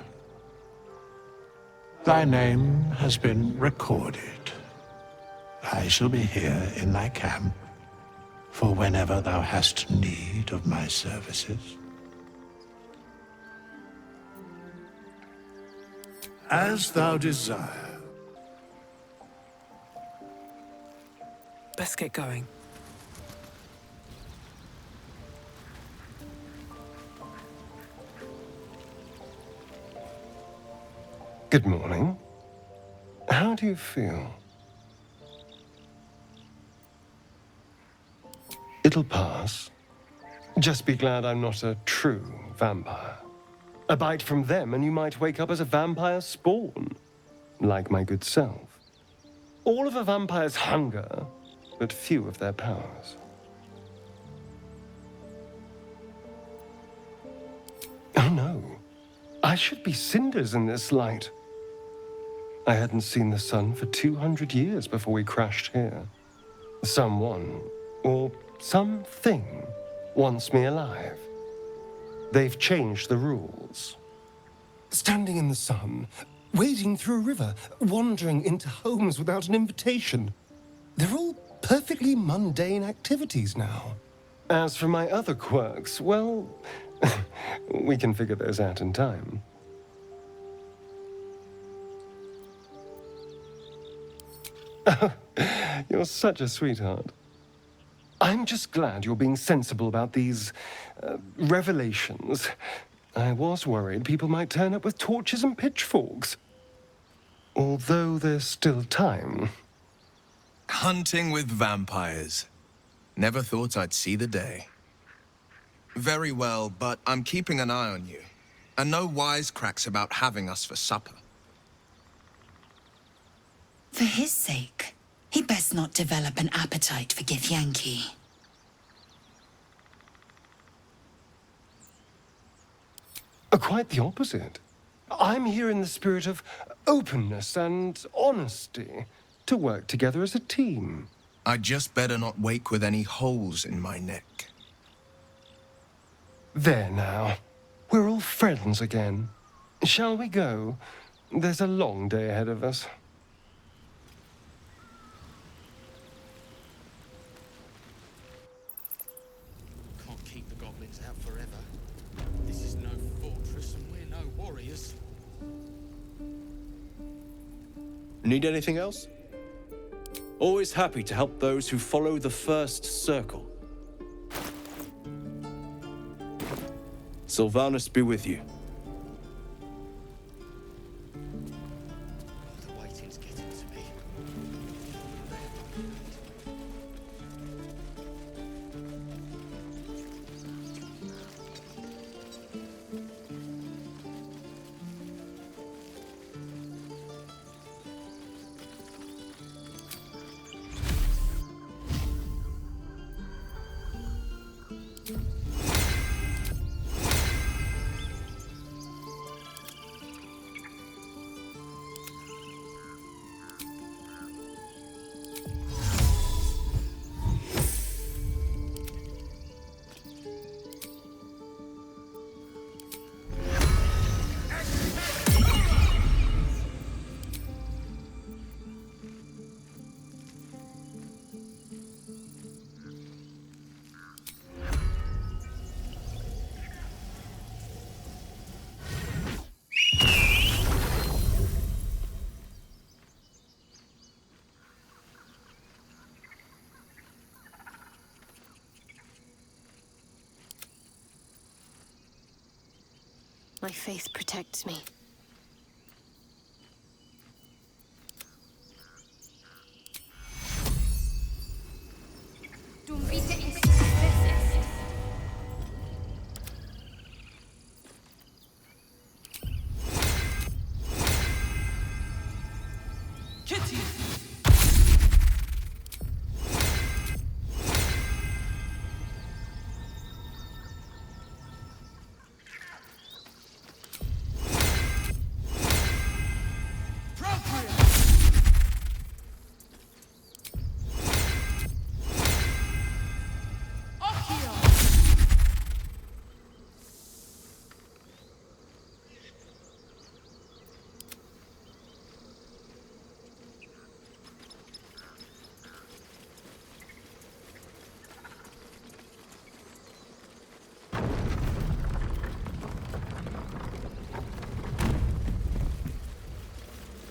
Speaker 2: Thy name has been recorded. I shall be here in thy camp for whenever thou hast need of my services. As thou desire.
Speaker 11: Let's get going.
Speaker 19: Good morning. How do you feel? It'll pass. Just be glad I'm not a true vampire. A bite from them and you might wake up as a vampire spawn, like my good self. All of a vampire's hunger, but few of their powers. Oh no, I should be cinders in this light. I hadn't seen the sun for 200 years before we crashed here. Someone, or something, wants me alive. They've changed the rules. Standing in the sun, wading through a river, wandering into homes without an invitation. They're all perfectly mundane activities now. As for my other quirks, well, we can figure those out in time. You're such a sweetheart. I'm just glad you're being sensible about these revelations. I was worried people might turn up with torches and pitchforks. Although there's still time.
Speaker 10: Hunting with vampires. Never thought I'd see the day. Very well, but I'm keeping an eye on you. And no wisecracks about having us for supper.
Speaker 12: For his sake, he'd best not develop an appetite for Githyanki.
Speaker 19: Quite the opposite. I'm here in the spirit of openness and honesty, to work together as a team.
Speaker 10: I'd just better not wake with any holes in my neck.
Speaker 19: There now. We're all friends again. Shall we go? There's a long day ahead of us.
Speaker 22: Can't keep the goblins out forever. This is no fortress and we're no warriors.
Speaker 24: Need anything else? Always happy to help those who follow the first circle. Sylvanus be with you.
Speaker 22: The waiting's getting to me.
Speaker 3: My faith protects me.
Speaker 22: Kitty!